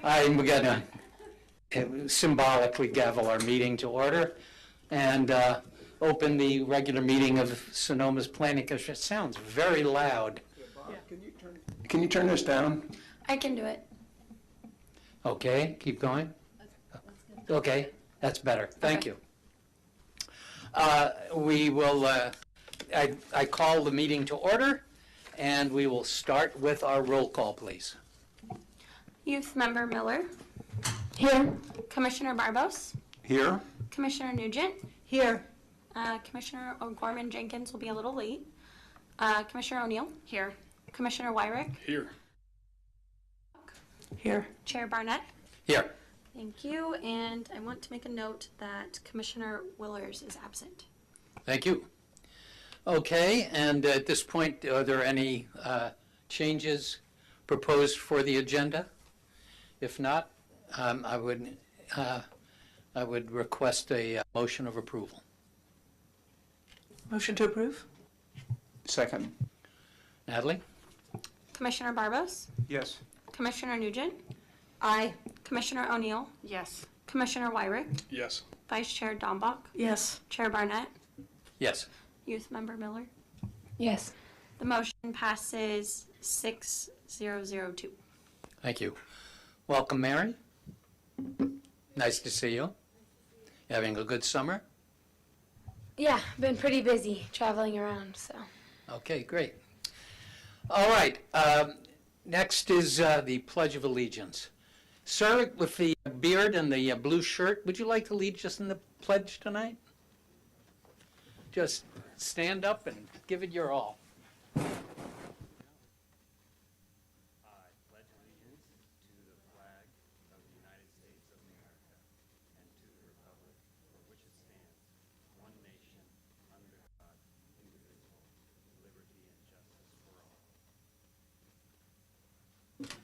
I'm going to symbolically gavel our meeting to order and open the regular meeting of Sonoma's Planning Commission. It sounds very loud. Yeah. Can you turn this down? I can do it. Okay, keep going. Okay, that's better. Thank you. We will, I call the meeting to order, and we will start with our roll call, please. Youth Member Miller. Here. Commissioner Barbos. Here. Commissioner Nugent. Here. Commissioner O'Gorman Jenkins will be a little late. Commissioner O'Neill. Here. Commissioner WIRICK. Here. Here. Chair Barnett. Here. Thank you. And I want to make a note that Commissioner Willers is absent. Thank you. Okay, and at this point, are there any changes proposed for the agenda? If not, I would request a motion of approval. Motion to approve? Second. Natalie? Commissioner Barbos. Yes. Commissioner Nugent. Aye. Commissioner O'Neill. Yes. Commissioner WIRICK. Yes. Vice Chair DAMBACH. Yes. Chair Barnett. Yes. Youth Member Miller. Yes. The motion passes 6-0-0-2. Thank you. Welcome, Mary. Nice to see you. You having a good summer? Yeah, been pretty busy traveling around, so. Okay, great. All right, next is the Pledge of Allegiance. Sir, with the beard and the blue shirt, would you like to lead us in the pledge tonight? Just stand up and give it your all.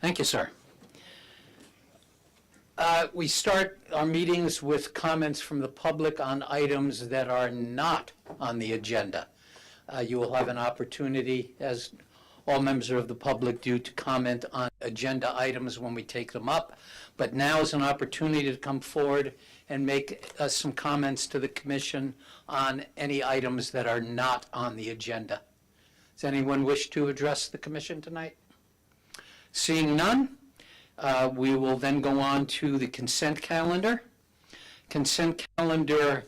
Thank you, sir. We start our meetings with comments from the public on items that are not on the agenda. You will have an opportunity, as all members of the public do, to comment on agenda items when we take them up. But now is an opportunity to come forward and make some comments to the commission on any items that are not on the agenda. Does anyone wish to address the commission tonight? Seeing none, we will then go on to the consent calendar. Consent calendar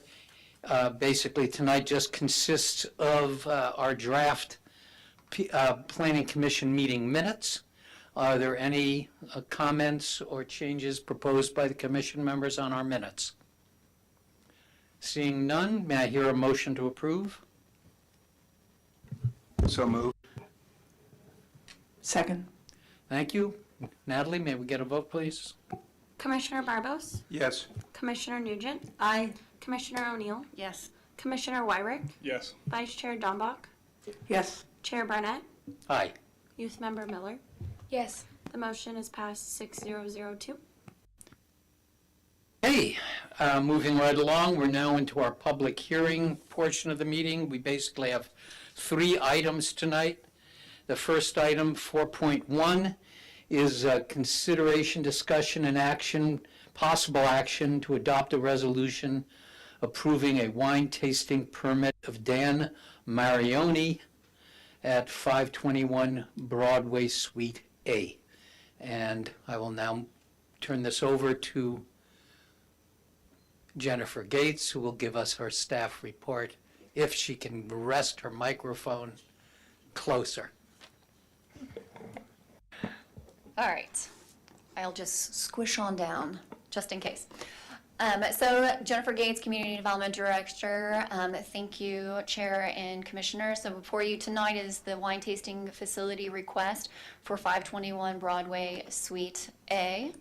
basically tonight just consists of our draft Planning Commission meeting minutes. Are there any comments or changes proposed by the commission members on our minutes? Seeing none, may I hear a motion to approve? So moved. Second. Thank you. Natalie, may we get a vote, please? Commissioner Barbos. Yes. Commissioner Nugent. Aye. Commissioner O'Neill. Yes. Commissioner WIRICK. Yes. Vice Chair DAMBACH. Yes. Chair Barnett. Aye. Youth Member Miller. Yes. The motion is passed 6-0-0-2. Hey, moving right along, we're now into our public hearing portion of the meeting. We basically have 3 items tonight. The first item, 4.1, is consideration, discussion, and action, possible action to adopt a resolution approving a wine tasting permit of Dan Marioni at 521 Broadway Suite A. And I will now turn this over to Jennifer Gates, who will give us her staff report, if she can rest her microphone closer. All right, I'll just squish on down, just in case. So Jennifer Gates, Community Development Director. Thank you, Chair and Commissioner. So before you tonight is the wine tasting facility request for 521 Broadway Suite A.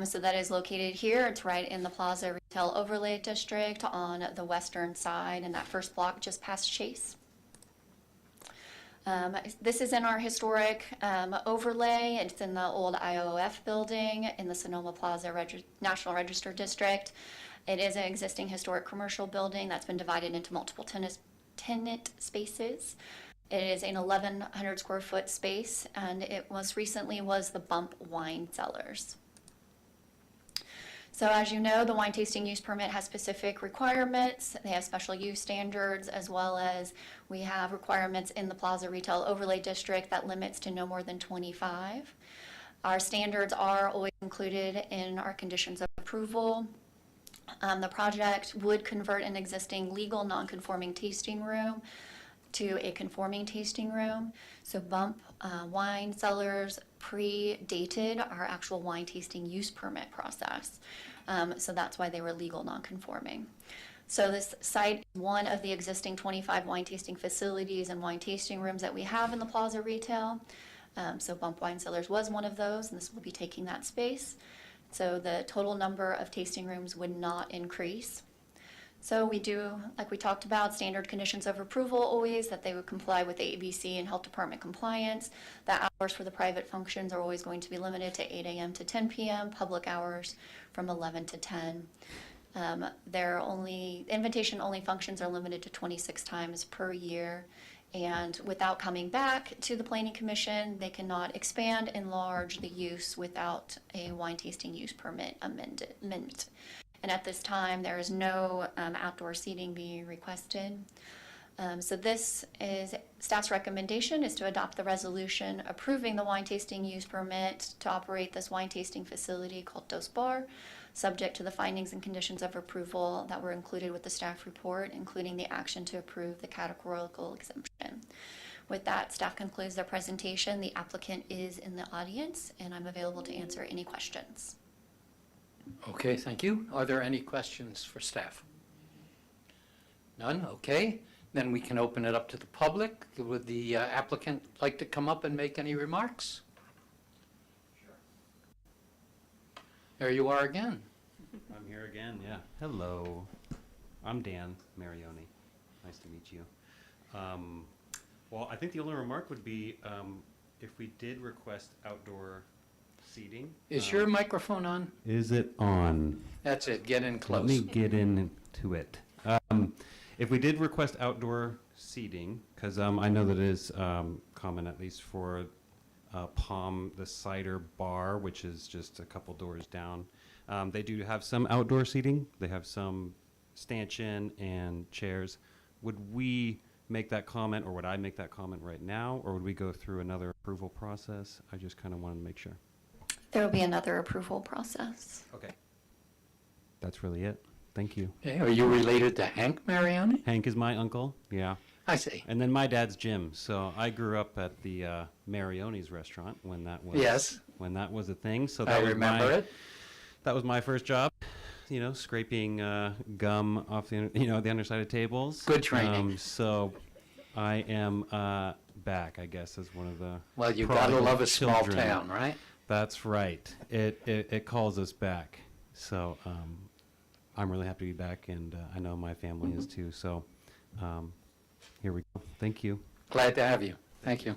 So that is located here. It's right in the Plaza Retail Overlay District on the western side, and that first block just past Chase. This is in our historic overlay. It's in the old IOF building in the Sonoma Plaza National Register District. It is an existing historic commercial building that's been divided into multiple tenant spaces. It is an 1,100 square foot space, and it most recently was the Bump Wine Cellars. So as you know, the wine tasting use permit has specific requirements. They have special use standards, as well as we have requirements in the Plaza Retail Overlay District that limits to no more than 25. Our standards are always included in our conditions of approval. The project would convert an existing legal non-conforming tasting room to a conforming tasting room. So bump wine cellars predated our actual wine tasting use permit process. So that's why they were legal non-conforming. So this site is one of the existing 25 wine tasting facilities and wine tasting rooms that we have in the Plaza Retail. So Bump Wine Cellars was one of those, and this will be taking that space. So the total number of tasting rooms would not increase. So we do, like we talked about, standard conditions of approval always, that they would comply with ABC and Health Department compliance. The hours for the private functions are always going to be limited to 8 a.m. to 10 p.m., public hours from 11 to 10. Invitation only functions are limited to 26 times per year. And without coming back to the Planning Commission, they cannot expand, enlarge the use without a wine tasting use permit amendment. And at this time, there is no outdoor seating being requested. So this is staff's recommendation is to adopt the resolution approving the wine tasting use permit to operate this wine tasting facility called Dos Bar, subject to the findings and conditions of approval that were included with the staff report, including the action to approve the categorical exemption. With that, staff concludes their presentation. The applicant is in the audience, and I'm available to answer any questions. Okay, thank you. Are there any questions for staff? None? Okay. Then we can open it up to the public. Would the applicant like to come up and make any remarks? Sure. There you are again. I'm here again, yeah. Hello. I'm Dan Marioni. Nice to meet you. Well, I think the only remark would be if we did request outdoor seating. Is your microphone on? Is it on? That's it. Get in close. Let me get into it. If we did request outdoor seating, because I know that it is common, at least for Palm, the cider bar, which is just a couple doors down. They do have some outdoor seating. They have some stanchion and chairs. Would we make that comment, or would I make that comment right now, or would we go through another approval process? I just kind of wanted to make sure. There will be another approval process. Okay. That's really it. Thank you. Okay, are you related to Hank Marioni? Hank is my uncle. Yeah. I see. And then my dad's Jim. So I grew up at the Marioni's restaurant when that was Yes. when that was a thing. So I that was remember it. That was my first job. You know, scraping gum off the the underside of tables. Good training. So I am back, I guess, as one of the. Well, you gotta prodigal love a small children. town, right? That's right. It calls us back. So I'm really happy to be back, and I know my family is too. So here we go. Thank you. Glad to have you. Thank you.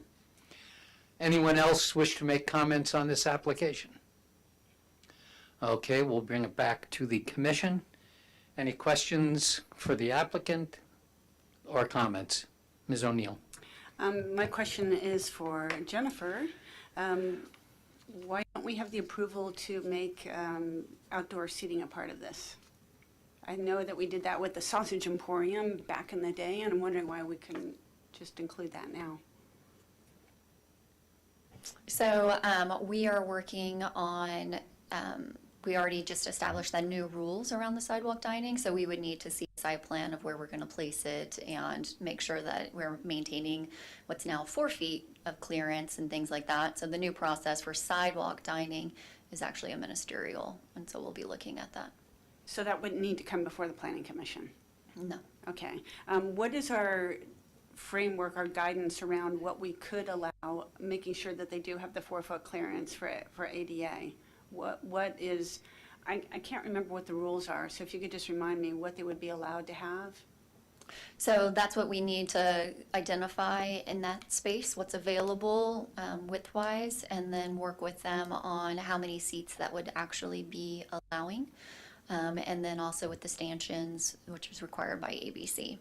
Anyone else wish to make comments on this application? Okay, we'll bring it back to the commission. Any questions for the applicant or comments? Ms. O'Neill. My question is for Jennifer. Why don't we have the approval to make outdoor seating a part of this? I know that we did that with the Sausage Emporium back in the day, and I'm wondering why we couldn't just include that now. So we are working on, we already just established the new rules around the sidewalk dining, so we would need to see a site plan of where we're going to place it and make sure that we're maintaining what's now 4 feet of clearance and things like that. So the new process for sidewalk dining is actually a ministerial, and so we'll be looking at that. So that wouldn't need to come before the Planning Commission? No. Okay. What is our framework, our guidance around what we could allow, making sure that they do have the 4-foot clearance for ADA? What is, I can't remember what the rules are, so if you could just remind me what they would be allowed to have? So that's what we need to identify in that space, what's available width-wise, and then work with them on how many seats that would actually be allowing. And then also with the stanchions, which is required by ABC.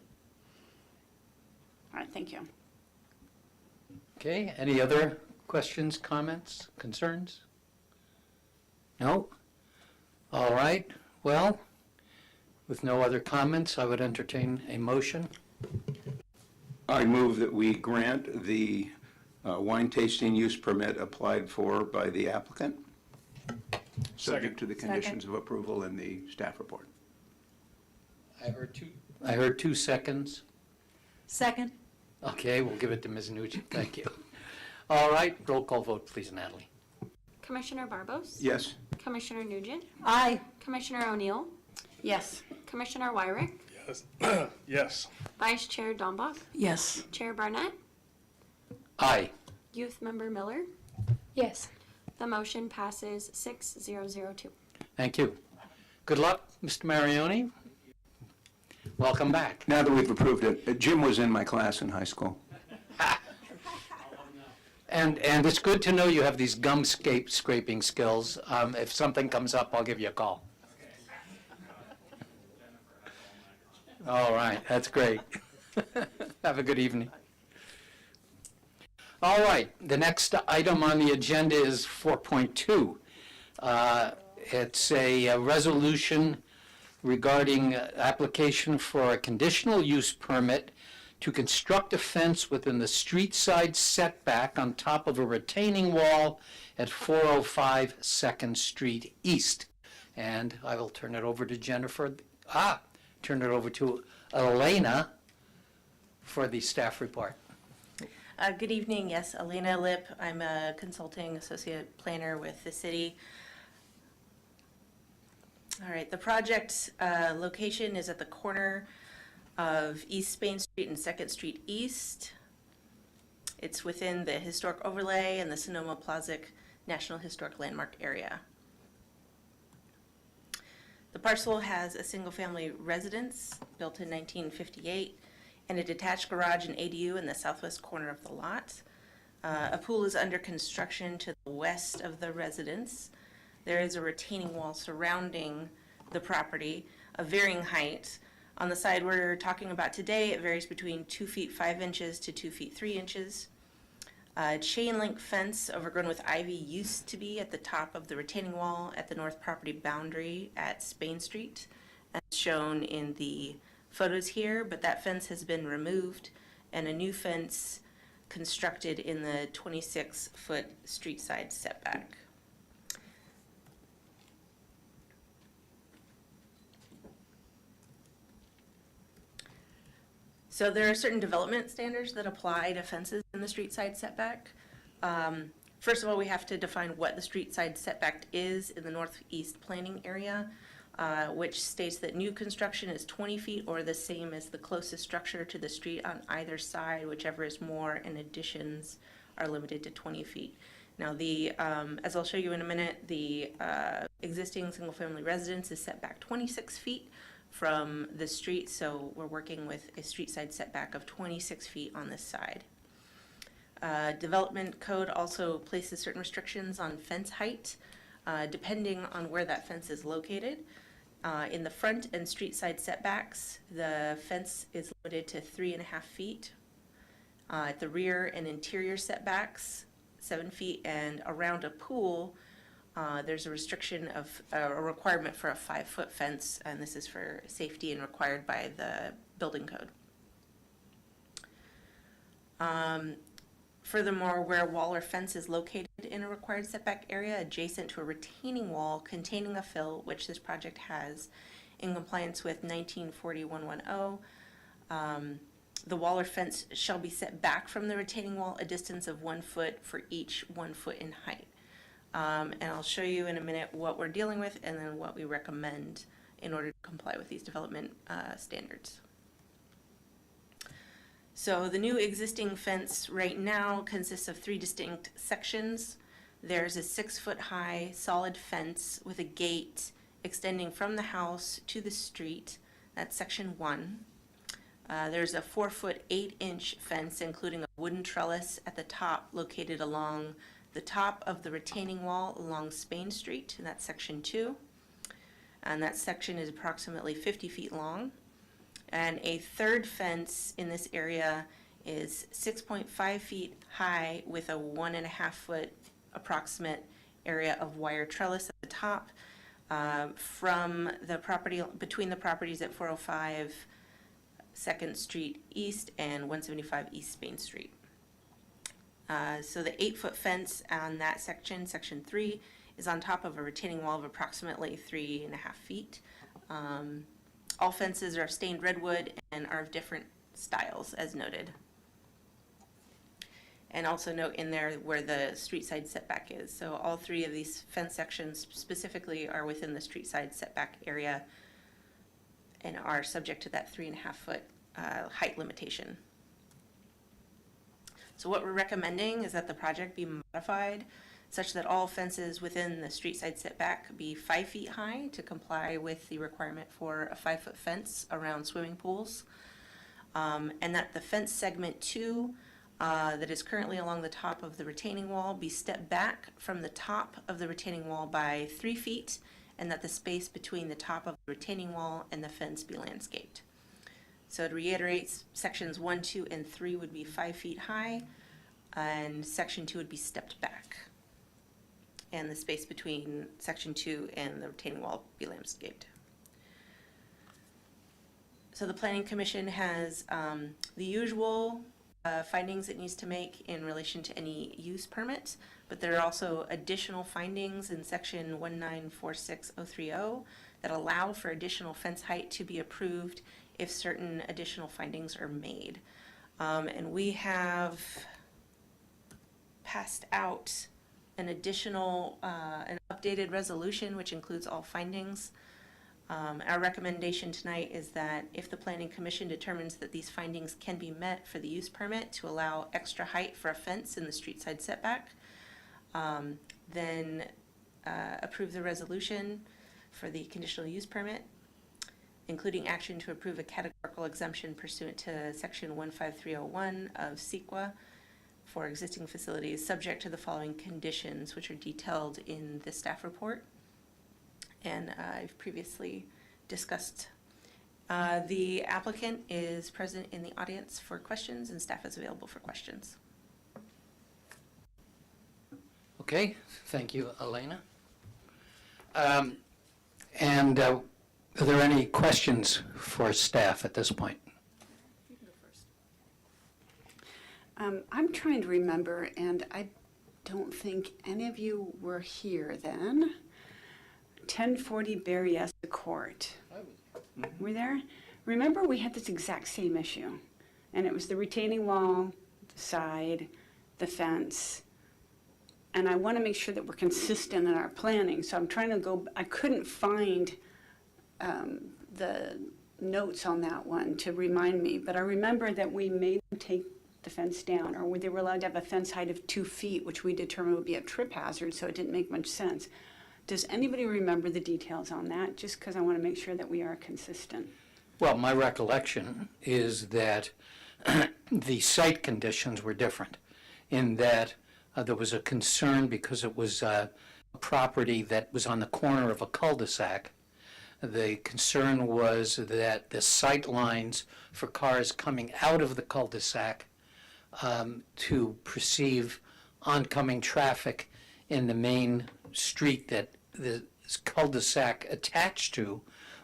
All right, thank you. Okay, any other questions, comments, concerns? No? All right, well, with no other comments, I would entertain a motion. I move that we grant the wine tasting use permit applied for by the applicant, subject to the conditions of approval in the staff report. I heard 2 seconds. Second. Okay, we'll give it to Ms. Nugent, thank you. All right, roll call vote, please, Natalie. Commissioner Barbos? Yes? Commissioner Nugent? Aye. Commissioner O'Neill? Yes. Commissioner WIRICK? Yes. Yes. Vice Chair DAMBACH? Yes. Chair BARNETT? Aye. Youth Member Miller? Yes. The motion passes 6-0-0-2. Thank you. Good luck, Mr. Marioni. Welcome back. Now that we've approved it, Jim was in my class in high school. And it's good to know you have these gum scraping skills. If something comes up, I'll give you a call. All right, that's great. Have a good evening. All right, the next item on the agenda is 4.2. It's a resolution regarding application for a conditional use permit to construct a fence within the street side setback on top of a retaining wall at 405 2nd Street East. And I will turn it over to Jennifer, turn it over to Elena for the staff report. Good evening. Yes, Elena Lipp. I'm a consulting associate planner with the city. All right, the project location is at the corner of East Spain Street and 2nd Street East. It's within the historic overlay and the Sonoma Plaza National Historic Landmark area. The parcel has a single-family residence built in 1958 and a detached garage and ADU in the southwest corner of the lot. A pool is under construction to the west of the residence. There is a retaining wall surrounding the property of varying height. On the side we're talking about today, it varies between 2 feet 5 inches to 2 feet 3 inches. Chain link fence overgrown with ivy used to be at the top of the retaining wall at the north property boundary at Spain Street, as shown in the photos here, but that fence has been removed and a new fence constructed in the 26-foot street side setback. So there are certain development standards that apply to fences in the street side setback. First of all, we have to define what the street side setback is in the northeast planning area, which states that new construction is 20 feet or the same as the closest structure to the street on either side, whichever is more, and additions are limited to 20 feet. Now, as I'll show you in a minute, the existing single-family residence is set back 26 feet from the street, so we're working with a street side setback of 26 feet on this side. Development code also places certain restrictions on fence height, depending on where that fence is located. In the front and street side setbacks, the fence is limited to 3.5 feet. At the rear and interior setbacks, 7 feet, and around a pool, there's a restriction of a requirement for a 5-foot fence, and this is for safety and required by the building code. Furthermore, where a wall or fence is located in a required setback area adjacent to a retaining wall containing a fill, which this project has in compliance with 1940-110, the wall or fence shall be set back from the retaining wall a distance of 1 foot for each 1 foot in height. And I'll show you in a minute what we're dealing with and then what we recommend in order to comply with these development standards. So the new existing fence right now consists of 3 distinct sections. There's a 6-foot high solid fence with a gate extending from the house to the street. That's section 1. There's a 4-foot 8-inch fence including a wooden trellis at the top located along the top of the retaining wall along Spain Street, and that's section 2. And that section is approximately 50 feet long. And a third fence in this area is 6.5 feet high with a 1.5 foot approximate area of wire trellis at the top. from the property, between the properties at 405 2nd Street East and 175 East Spain Street. So the 8-foot fence on that section, section 3, is on top of a retaining wall of approximately 3.5 feet. All fences are stained redwood and are of different styles, as noted. And also note in there where the street side setback is. So all 3 of these fence sections specifically are within the street side setback area and are subject to that 3.5-foot height limitation. So what we're recommending is that the project be modified such that all fences within the street side setback be 5 feet high to comply with the requirement for a 5-foot fence around swimming pools. And that the fence segment 2 that is currently along the top of the retaining wall be stepped back from the top of the retaining wall by 3 feet, and that the space between the top of the retaining wall and the fence be landscaped. So to reiterate, sections 1, 2, and 3 would be 5 feet high, and section 2 would be stepped back. And the space between section 2 and the retaining wall be landscaped. So the Planning Commission has the usual findings it needs to make in relation to any use permit, but there are also additional findings in section 1946030 that allow for additional fence height to be approved if certain additional findings are made. And we have passed out an additional, an updated resolution which includes all findings. Our recommendation tonight is that if the Planning Commission determines that these findings can be met for the use permit to allow extra height for a fence in the street side setback, then approve the resolution for the conditional use permit, including action to approve a categorical exemption pursuant to section 15301 of CEQA for existing facilities, subject to the following conditions, which are detailed in the staff report. And I've previously discussed. The applicant is present in the audience for questions, and staff is available for questions. Okay, thank you, Elena. And are there any questions for staff at this point? I'm trying to remember, and I don't think any of you were here then. 1040 Berryessa Court. Were you there? Remember, we had this exact same issue, and it was the retaining wall, the side, the fence, and I want to make sure that we're consistent in our planning. So I'm trying to go. I couldn't find the notes on that one to remind me, but I remember that we made them take the fence down, or they were allowed to have a fence height of 2 feet, which we determined would be a trip hazard, so it didn't make much sense. Does anybody remember the details on that? Just because I want to make sure that we are consistent. Well, my recollection is that the site conditions were different in that there was a concern because it was a property that was on the corner of a cul-de-sac. The concern was that the sight lines for cars coming out of the cul-de-sac to perceive oncoming traffic in the main street that the cul-de-sac attached to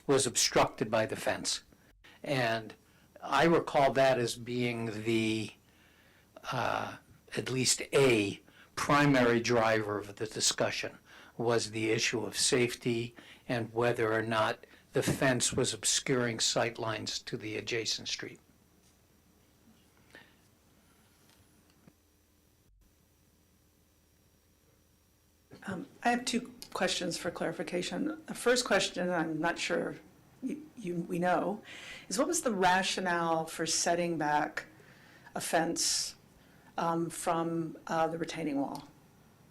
was obstructed by the fence. And I recall that as being the, at least a primary driver of the discussion, was the issue of safety and whether or not the fence was obscuring sight lines to the adjacent street. I have 2 questions for clarification. The first question, I'm not sure we know, is what was the rationale for setting back a fence from the retaining wall?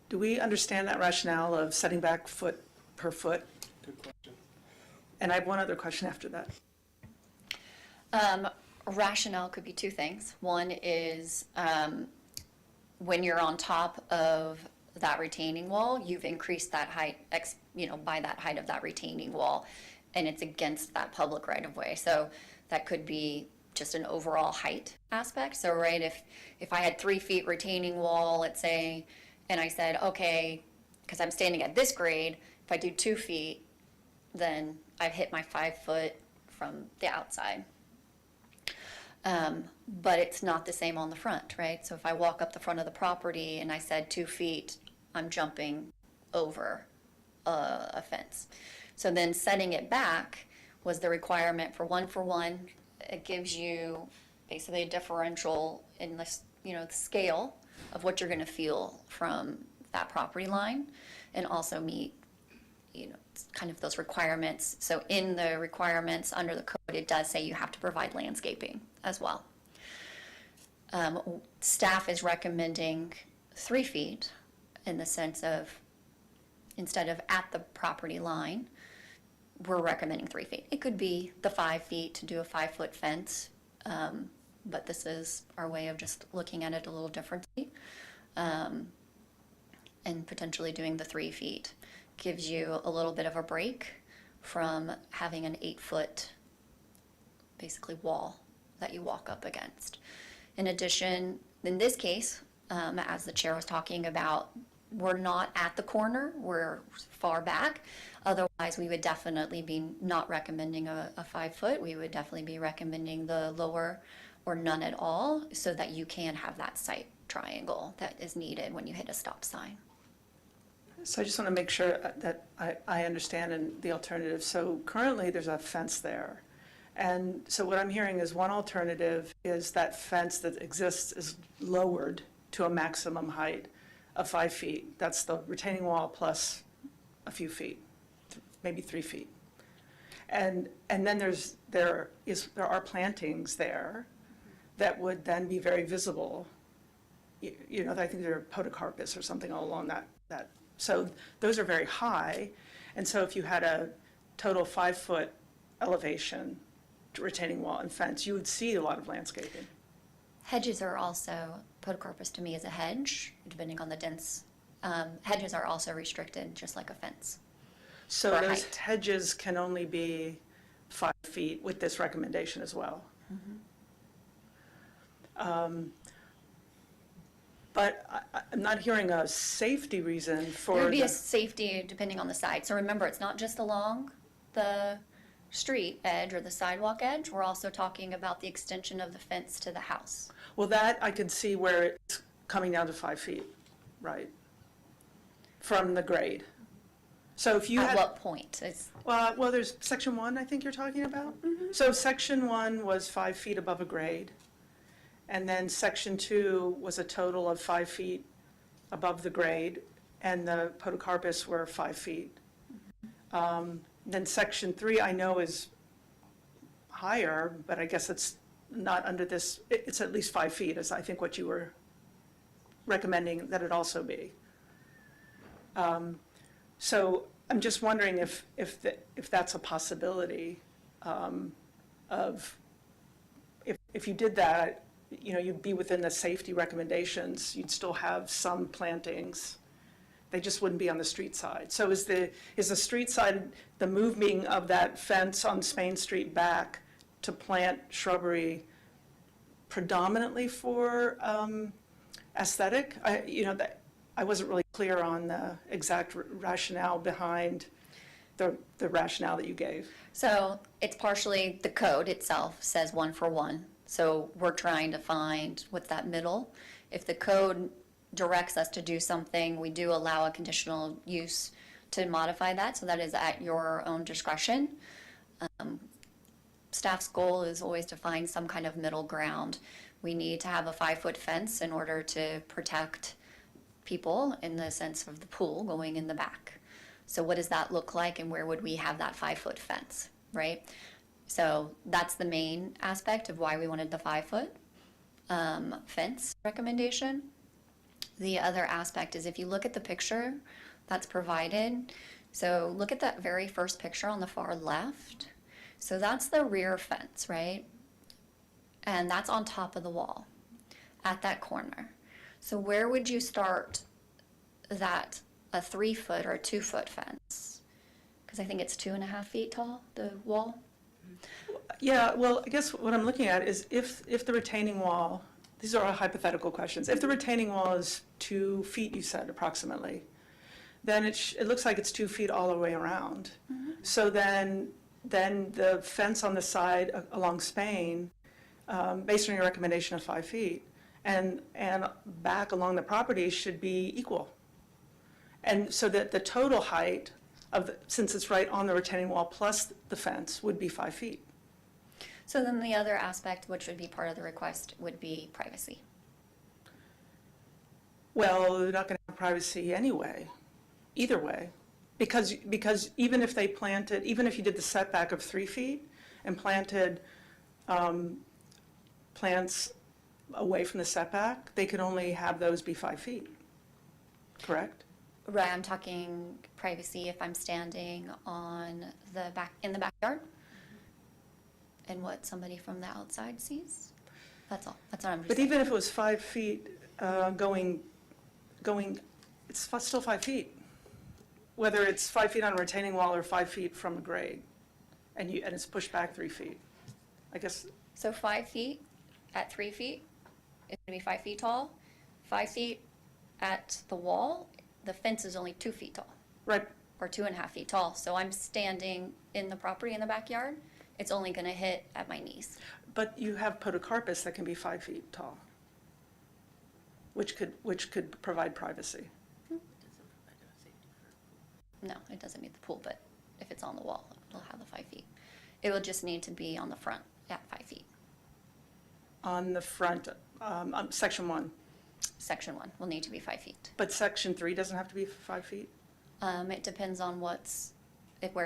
Do we understand that rationale of setting back foot per foot? Good question. And I have one other question after that. Rationale could be 2 things. One is when you're on top of that retaining wall, you've increased that height, by that height of that retaining wall, and it's against that public right-of-way. So that could be just an overall height aspect. So, right, if I had 3 feet retaining wall, let's say, and I said, okay, because I'm standing at this grade, if I do 2 feet, then I've hit my 5 foot from the outside. But it's not the same on the front, right? So if I walk up the front of the property and I said 2 feet, I'm jumping over a fence. So then setting it back was the requirement for 1 for 1. It gives you basically a differential in the, the scale of what you're going to feel from that property line, and also meet, kind of those requirements. So in the requirements under the code, it does say you have to provide landscaping as well. Staff is recommending 3 feet in the sense of, instead of at the property line, we're recommending 3 feet. It could be the 5 feet to do a 5-foot fence, but this is our way of just looking at it a little differently, and potentially doing the 3 feet. Gives you a little bit of a break from having an 8-foot, basically, wall that you walk up against. In addition, in this case, as the chair was talking about, we're not at the corner, we're far back. Otherwise, we would definitely be not recommending a 5 foot. We would definitely be recommending the lower or none at all, so that you can have that sight triangle that is needed when you hit a stop sign. So I just want to make sure that I understand the alternative. So currently, there's a fence there. And so what I'm hearing is one alternative is that fence that exists is lowered to a maximum height of 5 feet. That's the retaining wall plus a few feet, maybe 3 feet. And then there are plantings there that would then be very visible. I think they're podocarpus or something along that. So those are very high. And so if you had a total 5-foot elevation, retaining wall and fence, you would see a lot of landscaping. Hedges are also, podocarpus to me is a hedge, depending on the dense. Hedges are also restricted, just like a fence. So for those height. hedges can only be 5 feet with this recommendation as well. But I'm not hearing a safety reason for There would be a safety depending on the side. So remember, it's not just along the street edge or the sidewalk edge. We're also talking about the extension of the fence to the house. Well, that I could see where it's coming down to 5 feet, right? From the grade. So if you At had, what point? well, there's section 1, I think you're talking about. So section 1 was 5 feet above a grade. And then section 2 was a total of 5 feet above the grade, and the podocarpus were 5 feet. Then section 3 I know is higher, but I guess it's not under this, it's at least 5 feet, is I think what you were recommending that it also be. So I'm just wondering if that's a possibility of, if you did that, you'd be within the safety recommendations, you'd still have some plantings. They just wouldn't be on the street side. So is the street side, the moving of that fence on Spain Street back to plant shrubbery predominantly for aesthetic? I wasn't really clear on the exact rationale behind the rationale that you gave. So it's partially, the code itself says 1 for 1. So we're trying to find what's that middle. If the code directs us to do something, we do allow a conditional use to modify that, so that is at your own discretion. Staff's goal is always to find some kind of middle ground. We need to have a 5-foot fence in order to protect people in the sense of the pool going in the back. So what does that look like, and where would we have that 5-foot fence, right? So that's the main aspect of why we wanted the 5-foot fence recommendation. The other aspect is if you look at the picture that's provided, so look at that very first picture on the far left. So that's the rear fence, right? And that's on top of the wall at that corner. So where would you start that, a 3-foot or a 2-foot fence? Because I think it's 2.5 feet tall, the wall. Yeah, well, I guess what I'm looking at is if the retaining wall, these are all hypothetical questions, if the retaining wall is 2 feet, you said approximately, then it looks like it's 2 feet all the way around. So then the fence on the side along Spain, based on your recommendation of 5 feet, and back along the property should be equal. And so that the total height since it's right on the retaining wall plus the fence, would be 5 feet. So then the other aspect, which would be part of the request, would be privacy. Well, they're not going to have privacy anyway, either way. Because even if they planted, even if you did the setback of 3 feet and planted plants away from the setback, they could only have those be 5 feet, correct? Right, I'm talking privacy if I'm standing on in the backyard and what somebody from the outside sees. That's all. That's what I'm just But saying. even if it was 5 feet going, it's still 5 feet. Whether it's 5 feet on a retaining wall or 5 feet from a grade, and it's pushed back 3 feet. I guess. So 5 feet at 3 feet is going to be 5 feet tall. 5 feet at the wall, the fence is only 2 feet tall. Right. Or 2.5 feet tall. So I'm standing in the property in the backyard. It's only going to hit at my knees. But you have podocarpus that can be 5 feet tall, which could provide privacy. No, it doesn't meet the pool, but if it's on the wall, it'll have the 5 feet. It will just need to be on the front at 5 feet. On the front, section 1. Section 1 will need to be 5 feet. But section 3 doesn't have to be 5 feet? It depends on where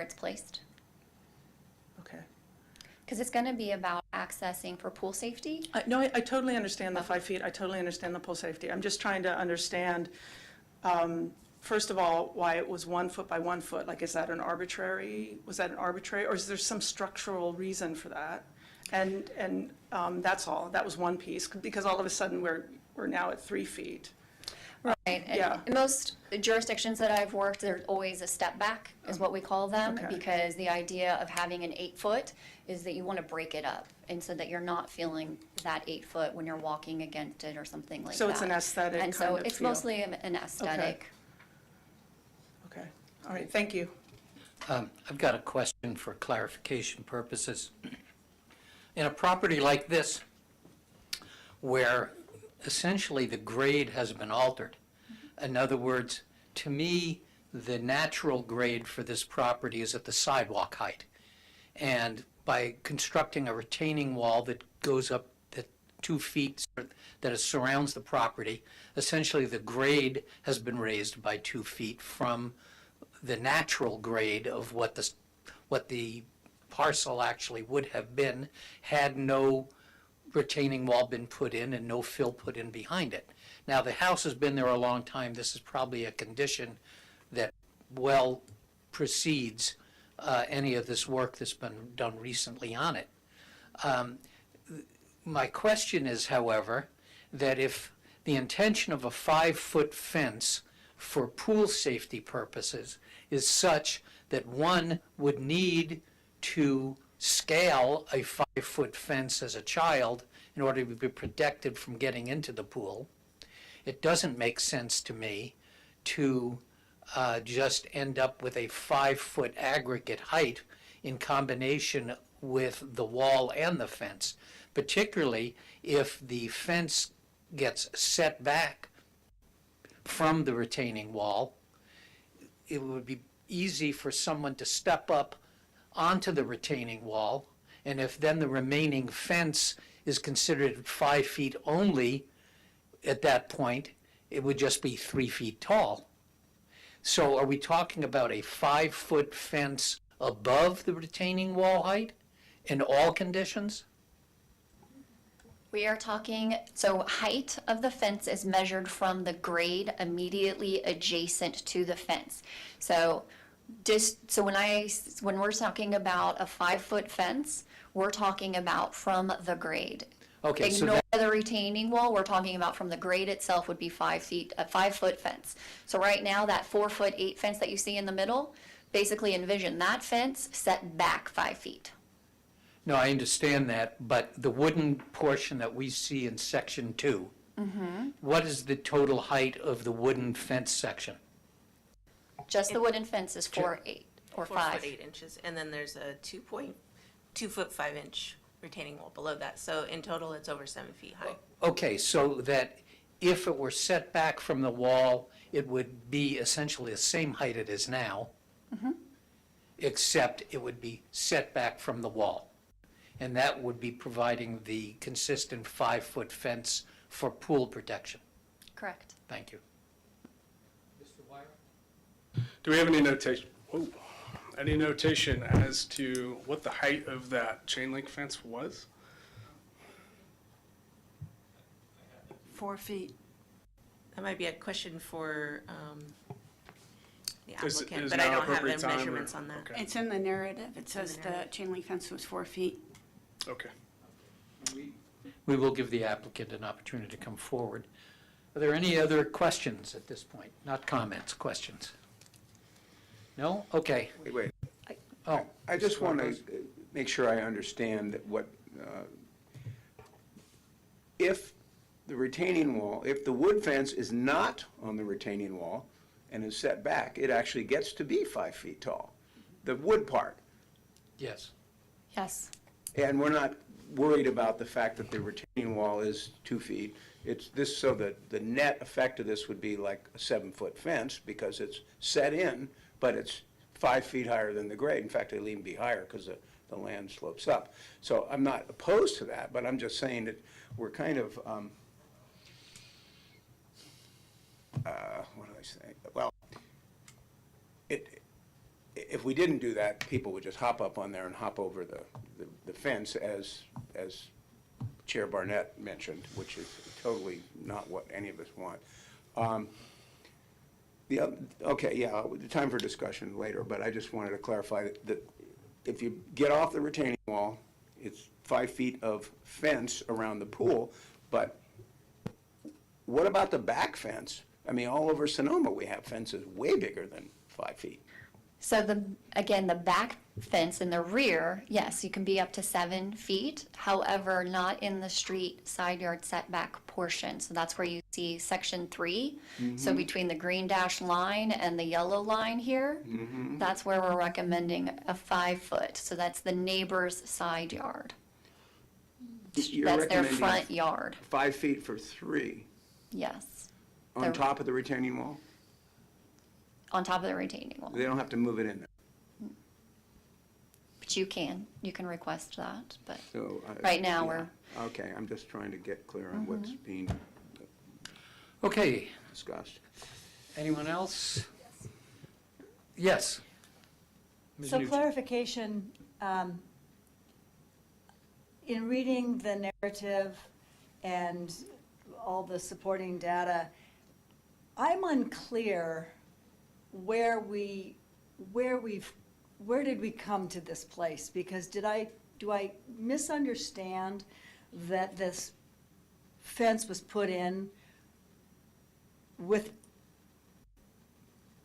it's placed. Okay. Because it's going to be about accessing for pool safety. No, I totally understand the 5 feet. I totally understand the pool safety. I'm just trying to understand, first of all, why it was 1 foot by 1 foot. Like, was that an arbitrary, or is there some structural reason for that? And that's all. That was one piece, because all of a sudden we're now at 3 feet. Right. And yeah. in most jurisdictions that I've worked, there's always a step back, is what we call them, Okay. because the idea of having an 8 foot is that you want to break it up, and so that you're not feeling that 8 foot when you're walking against it or something like that. So it's an aesthetic And kind so of it's feel. mostly an aesthetic. Okay. All right. Thank you. I've got a question for clarification purposes. In a property like this, where essentially the grade has been altered, in other words, to me, the natural grade for this property is at the sidewalk height. And by constructing a retaining wall that goes up the 2 feet that surrounds the property, essentially the grade has been raised by 2 feet from the natural grade of what the parcel actually would have been had no retaining wall been put in and no fill put in behind it. Now, the house has been there a long time. This is probably a condition that well precedes any of this work that's been done recently on it. My question is, however, that if the intention of a 5-foot fence for pool safety purposes is such that one would need to scale a 5-foot fence as a child in order to be protected from getting into the pool, it doesn't make sense to me to just end up with a 5-foot aggregate height in combination with the wall and the fence, particularly if the fence gets set back from the retaining wall. It would be easy for someone to step up onto the retaining wall, and if then the remaining fence is considered 5 feet only at that point, it would just be 3 feet tall. So are we talking about a 5-foot fence above the retaining wall height in all conditions? We are talking, so height of the fence is measured from the grade immediately adjacent to the fence. So when we're talking about a 5-foot fence, we're talking about from the grade. Okay, so Ignore the retaining wall, we're talking about from the grade itself would be 5 feet, a 5-foot fence. So right now, that 4'8" fence that you see in the middle, basically envision that fence set back 5 feet. No, I understand that, but the wooden portion that we see in section 2, what is the total height of the wooden fence section? just the wooden fence is 4'8" or 4 5. foot 8 inches, and then there's a 2 foot 5 inch retaining wall below that. So in total, it's over 7 feet high. Okay, so that if it were set back from the wall, it would be essentially the same height it is now, except it would be set back from the wall. And that would be providing the consistent 5-foot fence for pool protection. Correct. Thank you. Do we have any notation? Any notation as to what the height of that chain link fence was? 4 feet. That might be a question for the Is applicant, but I now don't have appropriate the time, or- measurements on that. Okay. It's in the narrative. It says the the narrative. chain link fence was 4 feet. Okay. We will give the applicant an opportunity to come forward. Are there any other questions at this point? Not comments, questions? No? Okay. Wait. Oh, I just want to make sure I understand that what, if the retaining wall, if the wood fence is not on the retaining wall and is set back, it actually gets to be 5 feet tall, the wood part. yes. Yes. And we're not worried about the fact that the retaining wall is 2 feet. It's this, so that the net effect of this would be like a 7-foot fence because it's set in, but it's 5 feet higher than the grade. In fact, it'll even be higher because the land slopes up. So I'm not opposed to that, but I'm just saying that we're kind of, what do I say? Well, if we didn't do that, people would just hop up on there and hop over the fence as Chair Barnett mentioned, which is totally not what any of us want. Okay, yeah, time for discussion later, but I just wanted to clarify that if you get off the retaining wall, it's 5 feet of fence around the pool, but what about the back fence? I mean, all over Sonoma, we have fences way bigger than 5 feet. So again, the back fence in the rear, yes, you can be up to 7 feet. However, not in the street side yard setback portion. So that's where you see section 3. So between the green dash line and the yellow line here, that's where we're recommending a 5 foot. So that's the neighbor's side yard. You're That's their recommending front yard, 5 feet for 3 yes. on The- top of the retaining wall? On top of the retaining wall. They don't have to move it in there. But you can request that, but So, right now yeah. we're, Okay, I'm just trying to get clear on what's being Okay, discussed. anyone else? Yes. Ms. So Nugent. clarification, in reading the narrative and all the supporting data, I'm unclear where did we come to this place? Because do I misunderstand that this fence was put in with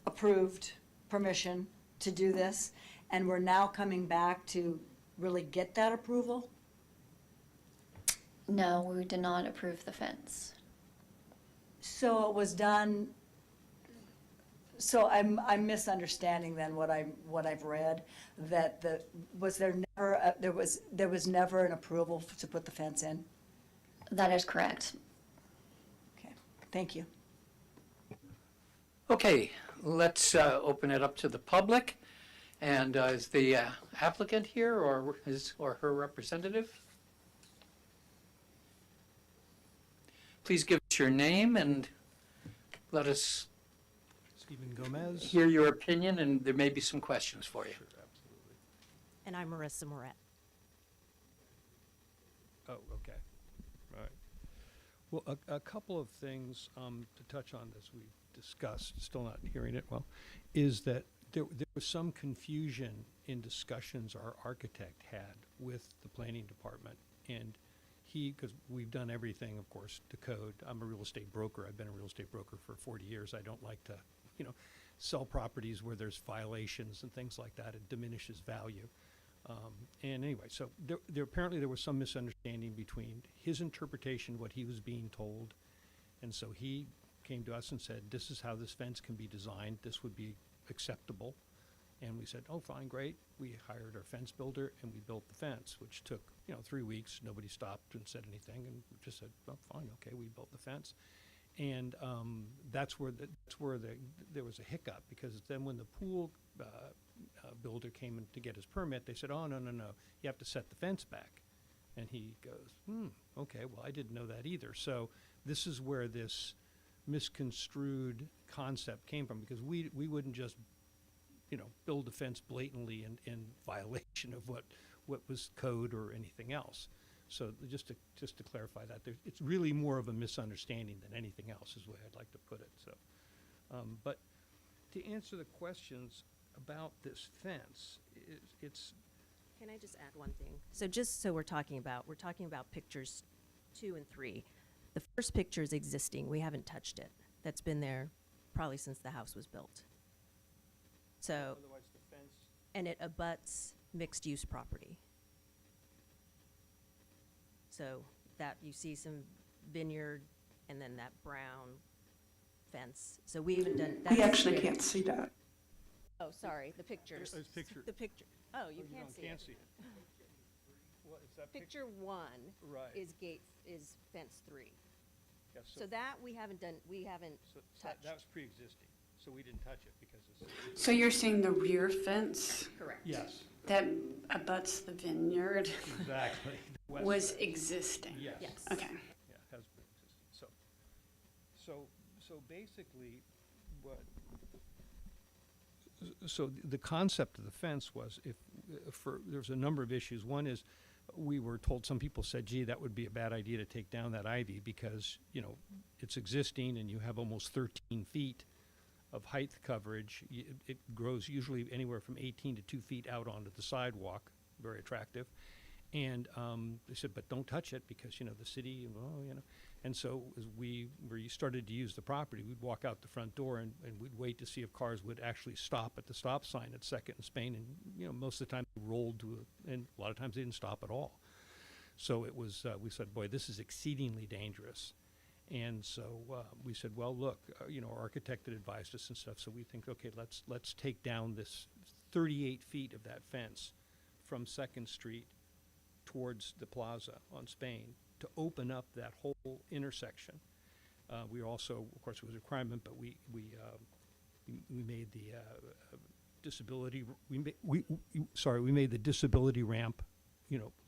approved permission to do this, and we're now coming back to really get that approval? no, we did not approve the fence. So it was done, so I'm misunderstanding then what I've read, that there was never an approval to put the fence in? That is correct. Okay, thank you. Okay, let's open it up to the public. And is the applicant here or his or her representative? Please give us your name and let us Stephen Gomez. hear your opinion, and there may be some questions for you. And I'm Marissa Moret. Oh, okay. All right. Well, a couple of things to touch on as we've discussed, still not hearing it well, is that there was some confusion in discussions our architect had with the planning department. And because we've done everything, of course, to code. I'm a real estate broker. I've been a real estate broker for 40 years. I don't like to, sell properties where there's violations and things like that. It diminishes value. And anyway, so there apparently there was some misunderstanding between his interpretation, what he was being told, and so he came to us and said, this is how this fence can be designed. This would be acceptable. And we said, oh, fine, great. We hired our fence builder and we built the fence, which took, 3 weeks. Nobody stopped and said anything, and we just said, well, fine, okay, we built the fence. And that's where there was a hiccup, because then when the pool builder came in to get his permit, they said, oh, no, you have to set the fence back. And he goes, okay, well, I didn't know that either. So this is where this misconstrued concept came from, because we wouldn't just, build a fence blatantly in violation of what was code or anything else. So just to clarify that, it's really more of a misunderstanding than anything else, is the way I'd like to put it. So, but to answer the questions about this fence, it's. Can I just add one thing? So just so we're talking about pictures 2 and 3. The first picture is existing. We haven't touched it. That's been there probably since the house was built. So, Otherwise, the fence. and it abuts mixed-use property. So that, you see some vineyard and then that brown fence. So we haven't done. We that's actually been- can't see that. Oh, sorry, the pictures. There's picture. The picture, oh, you can't see it. Can't see it. What is that Picture 1 Right. is fence 3. Yeah, So that we haven't so touched. that was pre-existing, so we didn't touch it because it's. So you're saying the rear fence Correct. Yes, that abuts the vineyard exactly. The west was side. existing? Yes. Yes. Okay. Yeah, it has been existing. So basically, so the concept of the fence was, there's a number of issues. One is, we were told, some people said, gee, that would be a bad idea to take down that ivy because, it's existing and you have almost 13 feet of height coverage. It grows usually anywhere from 18 to 2 feet out onto the sidewalk, very attractive. And they said, but don't touch it because, the city, And so as we started to use the property, we'd walk out the front door and we'd wait to see if cars would actually stop at the stop sign at 2nd and Spain. And, most of the time they rolled and a lot of times they didn't stop at all. So it was, we said, boy, this is exceedingly dangerous. And so we said, well, look, our architect had advised us and stuff. So we think, okay, let's take down this 38 feet of that fence from 2nd Street towards the plaza on Spain to open up that whole intersection. We also, of course, it was a requirement, but we made the disability. We made the disability ramp,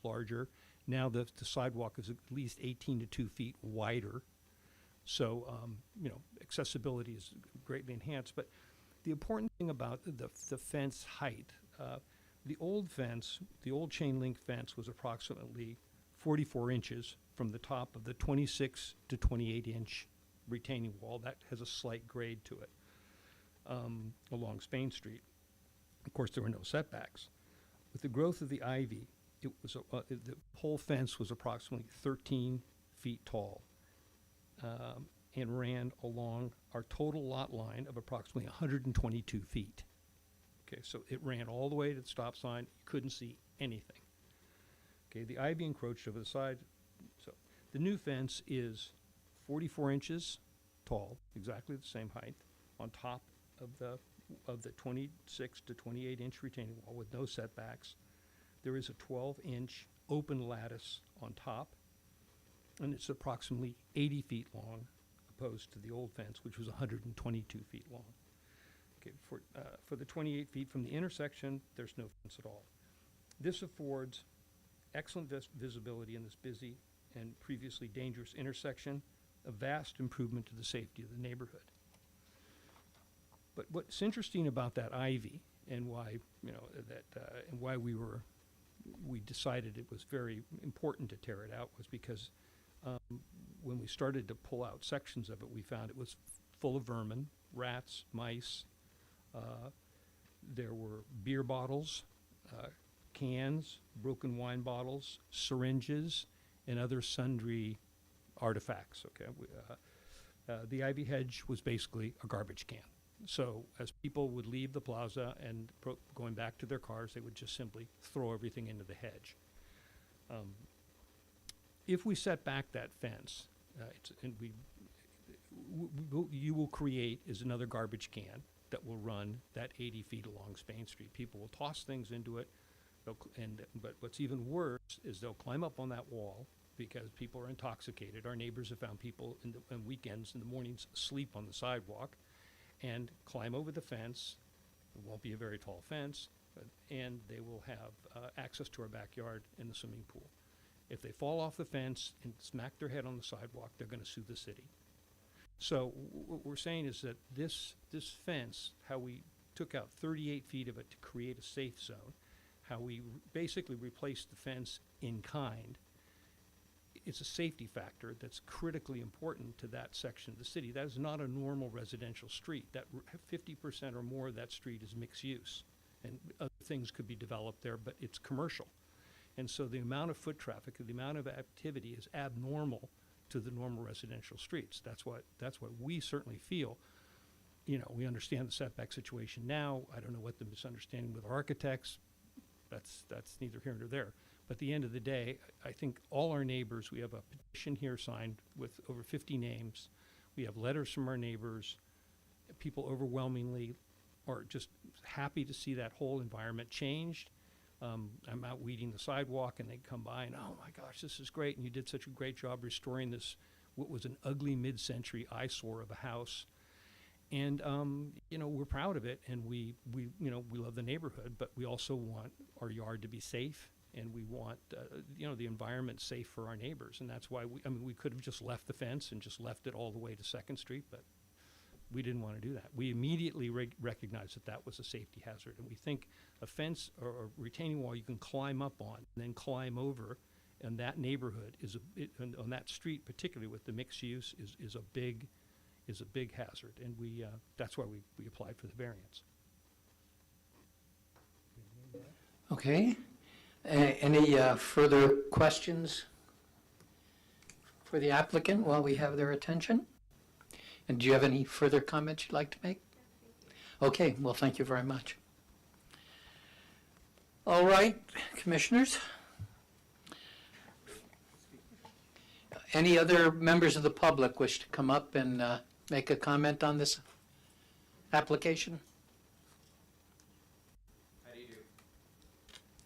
larger. Now the sidewalk is at least 18 to 2 feet wider. So accessibility is greatly enhanced. But the important thing about the fence height. The old fence, the old chain link fence, was approximately 44 inches from the top of the 26 to 28 inch retaining wall. That has a slight grade to it along Spain Street. Of course, there were no setbacks. With the growth of the ivy, it was the whole fence was approximately 13 feet tall and ran along our total lot line of approximately 122 feet. Okay, so it ran all the way to the stop sign. You couldn't see anything. Okay, the ivy encroached over the side. So the new fence is 44 inches tall, exactly the same height, on top of the 26 to 28 inch retaining wall with no setbacks. There is a 12-inch open lattice on top, and it's approximately 80 feet long, opposed to the old fence, which was 122 feet long. Okay, for the 28 feet from the intersection, there's no fence at all. This affords excellent visibility in this busy and previously dangerous intersection, a vast improvement to the safety of the neighborhood. But what's interesting about that ivy and why, and why we decided it was very important to tear it out was because when we started to pull out sections of it, we found it was full of vermin, rats, mice. There were beer bottles, cans, broken wine bottles, syringes, and other sundry artifacts. Okay, the ivy hedge was basically a garbage can. So as people would leave the plaza and going back to their cars, they would just simply throw everything into the hedge. If we set back that fence, you will create is another garbage can that will run that 80 feet along Spain Street. People will toss things into it, but what's even worse is they'll climb up on that wall because people are intoxicated. Our neighbors have found people on weekends in the mornings asleep on the sidewalk and climb over the fence. It won't be a very tall fence, and they will have access to our backyard and the swimming pool. If they fall off the fence and smack their head on the sidewalk, they're going to sue the city. So what we're saying is that this fence, how we took out 38 feet of it to create a safe zone, how we basically replaced the fence in kind, it's a safety factor that's critically important to that section of the city. That is not a normal residential street. That 50% or more of that street is mixed use, and other things could be developed there, but it's commercial. And so the amount of foot traffic, the amount of activity is abnormal to the normal residential streets. That's what we certainly feel. You know, we understand the setback situation now. I don't know what the misunderstanding with architects, that's neither here nor there. But at the end of the day, I think all our neighbors, we have a petition here signed with over 50 names. We have letters from our neighbors. People overwhelmingly are just happy to see that whole environment changed. I'm out weeding the sidewalk and they come by and, oh my gosh, this is great. And you did such a great job restoring this, what was an ugly mid-century eyesore of a house. And, you know, we're proud of it, and we love the neighborhood, but we also want our yard to be safe, and we want, the environment safe for our neighbors. And that's why we could have just left the fence and just left it all the way to 2nd Street, but we didn't want to do that. We immediately recognized that that was a safety hazard, and we think a fence or a retaining wall you can climb up on and then climb over, and that neighborhood on that street, particularly with the mixed use, is a big hazard, and that's why we applied for the variance. Okay. Any further questions for the applicant while we have their attention? And do you have any further comments you'd like to make? Okay, well, thank you very much. All right, commissioners. Any other members of the public wish to come up and make a comment on this application? How do you do?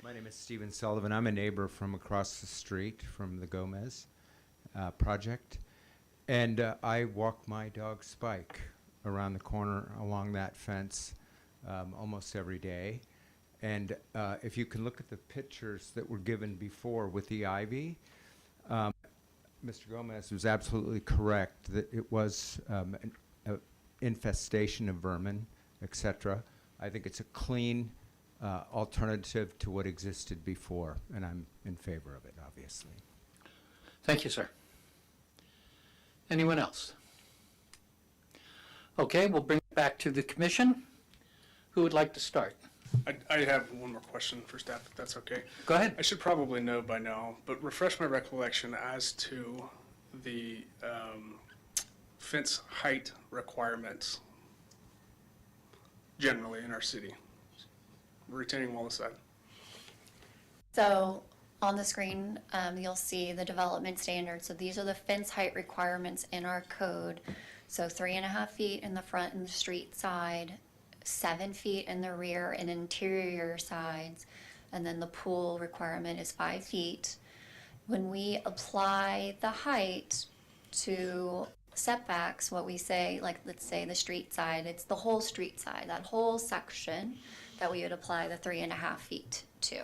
My name is Stephen Sullivan. I'm a neighbor from across the street from the Gomez project. And I walk my dog Spike around the corner along that fence almost every day. And if you can look at the pictures that were given before with the ivy, Mr. Gomez was absolutely correct that it was an infestation of vermin, etc. I think it's a clean alternative to what existed before, and I'm in favor of it, obviously. Thank you, sir. Anyone else? Okay, we'll bring it back to the commission. Who would like to start? I have one more question for staff, if that's okay. Go ahead. I should probably know by now, but refresh my recollection as to the fence height requirements generally in our city, retaining wall aside. So on the screen, you'll see the development standards. So these are the fence height requirements in our code. So 3.5 feet in the front and the street side, 7 feet in the rear and interior sides, and then the pool requirement is 5 feet. When we apply the height to setbacks, what we say, like let's say the street side, it's the whole street side, that whole section that we would apply the 3.5 feet to.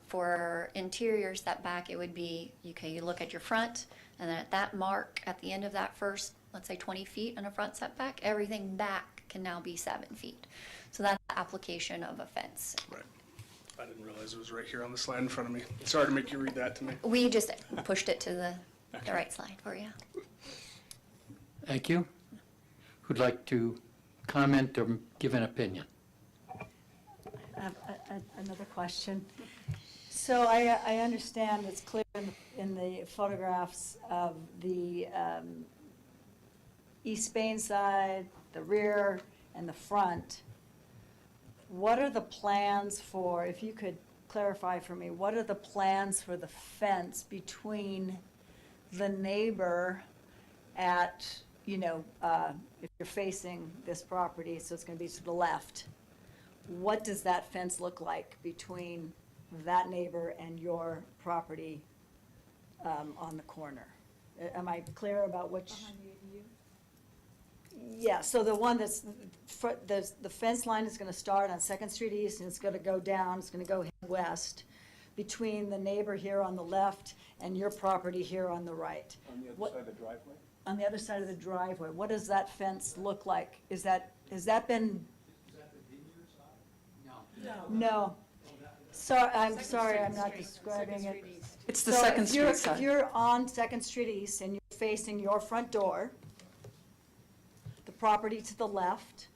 For interior setback, it would be, okay, you look at your front, and then at that mark, at the end of that first, let's say 20 feet in a front setback, everything back can now be 7 feet. So that's the application of a fence. Right. I didn't realize it was right here on the slide in front of me. Sorry to make you read that to me. We just pushed it to the right slide for you. Thank you. Who'd like to comment or give an opinion? Another question. So I understand it's clear in the photographs of the East Spain side, the rear, and the front. What are the plans for, if you could clarify for me, what are the plans for the fence between the neighbor at you know, if you're facing this property, so it's going to be to the left, what does that fence look like between that neighbor and your property on the corner? Am I clear about which? Yeah, so the one that's, the fence line is going to start on Second Street East, and it's going to go down, it's going to go west, between the neighbor here on the left and your property here on the right. On the What- other side of the driveway? On the other side of the driveway, what does that fence look like? Has that been? No. So, I'm sorry, I'm not describing it. It's the So Second if you're- Street side. If you're on Second Street East and you're facing your front door, the property to the left,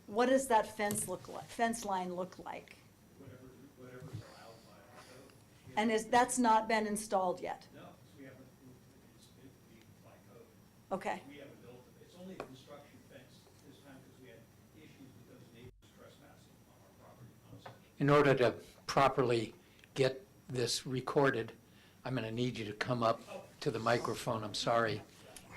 what does that fence line look like? Whatever's allowed by the code. And that's not been installed yet? No, we haven't, it's by code. Okay. We haven't built it. It's only a construction fence this time because we had issues with those neighbors trespassing on our property on a section. In order to properly get this recorded, I'm going to need you to come up to the microphone, I'm sorry,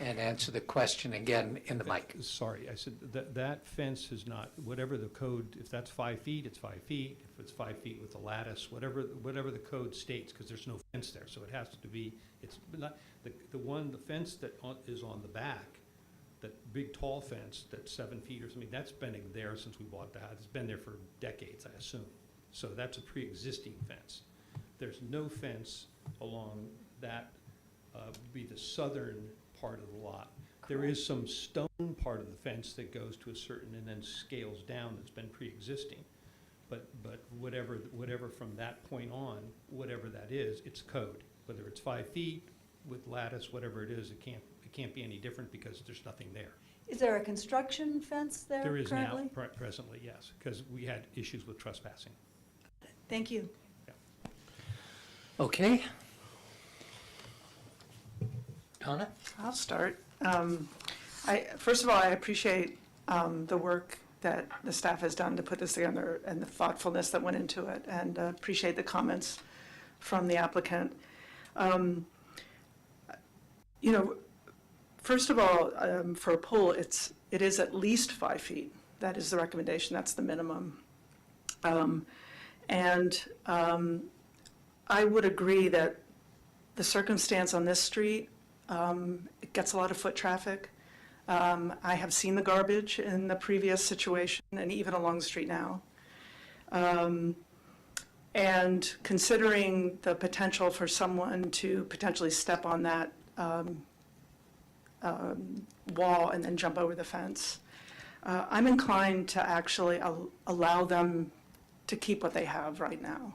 and answer the question again in the mic. Sorry, I said that fence is not, whatever the code, if that's 5 feet, it's 5 feet. If it's 5 feet with a lattice, whatever the code states, because there's no fence there, so it has to be, it's not, the fence that is on the back, that big tall fence that's 7 feet or something, that's been there since we bought the house. It's been there for decades, I assume. So that's a pre-existing fence. There's no fence along that, be the southern part of the lot. There is some stone part of the fence that goes to a certain and then scales down that's been pre-existing. But whatever from that point on, whatever that is, it's code. Whether it's 5 feet with lattice, whatever it is, it can't be any different because there's nothing there. Is there a construction fence there currently? There is now, presently, yes, because we had issues with trespassing. Thank you. Okay. Donna? I'll start. First of all, I appreciate the work that the staff has done to put this together and the thoughtfulness that went into it, and appreciate the comments from the applicant. You know, first of all, for a pool, it is at least 5 feet. That is the recommendation. That's the minimum. I would agree that the circumstance on this street, it gets a lot of foot traffic. I have seen the garbage in the previous situation and even along the street now. And considering the potential for someone to potentially step on that wall and then jump over the fence, I'm inclined to actually allow them to keep what they have right now.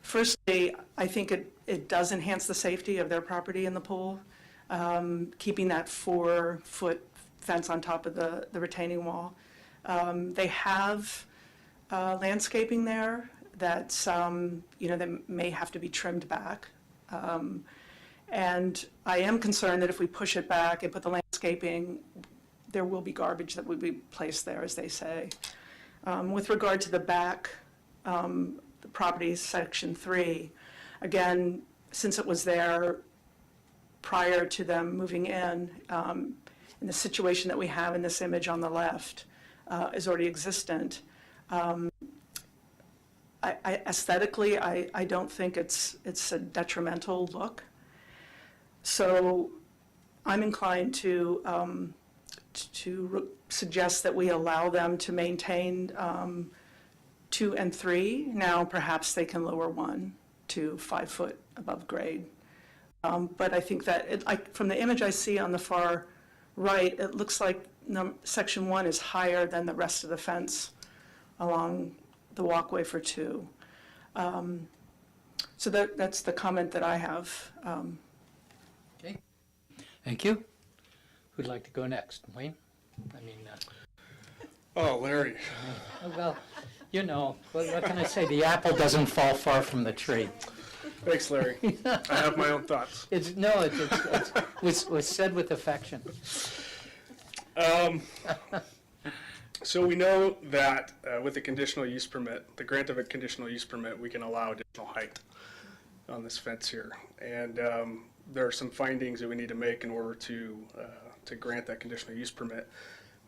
Firstly, I think it does enhance the safety of their property in the pool, keeping that 4-foot fence on top of the retaining wall. They have landscaping there that's, that may have to be trimmed back. And I am concerned that if we push it back and put the landscaping, there will be garbage that would be placed there, as they say. With regard to the back, the property, section 3, again, since it was there prior to them moving in the situation that we have in this image on the left is already existent. Aesthetically, I don't think it's a detrimental look. So I'm inclined to suggest that we allow them to maintain 2 and 3. Now perhaps they can lower 1 to 5 foot above grade. But I think that from the image I see on the far right, it looks like section 1 is higher than the rest of the fence along the walkway for 2. So that's the comment that I have. Okay. Thank you. Who'd like to go next? Wayne? Oh, Larry. Well, what can I say? The apple doesn't fall far from the tree. Thanks, Larry. I have my own thoughts. It was said with affection. So we know that with the conditional use permit, the grant of a conditional use permit, we can allow additional height on this fence here. And there are some findings that we need to make in order to grant that conditional use permit.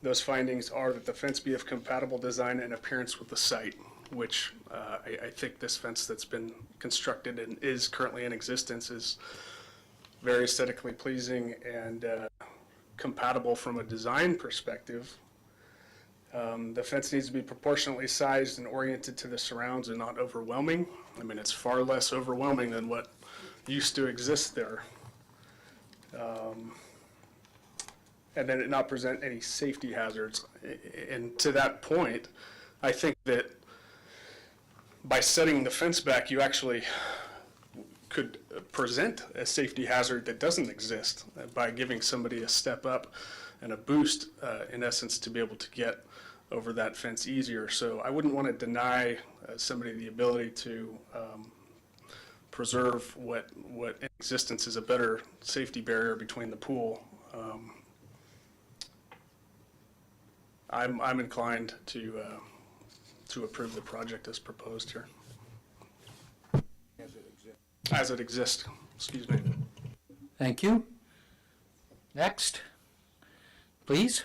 Those findings are that the fence be of compatible design and appearance with the site, which I think this fence that's been constructed and is currently in existence is very aesthetically pleasing and compatible from a design perspective. The fence needs to be proportionately sized and oriented to the surrounds and not overwhelming. I mean, it's far less overwhelming than what used to exist there. And then it not present any safety hazards. And to that point, I think that by setting the fence back, you actually could present a safety hazard that doesn't exist by giving somebody a step up and a boost, in essence, to be able to get over that fence easier. So I wouldn't want to deny somebody the ability to preserve what in existence is a better safety barrier between the pool. I'm inclined to approve the project as proposed here. As it exists, excuse me. Thank you. Next, please.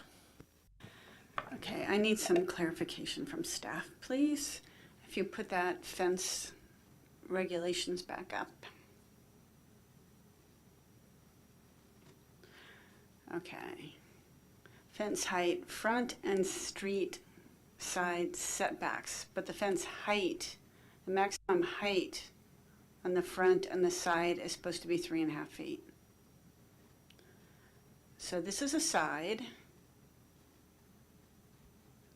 Okay, I need some clarification from staff, please. If you put that fence regulations back up. Okay. Fence height, front and street side setbacks, but the fence height, the maximum height on the front and the side is supposed to be 3.5 feet. So this is a side.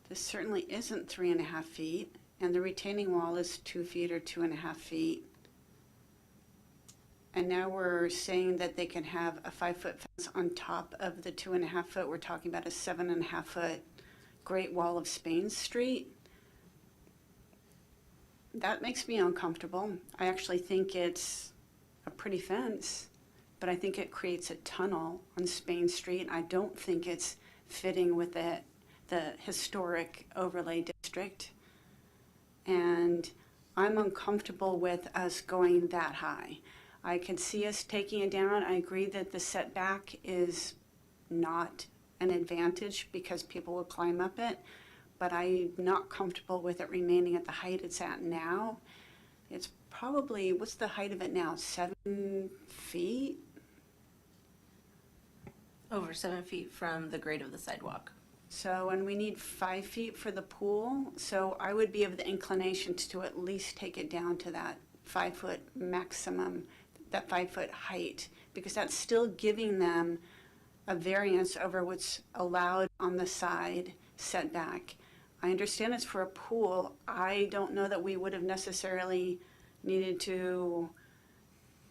This certainly isn't 3.5 feet, and the retaining wall is 2 feet or 2.5 feet. And now we're saying that they can have a 5-foot fence on top of the 2.5 foot. We're talking about a 7.5 foot Great Wall of Spain Street. That makes me uncomfortable. I actually think it's a pretty fence, but I think it creates a tunnel on Spain Street. I don't think it's fitting with the historic overlay district. And I'm uncomfortable with us going that high. I can see us taking it down. I agree that the setback is not an advantage because people will climb up it, but I'm not comfortable with it remaining at the height it's at now. It's probably, what's the height of it now? 7 feet? Over 7 feet from the grade of the sidewalk. So, and we need 5 feet for the pool. So I would be of the inclination to at least take it down to that 5 foot maximum, that 5 foot height, because that's still giving them a variance over what's allowed on the side setback. I understand it's for a pool. I don't know that we would have necessarily needed to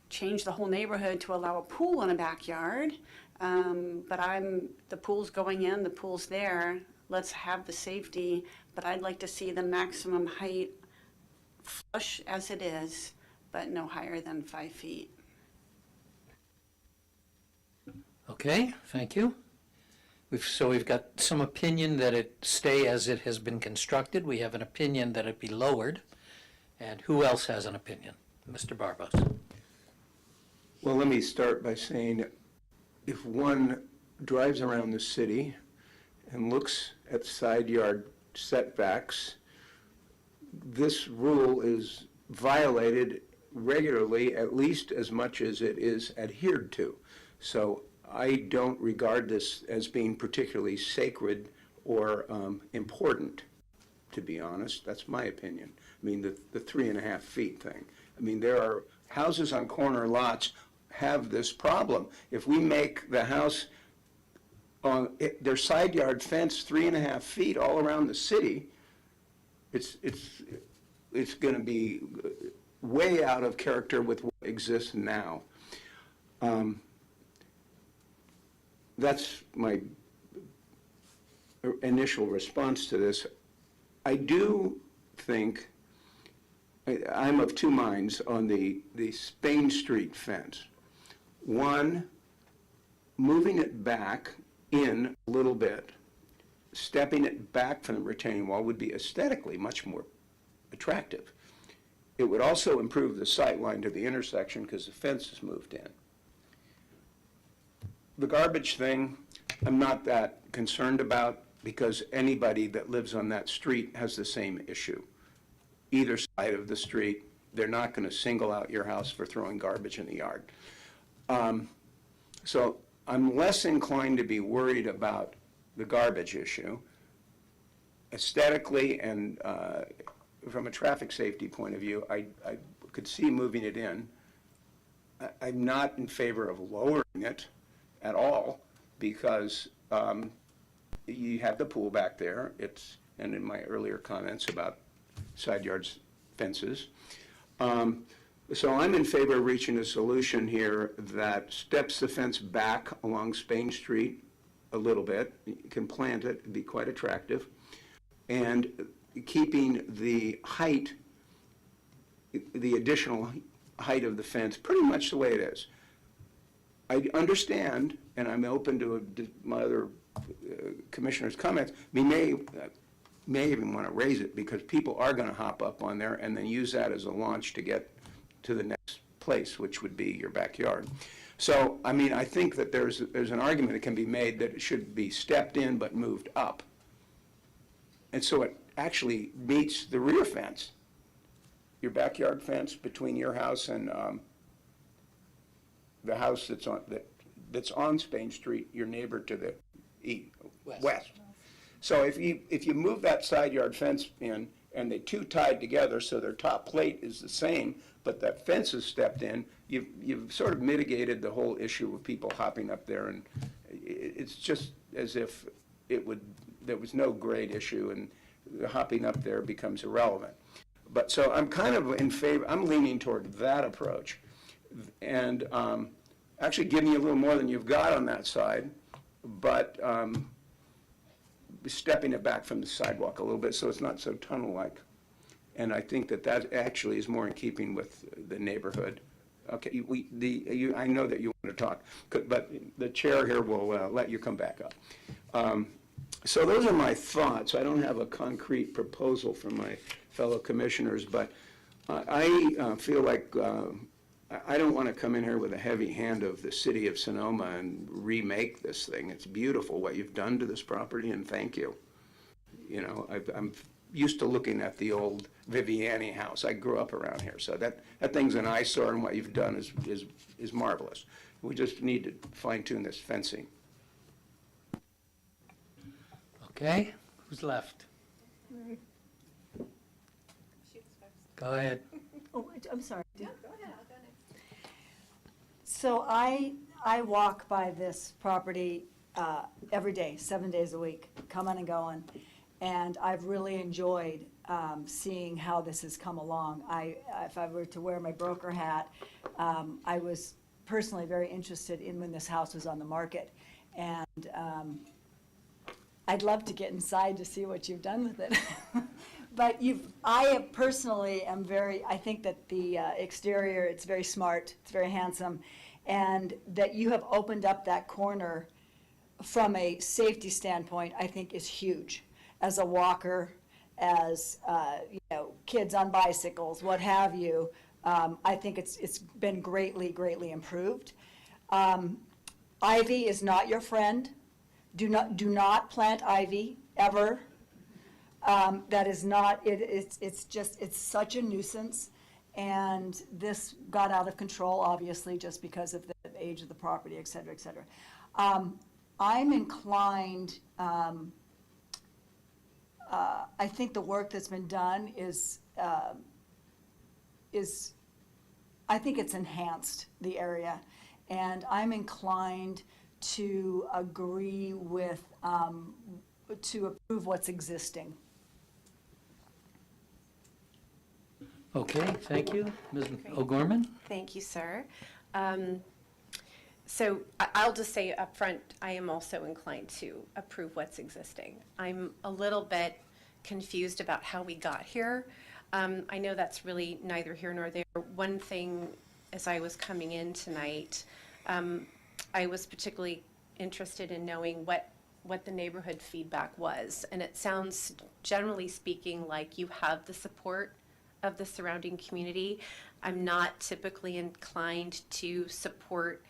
change the whole neighborhood to allow a pool in a backyard. But the pool's going in, the pool's there. Let's have the safety, but I'd like to see the maximum height flush as it is, but no higher than 5 feet. Okay, thank you. We've got some opinion that it stay as it has been constructed. We have an opinion that it be lowered. And who else has an opinion? Mr. Barbos. Well, let me start by saying, if one drives around the city and looks at side yard setbacks, this rule is violated regularly, at least as much as it is adhered to. So I don't regard this as being particularly sacred or important, to be honest. That's my opinion. I mean, the 3.5 feet thing. I mean, there are houses on corner lots have this problem. If we make the house on their side yard fence 3.5 feet all around the city, it's going to be way out of character with what exists now. That's my initial response to this. I do think I'm of two minds on the Spain Street fence. One, moving it back in a little bit, stepping it back from the retaining wall would be aesthetically much more attractive. It would also improve the sight line to the intersection because the fence is moved in. the garbage thing, I'm not that concerned about, because anybody that lives on that street has the same issue. Either side of the street, they're not going to single out your house for throwing garbage in the yard. So I'm less inclined to be worried about the garbage issue. Aesthetically and from a traffic safety point of view, I could see moving it in. I'm not in favor of lowering it at all, because you have the pool back there. And in my earlier comments about side yards fences. So I'm in favor of reaching a solution here that steps the fence back along Spain Street a little bit. You can plant it, it'd be quite attractive. And keeping the height, the additional height of the fence pretty much the way it is. I understand, and I'm open to my other commissioners' comments, we may even want to raise it, because people are going to hop up on there and then use that as a launch to get to the next place, which would be your backyard. So, I mean, I think that there's an argument that can be made that it should be stepped in but moved up. And so it actually meets the rear fence, your backyard fence between your house and the house that's on Spain Street, your neighbor to the west. So if you move that side yard fence in, and they two tied together so their top plate is the same, but that fence is stepped in, you've sort of mitigated the whole issue of people hopping up there, and it's just as if there was no grade issue, and the hopping up there becomes irrelevant. But so I'm kind of in favor, I'm leaning toward that approach, and actually giving you a little more than you've got on that side, but stepping it back from the sidewalk a little bit so it's not so tunnel-like. And I think that actually is more in keeping with the neighborhood. Okay, I know that you want to talk, but the chair here will let you come back up. So those are my thoughts. I don't have a concrete proposal from my fellow commissioners, but I feel like I don't want to come in here with a heavy hand of the city of Sonoma and remake this thing. It's beautiful what you've done to this property, and thank you. You know, I'm used to looking at the old Viviani house. I grew up around here, so that thing's an eyesore, and what you've done is marvelous. We just need to fine-tune this fencing. Okay, who's left? Go ahead. Oh, I'm sorry. Yeah, go ahead. I'll go next. So I walk by this property every day, 7 days a week, coming and going, and I've really enjoyed seeing how this has come along. If I were to wear my broker hat, I was personally very interested in when this house was on the market, and I'd love to get inside to see what you've done with it. But I personally am I think that the exterior, it's very smart, it's very handsome, and that you have opened up that corner from a safety standpoint, I think is huge. As a walker, as kids on bicycles, what have you, I think it's been greatly improved. Ivy is not your friend. Do not plant ivy ever. That is not, it's such a nuisance, and this got out of control, obviously, just because of the age of the property, et cetera, et cetera. I'm inclined, I think the work that's been done is I think it's enhanced the area, and I'm inclined to agree with, to approve what's existing. Okay, thank you. Ms. O'Gorman? Thank you, sir. So I'll just say up front, I am also inclined to approve what's existing. I'm a little bit confused about how we got here. I know that's really neither here nor there. One thing, as I was coming in tonight, I was particularly interested in knowing what the neighborhood feedback was. And it sounds, generally speaking, like you have the support of the surrounding community. I'm not typically inclined to support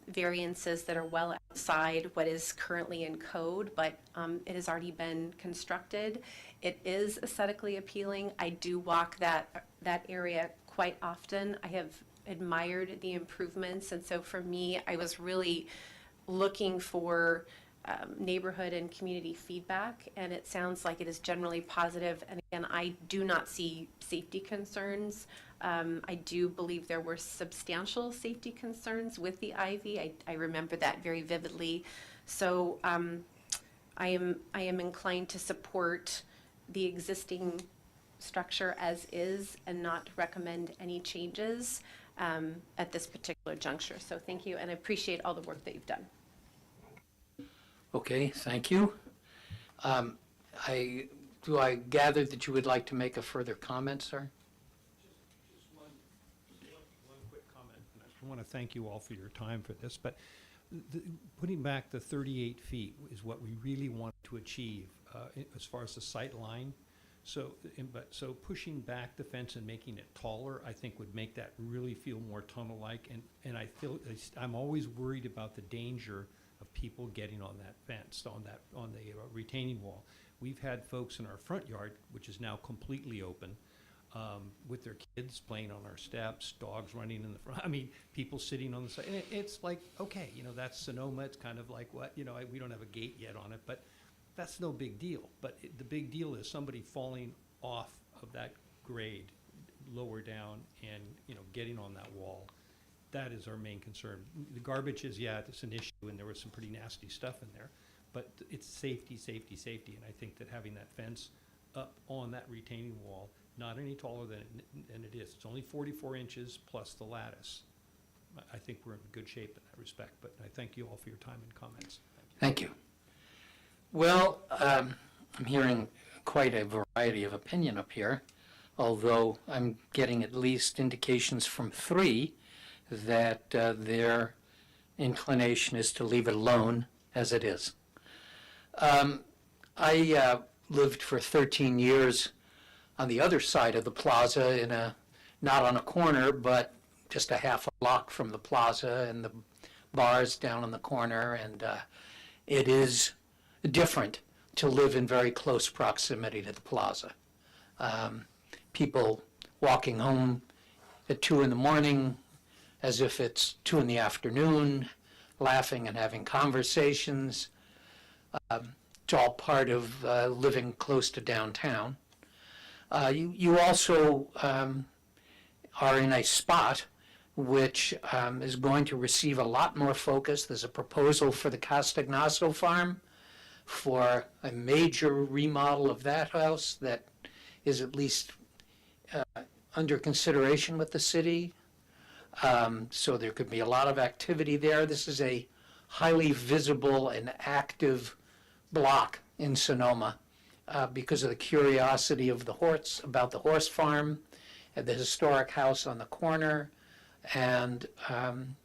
variances that are well outside what is currently in code, but it has already been constructed. It is aesthetically appealing. I do walk that area quite often. I have admired the improvements, and so for me, I was really looking for neighborhood and community feedback, and it sounds like it is generally positive. And again, I do not see safety concerns. I do believe there were substantial safety concerns with the ivy. I remember that very vividly. So I am inclined to support the existing structure as is and not recommend any changes at this particular juncture. So thank you, and I appreciate all the work that you've done. Okay, thank you. Do I gather that you would like to make a further comment, sir? Just one quick comment. And I want to thank you all for your time for this, but putting back the 38 feet is what we really want to achieve as far as the sight line. So pushing back the fence and making it taller, I think would make that really feel more tunnel-like. And I'm always worried about the danger of people getting on that fence, on the retaining wall. We've had folks in our front yard, which is now completely open, with their kids playing on our steps, dogs running in the front. I mean, people sitting on the side. And it's like, okay, that's Sonoma. It's kind of like what, we don't have a gate yet on it, but that's no big deal. But the big deal is somebody falling off of that grade lower down and, getting on that wall. That is our main concern. The garbage is, it's an issue, and there was some pretty nasty stuff in there, but it's safety, safety, safety, and I think that having that fence up on that retaining wall, not any taller than it is. It's only 44 inches plus the lattice. I think we're in good shape in that respect, but I thank you all for your time and comments. Thank you. Well, I'm hearing quite a variety of opinion up here, although I'm getting at least indications from three that their inclination is to leave it alone as it is. I lived for 13 years on the other side of the plaza, not on a corner, but just a half a block from the plaza and the bars down on the corner, and it is different to live in very close proximity to the plaza. People walking home at 2 in the morning, as if it's 2 in the afternoon, laughing and having conversations. It's all part of living close to downtown. You also are in a spot which is going to receive a lot more focus. There's a proposal for the Castagnaso farm for a major remodel of that house that is at least under consideration with the city. So there could be a lot of activity there. This is a highly visible and active block in Sonoma because of the curiosity of the horse, about the horse farm, and the historic house on the corner, and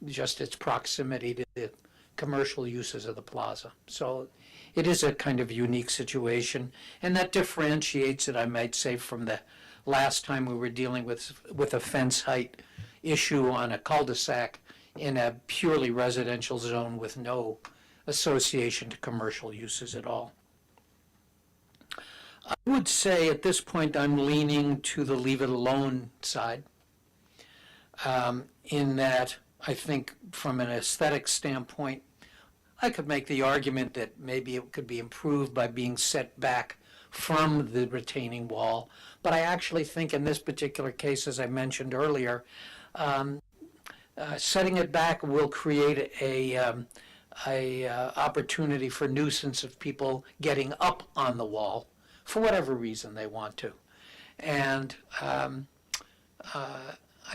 just its proximity to the commercial uses of the plaza. So it is a kind of unique situation, and that differentiates it, I might say, from the last time we were dealing with a fence height issue on a cul-de-sac in a purely residential zone with no association to commercial uses at all. I would say at this point I'm leaning to the leave it alone side, in that I think from an aesthetic standpoint, I could make the argument that maybe it could be improved by being set back from the retaining wall. But I actually think in this particular case, as I mentioned earlier, setting it back will create a opportunity for nuisance of people getting up on the wall for whatever reason they want to. And I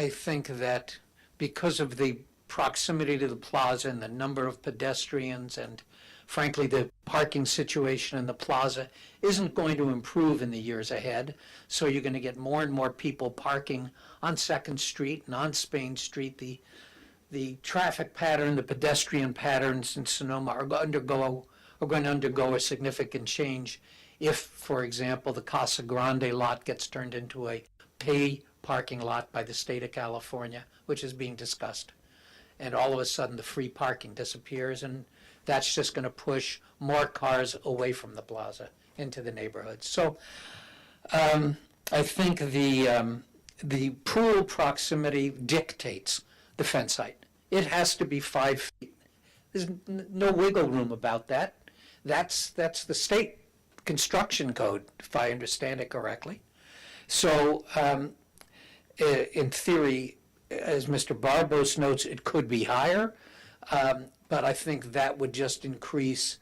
think that because of the proximity to the plaza and the number of pedestrians and frankly the parking situation in the plaza isn't going to improve in the years ahead. So you're going to get more and more people parking on 2nd Street and on Spain Street. The traffic pattern, the pedestrian patterns in Sonoma are going to undergo a significant change if, for example, the Casa Grande lot gets turned into a pay parking lot by the state of California, which is being discussed. and all of a sudden the free parking disappears, and that's just going to push more cars away from the plaza into the neighborhood. So I think the pool proximity dictates the fence height. It has to be 5 feet. There's no wiggle room about that. That's the state construction code, if I understand it correctly. So in theory, as Mr. Barbos notes, it could be higher, but I think that would just increase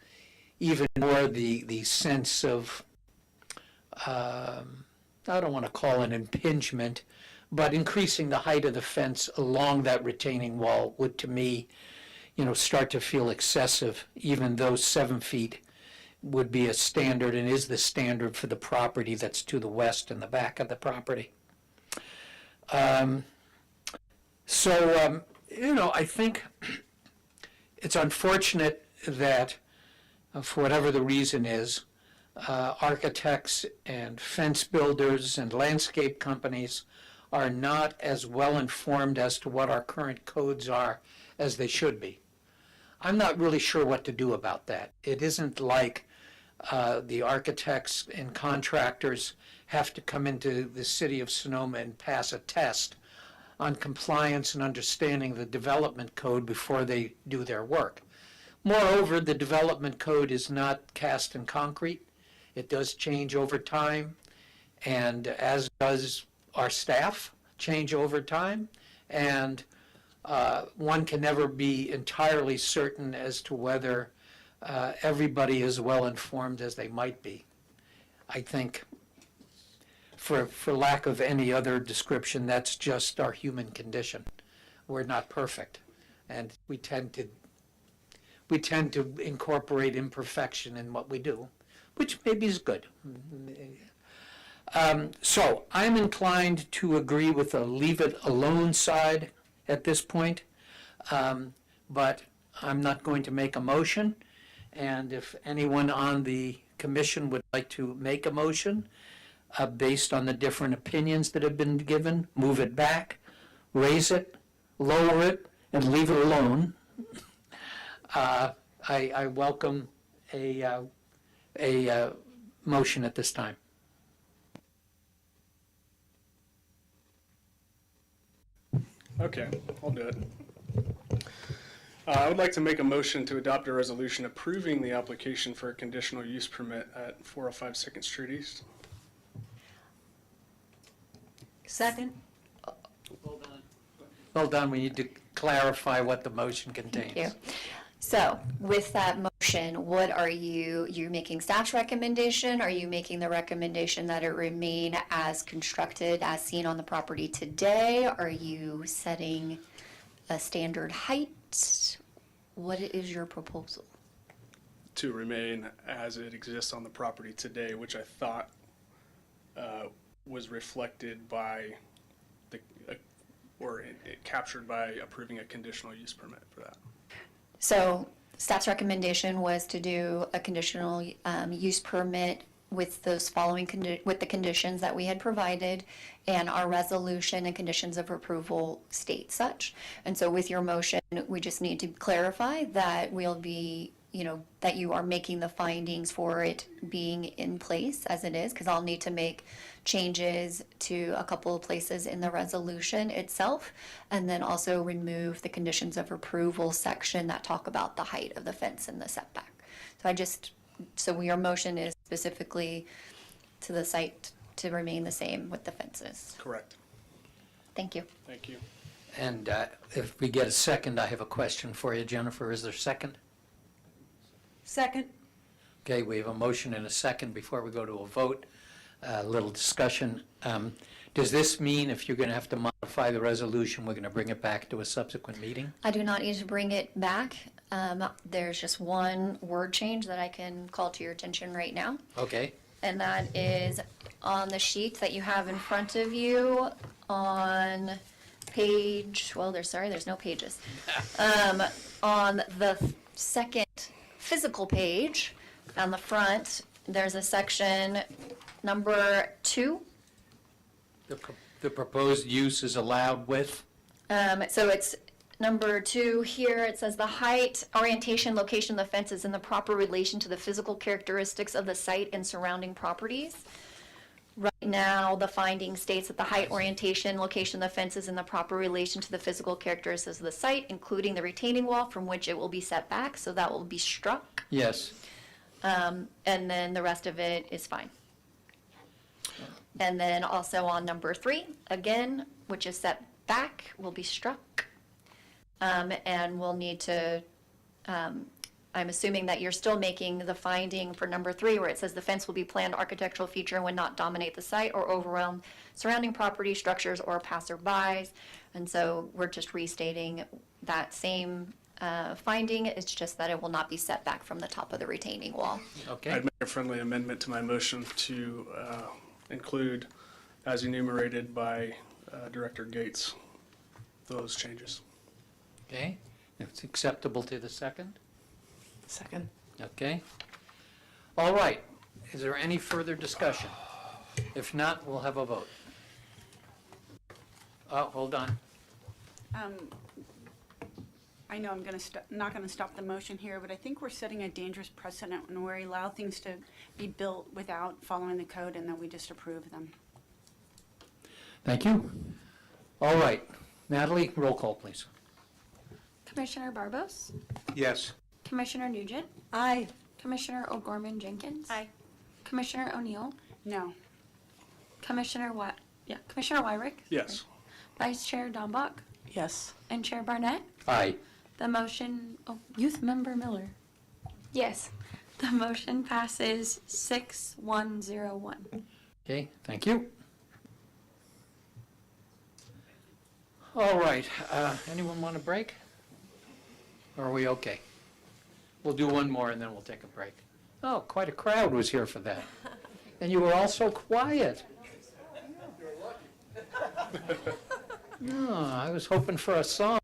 even more the sense of, I don't want to call it impingement, but increasing the height of the fence along that retaining wall would, to me, start to feel excessive, even though 7 feet would be a standard and is the standard for the property that's to the west and the back of the property. I think it's unfortunate that, for whatever the reason is, architects and fence builders and landscape companies are not as well informed as to what our current codes are as they should be. I'm not really sure what to do about that. It isn't like the architects and contractors have to come into the city of Sonoma and pass a test on compliance and understanding the development code before they do their work. Moreover, the development code is not cast in concrete. It does change over time, and as does our staff change over time, and one can never be entirely certain as to whether everybody is well informed as they might be. I think, for lack of any other description, that's just our human condition. We're not perfect, and we tend to incorporate imperfection in what we do, which maybe is good. So I'm inclined to agree with the leave it alone side at this point, but I'm not going to make a motion. And if anyone on the commission would like to make a motion based on the different opinions that have been given, move it back, raise it, lower it, and leave it alone, I welcome a motion at this time. Okay, I'll do it. I would like to make a motion to adopt a resolution approving the application for a conditional use permit at 405 2nd Street East. Second? Well done, we need to clarify what the motion contains. Thank you. So with that motion, what are you're making staff's recommendation? Are you making the recommendation that it remain as constructed, as seen on the property today? Are you setting a standard height? What is your proposal? To remain as it exists on the property today, which I thought was reflected by captured by approving a conditional use permit for that. So staff's recommendation was to do a conditional use permit with those following, with the conditions that we had provided, and our resolution and conditions of approval state such. And so with your motion, we just need to clarify that we'll be, that you are making the findings for it being in place as it is, because I'll need to make changes to a couple of places in the resolution itself, and then also remove the conditions of approval section that talk about the height of the fence and the setback. So your motion is specifically to the site to remain the same with the fences. Correct. Thank you. Thank you. And if we get a second, I have a question for you, Jennifer. Is there a second? Second? Okay, we have a motion and a second. Before we go to a vote, a little discussion. Does this mean if you're going to have to modify the resolution, we're going to bring it back to a subsequent meeting? I do not need to bring it back. There's just one word change that I can call to your attention right now. Okay. And that is on the sheet that you have in front of you on page, there's no pages. On the second physical page, on the front, there's a section number 2. The proposed use is allowed with? So it's Number 2 here, it says the height, orientation, location of the fence is in the proper relation to the physical characteristics of the site and surrounding properties. Right now, the finding states that the height, orientation, location of the fence is in the proper relation to the physical characteristics of the site, including the retaining wall from which it will be set back, so that will be struck. Yes. And then the rest of it is fine. And then also on number 3, again, which is set back, will be struck. And we'll need to, I'm assuming that you're still making the finding for number 3, where it says the fence will be planned architectural feature and would not dominate the site or overwhelm surrounding property, structures, or passerbys. And so we're just restating that same finding. It's just that it will not be set back from the top of the retaining wall. Okay. I'd make a friendly amendment to my motion to include, as enumerated by Director Gates, those changes. Okay. If it's acceptable to the second? Second. Okay. All right. Is there any further discussion? If not, we'll have a vote. Oh, hold on. I know I'm going to not going to stop the motion here, but I think we're setting a dangerous precedent when we allow things to be built without following the code and then we just approve them. Thank you. All right. Natalie, roll call, please. Commissioner Barbos? Yes. Commissioner Nugent? Aye. Commissioner O'Gorman Jenkins? Aye. Commissioner O'Neill? No. Commissioner Commissioner Wyrick? Yes. Vice Chair DAMBACH? Yes. And Chair Barnett? Aye. The motion, Youth Member Miller. Yes. The motion passes 6-1-0-1. Okay, thank you. All right, anyone want a break? Or are we okay? We'll do one more and then we'll take a break. Oh, quite a crowd was here for that. And you were all so quiet. No, I was hoping for a song.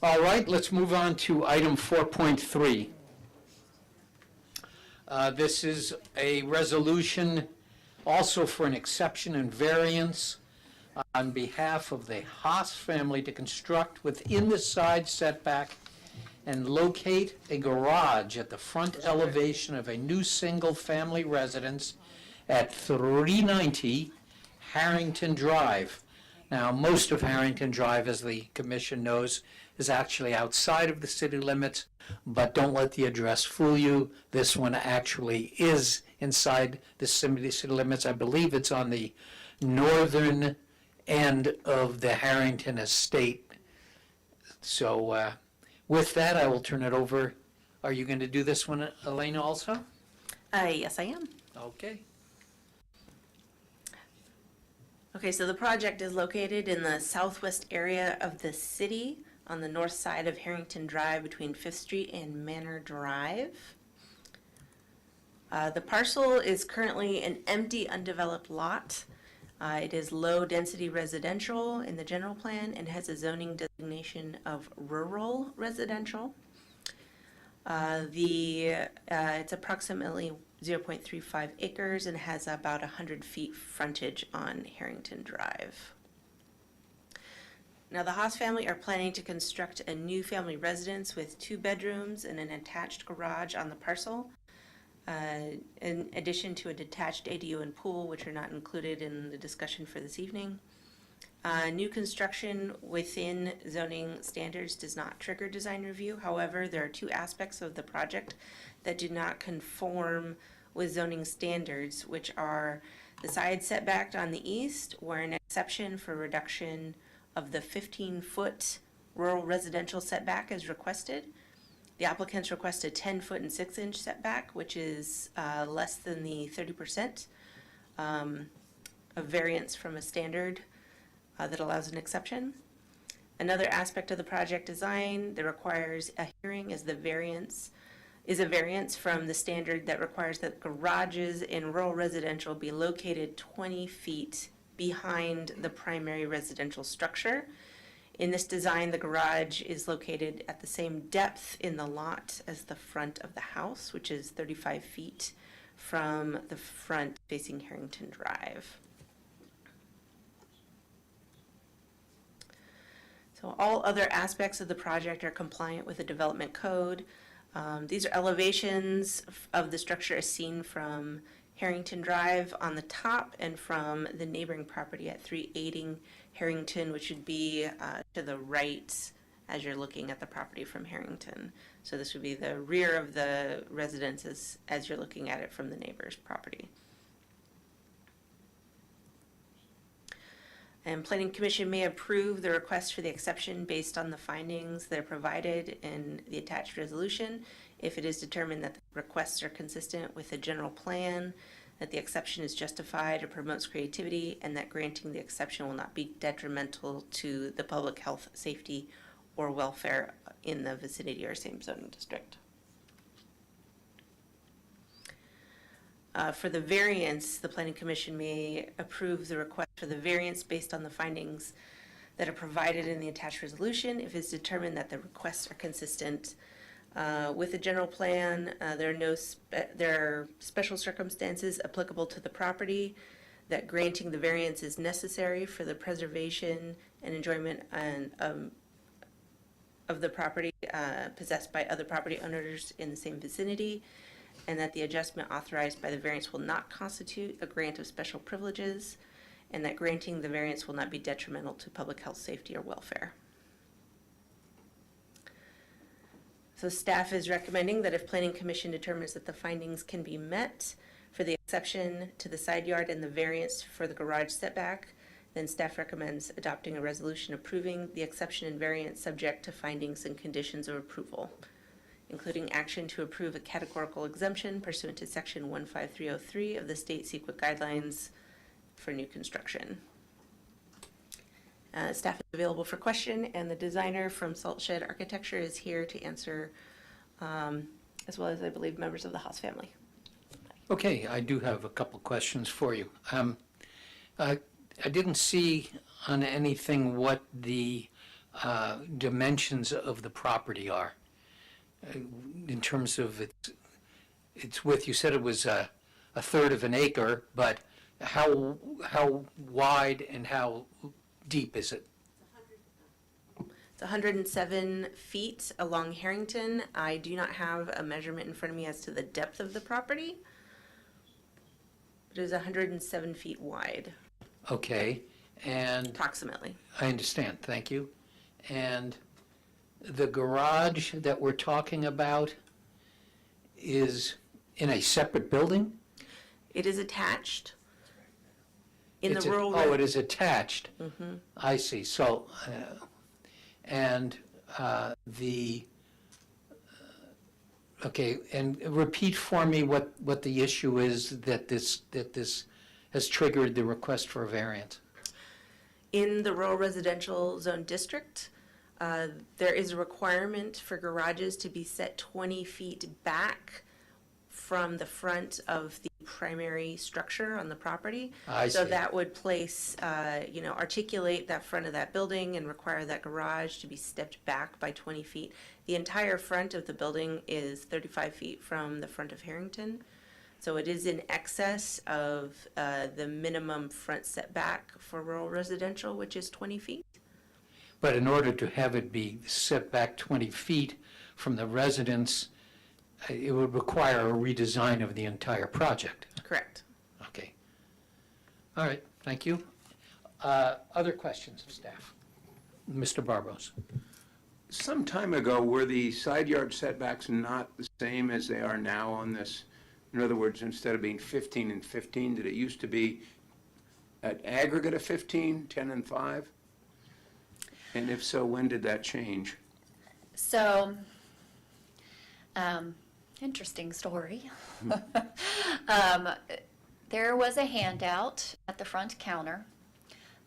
All right, let's move on to item 4.3. This is a resolution also for an exception and variance on behalf of the Haas family to construct within the side setback and locate a garage at the front elevation of a new single-family residence at 390 Harrington Drive. Now, most of Harrington Drive, as the commission knows, is actually outside of the city limits, but don't let the address fool you. This one actually is inside the city limits. I believe it's on the northern end of the Harrington estate. So with that, I will turn it over. Are you going to do this one, Elena, also? Yes, I am. Okay. Okay, so the project is located in the southwest area of the city on the north side of Harrington Drive between 5th Street and Manor Drive. The parcel is currently an empty, undeveloped lot. It is low-density residential in the general plan and has a zoning designation of rural residential. It's approximately 0.35 acres and has about 100 feet frontage on Harrington Drive. Now, the Haas family are planning to construct a new family residence with 2 bedrooms and an attached garage on the parcel, in addition to a detached ADU and pool, which are not included in the discussion for this evening. New construction within zoning standards does not trigger design review. However, there are 2 aspects of the project that do not conform with zoning standards, which are the side setback on the east, where an exception for reduction of the 15-foot rural residential setback is requested. The applicants request a 10-foot and 6-inch setback, which is less than the 30% of variance from a standard that allows an exception. Another aspect of the project design that requires a hearing is a variance from the standard that requires that garages in rural residential be located 20 feet behind the primary residential structure. In this design, the garage is located at the same depth in the lot as the front of the house, which is 35 feet from the front facing Harrington Drive. So all other aspects of the project are compliant with the development code. These are elevations of the structure as seen from Harrington Drive on the top and from the neighboring property at 380 Harrington, which would be to the right as you're looking at the property from Harrington. So this would be the rear of the residence as you're looking at it from the neighbor's property. And Planning Commission may approve the request for the exception based on the findings that are provided in the attached resolution if it is determined that the requests are consistent with the general plan, that the exception is justified or promotes creativity, and that granting the exception will not be detrimental to the public health, safety, or welfare in the vicinity or same zoning district. For the variance, the Planning Commission may approve the request for the variance based on the findings that are provided in the attached resolution if it's determined that the requests are consistent with the general plan. There are special circumstances applicable to the property, that granting the variance is necessary for the preservation and enjoyment of the property possessed by other property owners in the same vicinity, and that the adjustment authorized by the variance will not constitute a grant of special privileges, and that granting the variance will not be detrimental to public health, safety, or welfare. So staff is recommending that if Planning Commission determines that the findings can be met for the exception to the side yard and the variance for the garage setback, then staff recommends adopting a resolution approving the exception and variance subject to findings and conditions of approval, including action to approve a categorical exemption pursuant to Section 15303 of the State CEQA Guidelines for new construction. Staff is available for question, and the designer from Salt Shed Architecture is here to answer, as well as, I believe, members of the Haas family. Okay, I do have a couple questions for you. I didn't see on anything what the dimensions of the property are in terms of its width. You said it was a third of an acre, but how wide and how deep is it? It's 107 feet along Harrington. I do not have a measurement in front of me as to the depth of the property. It is 107 feet wide. Okay, and approximately. I understand, thank you. And the garage that we're talking about is in a separate building? It is attached. In It's the rural. Oh, it is attached. Mhm. I see. So, okay, and repeat for me what the issue is that this has triggered the request for a variance. In the rural residential zone district, there is a requirement for garages to be set 20 feet back from the front of the primary structure on the property. I So see. that would place, articulate that front of that building and require that garage to be stepped back by 20 feet. The entire front of the building is 35 feet from the front of Harrington. So it is in excess of the minimum front setback for rural residential, which is 20 feet. But in order to have it be set back 20 feet from the residence, it would require a redesign of the entire project. Correct. Okay. All right, thank you. Other questions of staff? Mr. Barbos. Some time ago, were the side yard setbacks not the same as they are now on this? In other words, instead of being 15 and 15, did it used to be an aggregate of 15, 10 and 5? And if so, when did that change? So, interesting story. There was a handout at the front counter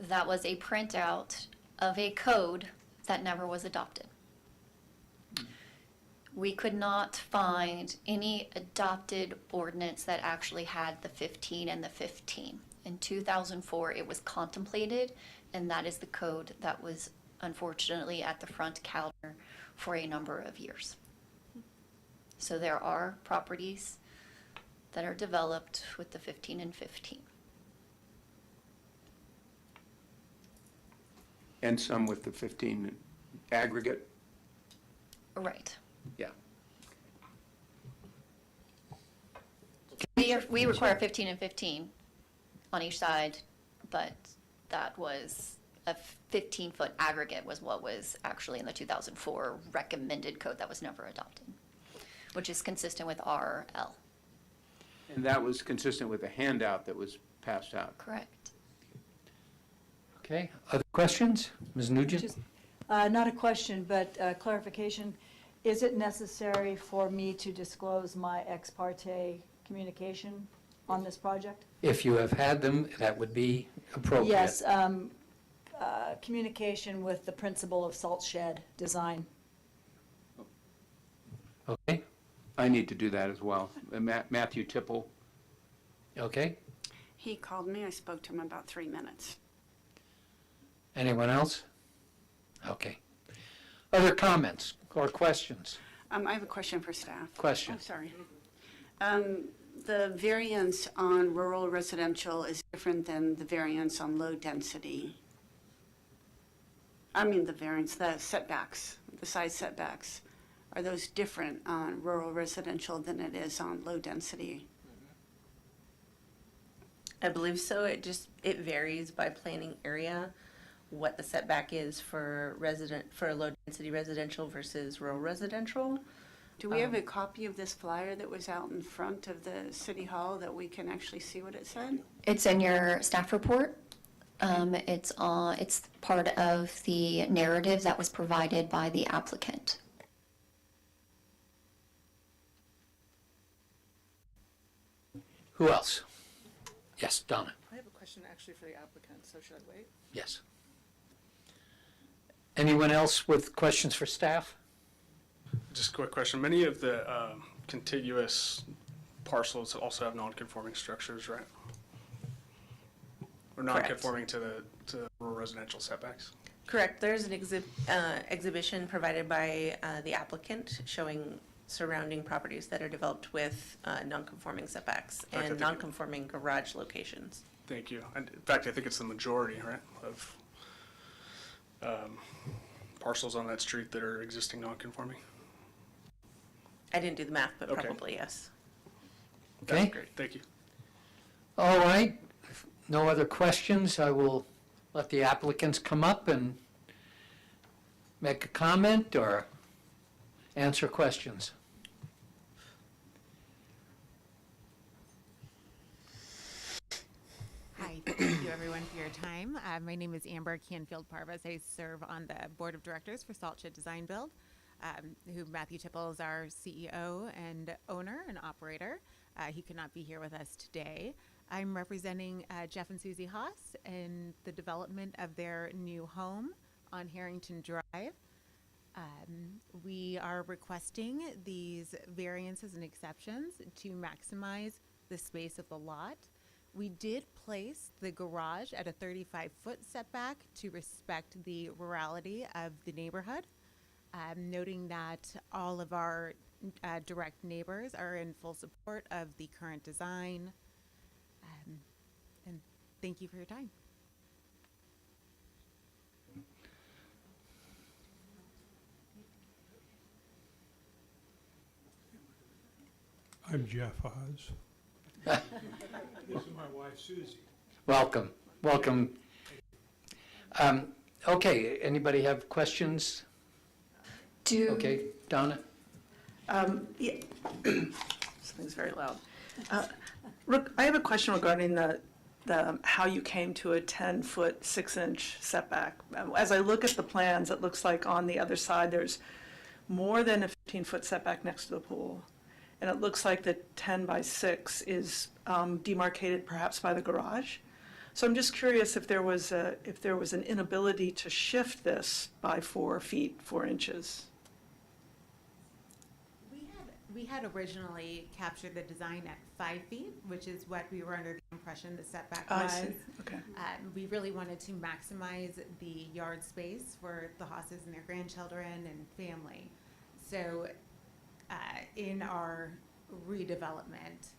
that was a printout of a code that never was adopted. We could not find any adopted ordinance that actually had the 15 and the 15. In 2004, it was contemplated, and that is the code that was unfortunately at the front counter for a number of years. So there are properties that are developed with the 15 and 15. And some with the 15 aggregate? Right. Yeah. We require 15 and 15 on each side, but that was a 15-foot aggregate was what was actually in the 2004 recommended code that was never adopted, which is consistent with RL. And that was consistent with the handout that was passed out? Correct. Okay, other questions? Ms. Nugent? Just, not a question, but clarification. Is it necessary for me to disclose my ex parte communication on this project? If you have had them, that would be appropriate. Yes, communication with the principal of Salt Shed Design. Okay, I need to do that as well. Matthew Tipple. okay. He called me, I spoke to him about 3 minutes. Anyone else? Okay. Other comments or questions? I have a question for staff. Question. I'm sorry. The variance on rural residential is different than the variance on low density. I mean, the setbacks, the side setbacks. Are those different on rural residential than it is on low density? I believe so. It varies by planning area, what the setback is for low density residential versus rural residential. Do we have a copy of this flyer that was out in front of the city hall that we can actually see what it said? It's in your staff report. It's part of the narrative that was provided by the applicant. Who else? Yes, Donna. I have a question actually for the applicant, so should I wait? Yes. Anyone else with questions for staff? Just a quick question. Many of the contiguous parcels also have non-conforming structures, right? Or non-conforming to the rural residential setbacks? Correct. There's an exhibition provided by the applicant showing surrounding properties that are developed with non-conforming setbacks Okay, and non-conforming garage locations. Thank you. And in fact, I think it's the majority, right, of parcels on that street that are existing non-conforming. I didn't do the math, but Okay. probably yes. Okay. That's great. Thank you. All right. If no other questions, I will let the applicants come up and make a comment or answer questions. Hi, thank you everyone for your time. My name is Amber Parvis. I serve on the board of directors for Salt Shed Design Build, who Matthew Tipple is our CEO and owner and operator. He could not be here with us today. I'm representing Jeff and Susie Haas in the development of their new home on Harrington Drive. We are requesting these variances and exceptions to maximize the space of the lot. We did place the garage at a 35-foot setback to respect the rurality of the neighborhood, noting that all of our direct neighbors are in full support of the current design. And thank you for your time. I'm Jeff Haas. This is my wife, Susie. Welcome. Welcome. Okay, anybody have questions? Okay, Donna? Yeah. Something's very loud. I have a question regarding the how you came to a 10-foot, 6-inch setback. As I look at the plans, it looks like on the other side, there's more than a 15-foot setback next to the pool. And it looks like the 10 by 6 is demarcated perhaps by the garage. So I'm just curious if there was an inability to shift this by 4 feet, 4 inches. We had originally captured the design at 5 feet, which is what we were under the impression the setback was. I see. Okay. We really wanted to maximize the yard space for the Haas's and their grandchildren and family. So in our redevelopment,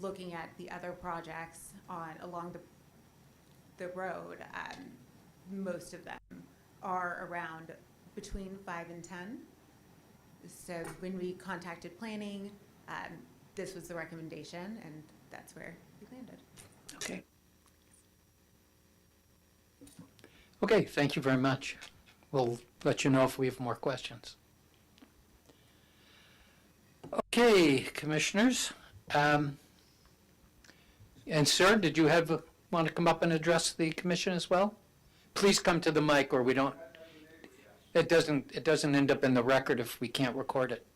looking at the other projects along the road, most of them are around between 5 and 10. So when we contacted planning, this was the recommendation, and that's where we landed. Okay. Okay, thank you very much. We'll let you know if we have more questions. Okay, commissioners. And sir, did you want to come up and address the commission as well? Please come to the mic, or we don't, it doesn't end up in the record if we can't record it.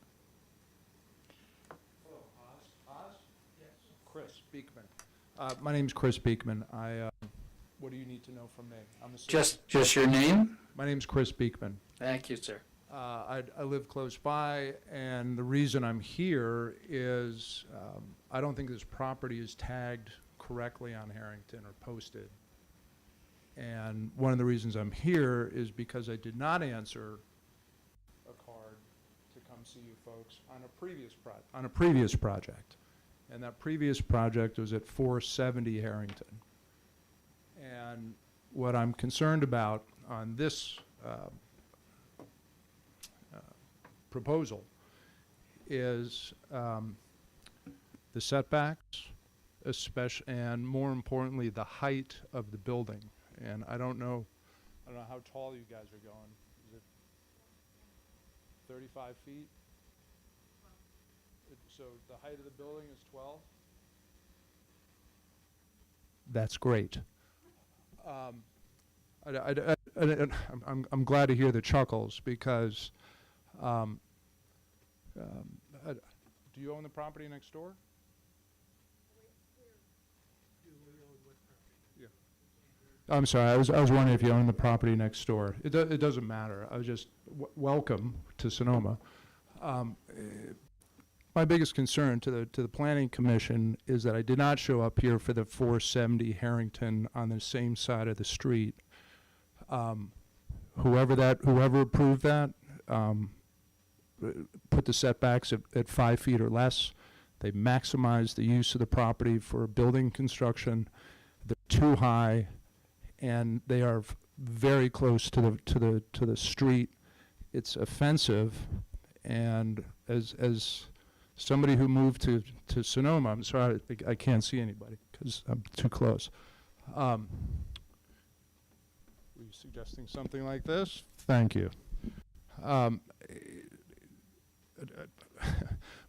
Chris Beekman. My name's Chris Beekman. What do you need to know from me? I'm a Just your name? My name's Chris Beekman. Thank you, sir. I live close by, and the reason I'm here is I don't think this property is tagged correctly on Harrington or posted. And one of the reasons I'm here is because I did not answer a card to come see you folks on a previous project. And that previous project was at 470 Harrington. And what I'm concerned about on this proposal is the setbacks, and more importantly, the height of the building. And I don't know how tall you guys are going. Is it 35 feet? So the height of the building is 12? That's great. I'm glad to hear the chuckles because do you own the property next door? I'm sorry, I was wondering if you own the property next door. It doesn't matter. I was just welcome to Sonoma. My biggest concern to the Planning Commission is that I did not show up here for the 470 Harrington on the same side of the street. Whoever approved that put the setbacks at 5 feet or less. They maximized the use of the property for building construction. They're too high, and they are very close to the street. It's offensive, and as somebody who moved to Sonoma, I'm sorry I can't see anybody because I'm too close. Were you suggesting something like this? Thank you.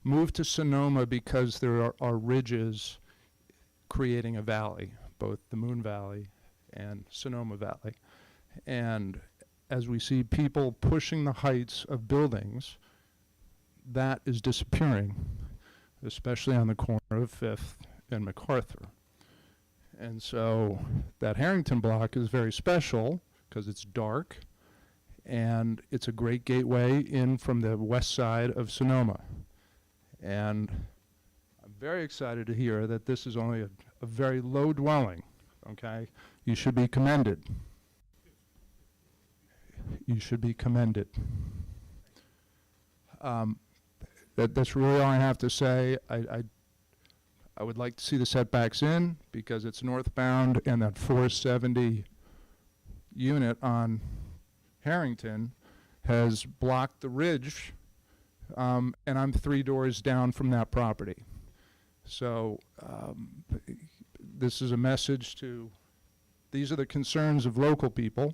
Moved to Sonoma because there are ridges creating a valley, both the Moon Valley and Sonoma Valley. And as we see people pushing the heights of buildings, that is disappearing, especially on the corner of 5th and MacArthur. And so that Harrington block is very special because it's dark, and it's a great gateway in from the west side of Sonoma. And I'm very excited to hear that this is only a very low dwelling, okay? You should be commended. You should be commended. That's really all I have to say. I would like to see the setbacks in because it's northbound, and that 470 unit on Harrington has blocked the ridge, and I'm 3 doors down from that property. So this is a message these are the concerns of local people,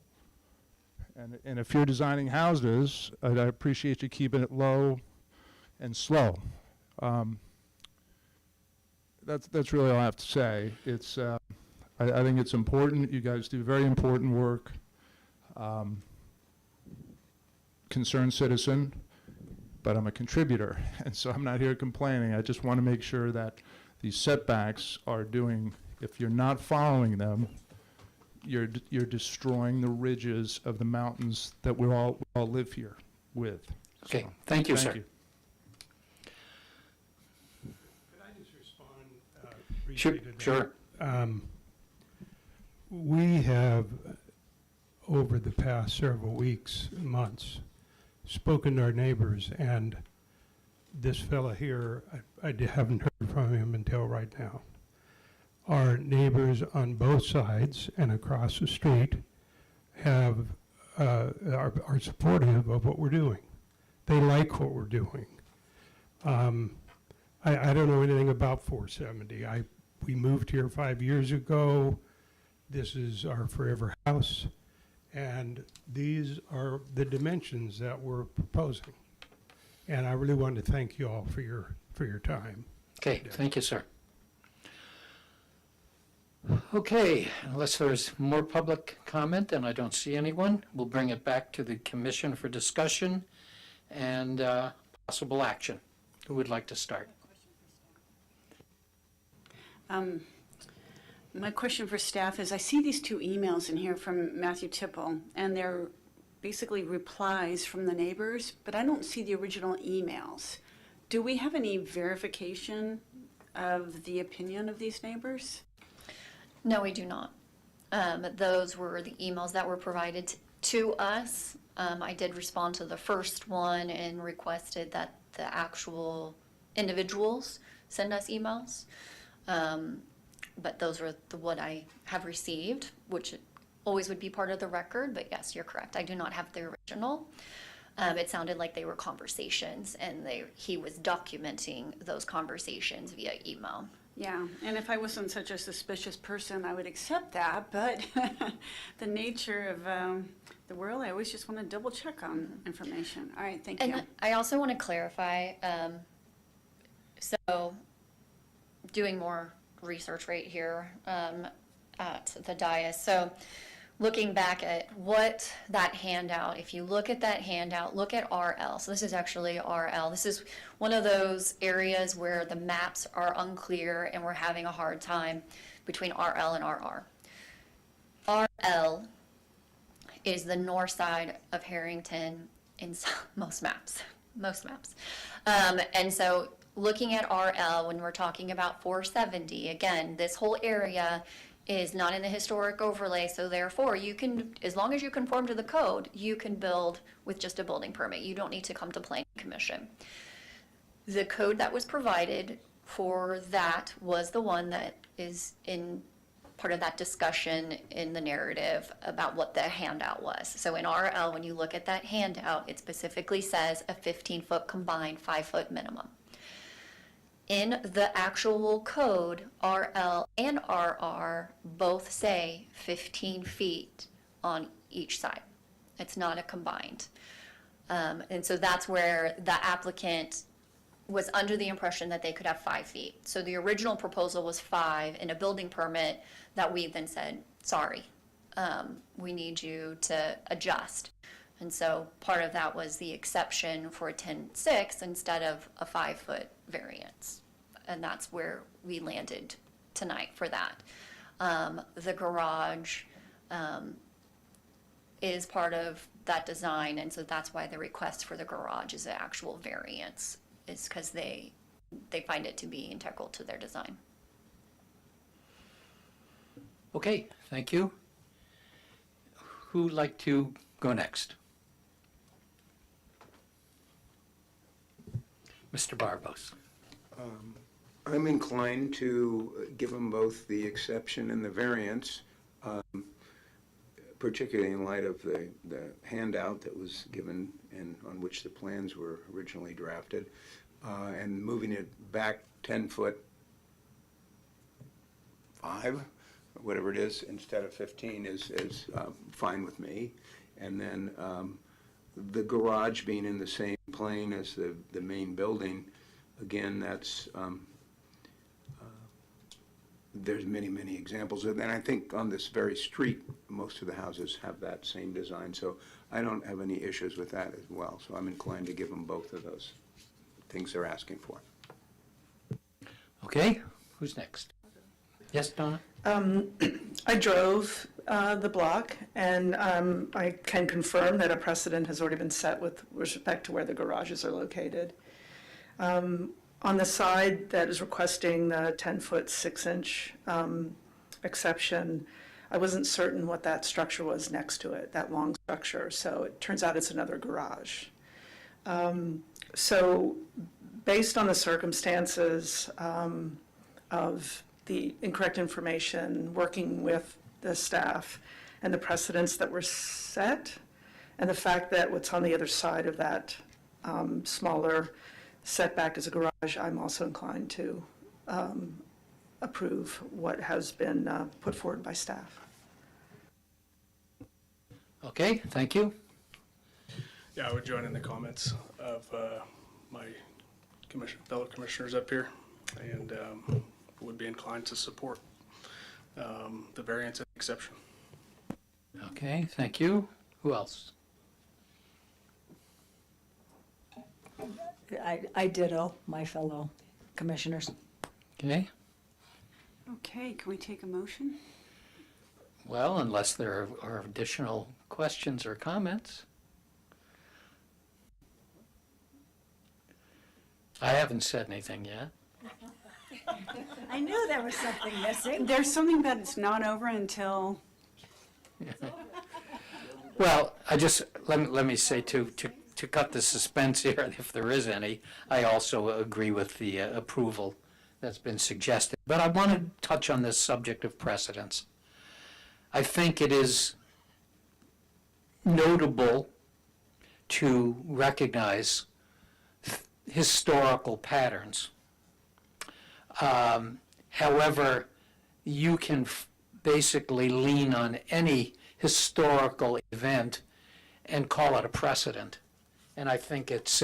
and if you're designing houses, I appreciate you keeping it low and slow. That's really all I have to say. It's I think it's important. You guys do very important work. Concerned citizen, but I'm a contributor, and so I'm not here complaining. I just want to make sure that these setbacks are doing. If you're not following them, you're destroying the ridges of the mountains that we all live here with. Okay, So, thank you, sir. Could I just respond briefly to that? Sure. We have, over the past several weeks, months, spoken to our neighbors, and this fella here, I haven't heard from from him until right now. Our neighbors on both sides and across the street are supportive of what we're doing. They like what we're doing. I don't know anything about 470. We moved here 5 years ago. This is our forever house, and these are the dimensions that we're proposing. And I really want to thank you all for your time. Okay, thank you, sir. Okay, unless there's more public comment, and I don't see anyone, we'll bring it back to the commission for discussion and possible action. Who would like to start? My question for staff is, I see these two emails in here from Matthew Tipple, and they're basically replies from the neighbors, but I don't see the original emails. Do we have any verification of the opinion of these neighbors? No, we do not. Those were the emails that were provided to us. I did respond to the first one and requested that the actual individuals send us emails. But those are what I have received, which always would be part of the record. But yes, you're correct. I do not have the original. It sounded like they were conversations, and he was documenting those conversations via email. Yeah, and if I wasn't such a suspicious person, I would accept that, but the nature of the world, I always just want to double check on information. All right, thank you. And I also want to clarify, so doing more research right here at the dais. So looking back at what that handout, if you look at that handout, look at RL. So this is actually RL. This is one of those areas where the maps are unclear and we're having a hard time between RL and RR. RL is the north side of Harrington in most maps. And so looking at RL, when we're talking about 470, again, this whole area is not in the historic overlay, so therefore you can, as long as you conform to the code, you can build with just a building permit. You don't need to come to Planning Commission. The code that was provided for that was the one that is in part of that discussion in the narrative about what the handout was. So in RL, when you look at that handout, it specifically says a 15-foot combined 5-foot minimum. In the actual code, RL and RR both say 15 feet on each side. It's not a combined. And so that's where the applicant was under the impression that they could have 5 feet. So the original proposal was 5 in a building permit that we then said, sorry, we need you to adjust. And so part of that was the exception for a 10.6 instead of a 5-foot variance. And that's where we landed tonight for that. The garage is part of that design, and so that's why the request for the garage is an actual variance, is because they find it to be integral to their design. Okay, thank you. Who'd like to go next? Mr. Barbos. I'm inclined to give them both the exception and the variance, particularly in light of the handout that was given and on which the plans were originally drafted, and moving it back 10 foot 5, or whatever it is, instead of 15 is fine with me. And then the garage being in the same plane as the main building, again, that's there's many examples of that. And I think on this very street, most of the houses have that same design, so I don't have any issues with that as well. So I'm inclined to give them both of those things they're asking for. Okay, who's next? Yes, Donna? I drove the block, and I can confirm that a precedent has already been set with respect to where the garages are located. On the side that is requesting the 10-foot 6-inch exception, I wasn't certain what that structure was next to it, that long structure, so it turns out it's another garage. So based on the circumstances of the incorrect information, working with the staff, and the precedents that were set, and the fact that what's on the other side of that smaller setback is a garage, I'm also inclined to approve what has been put forward by staff. Okay, thank you. Yeah, I would join in the comments of my fellow commissioners up here, and would be inclined to support the variance and exception. Okay, thank you. Who else? I ditto my fellow commissioners. Okay, Okay, can we take a motion? well, unless there are additional questions or comments. I haven't said anything yet. I knew there was something missing. There's something that's not over until, Well, let me say to cut the suspense here, if there is any, I also agree with the approval that's been suggested. But I want to touch on this subject of precedence. I think it is notable to recognize historical patterns. However, you can basically lean on any historical event and call it a precedent. And I think it's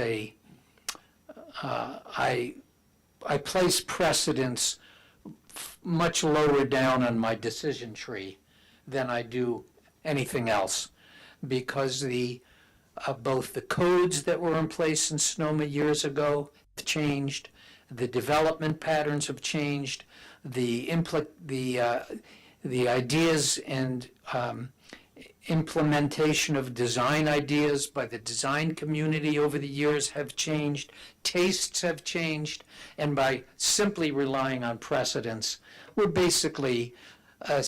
I place precedents much lower down on my decision tree than I do anything else, because both the codes that were in place in Sonoma years ago have changed, the development patterns have changed, the ideas and implementation of design ideas by the design community over the years have changed, tastes have changed, and by simply relying on precedents, we're basically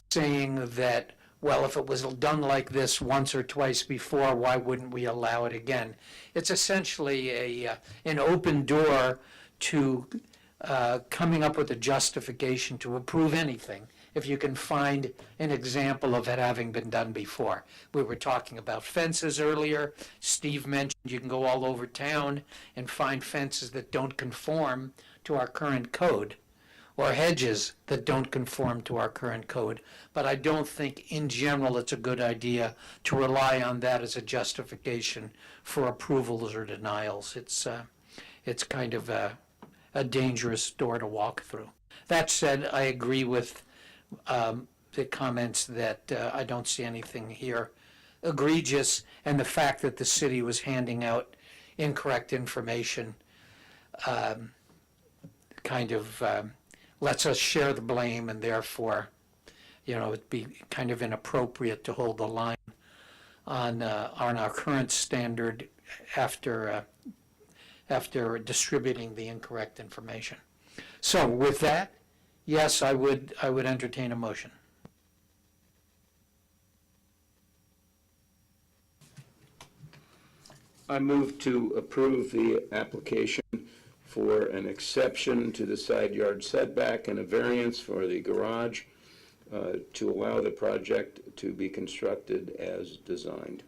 saying that, well, if it was done like this once or twice before, why wouldn't we allow it again? It's essentially an open door to coming up with a justification to approve anything if you can find an example of it having been done before. We were talking about fences earlier. Steve mentioned you can go all over town and find fences that don't conform to our current code, or hedges that don't conform to our current code. But I don't think in general it's a good idea to rely on that as a justification for approvals or denials. It's kind of a dangerous door to walk through. That said, I agree with the comments that I don't see anything here egregious, and the fact that the city was handing out incorrect information kind of lets us share the blame, and therefore, it'd be kind of inappropriate to hold the line on our current standard after distributing the incorrect information. So with that, yes, I would entertain a motion. I move to approve the application for an exception to the side yard setback and a variance for the garage to allow the project to be constructed as designed.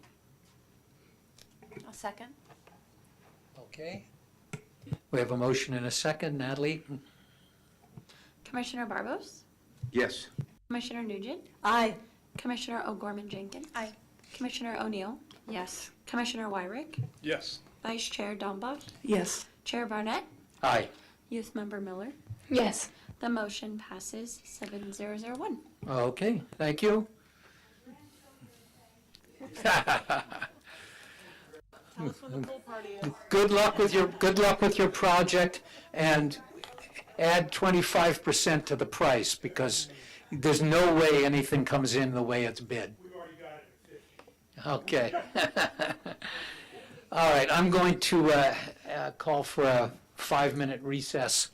I'll second. Okay. We have a motion and a second. Natalie? Commissioner Barbos? Yes. Commissioner Nugent? Aye. Commissioner O'Gorman Jenkins? Aye. Commissioner O'Neill? yes. Commissioner Wyrick? Yes. Vice Chair DAMBACH? Yes. Chair Barnett? Aye. Youth Member Miller? Yes. The motion passes 7001. Okay, thank you. Good luck with your project, and add 25% to the price, because there's no way anything comes in the way it's bid. Okay. All right, I'm going to call for a 5-minute recess.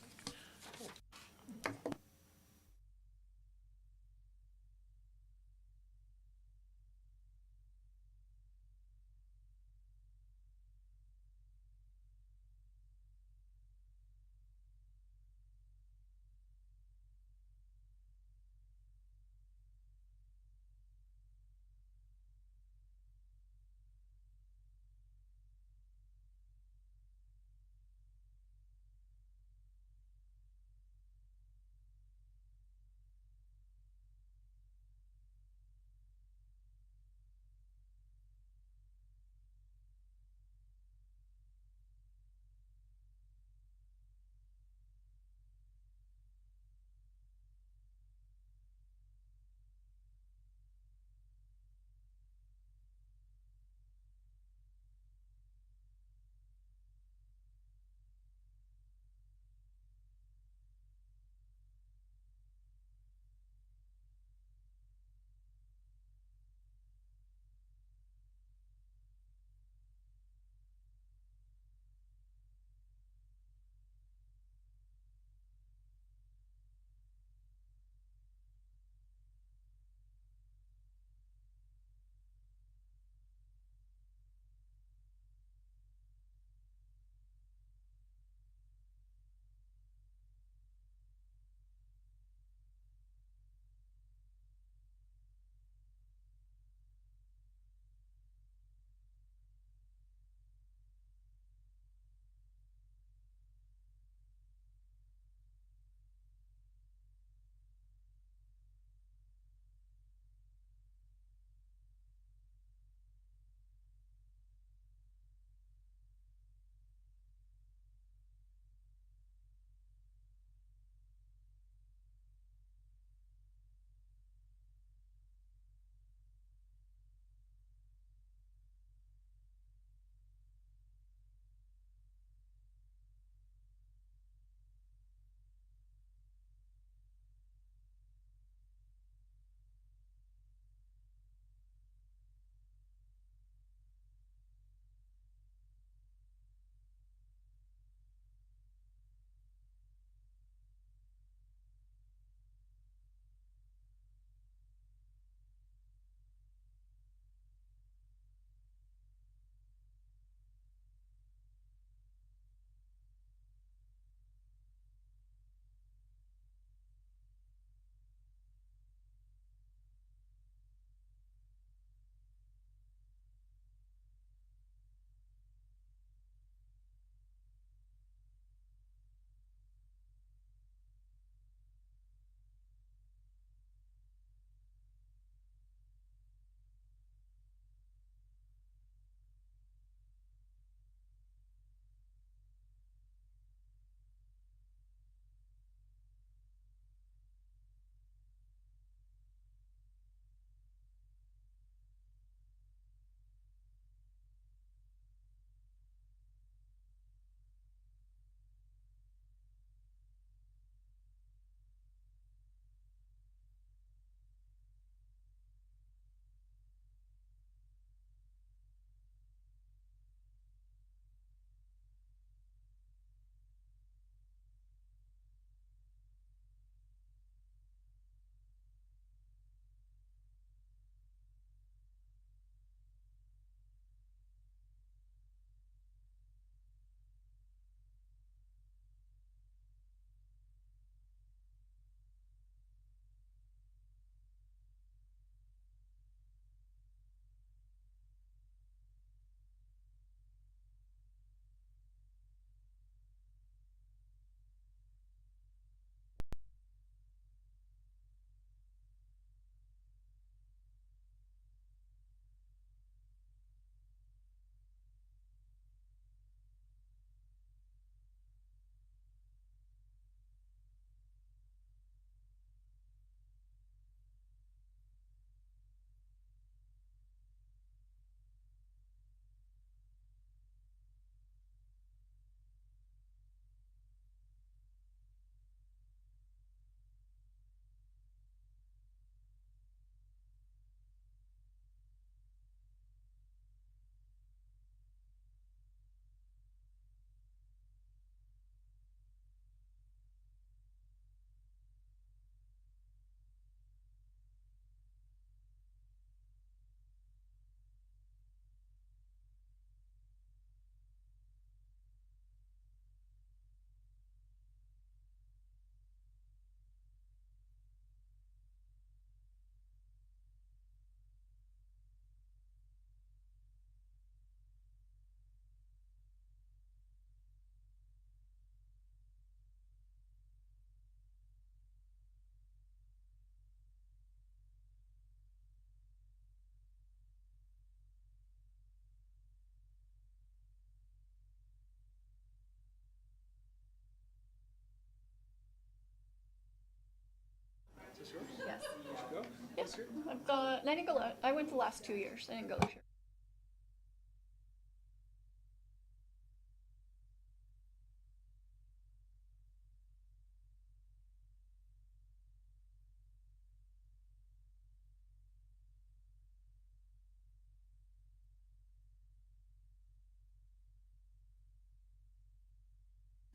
I didn't go. I went the last 2 years. I didn't go this year.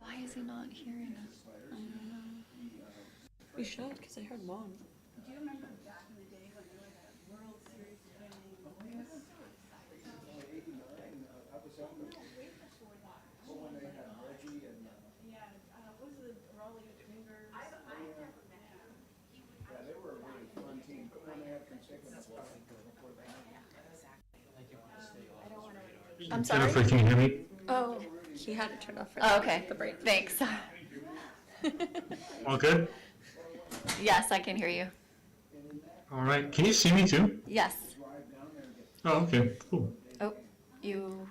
Why is he not hearing us? I don't know. We should, because I heard one. Do you remember back in the day when there was a World Series winning? I'm sorry? Jennifer, can you hear me? Oh, he had it turned off for Oh, okay, the break. thanks. All good? Yes, I can hear you. All right. Can you see me too? Yes. Oh, okay, cool. Oh, you,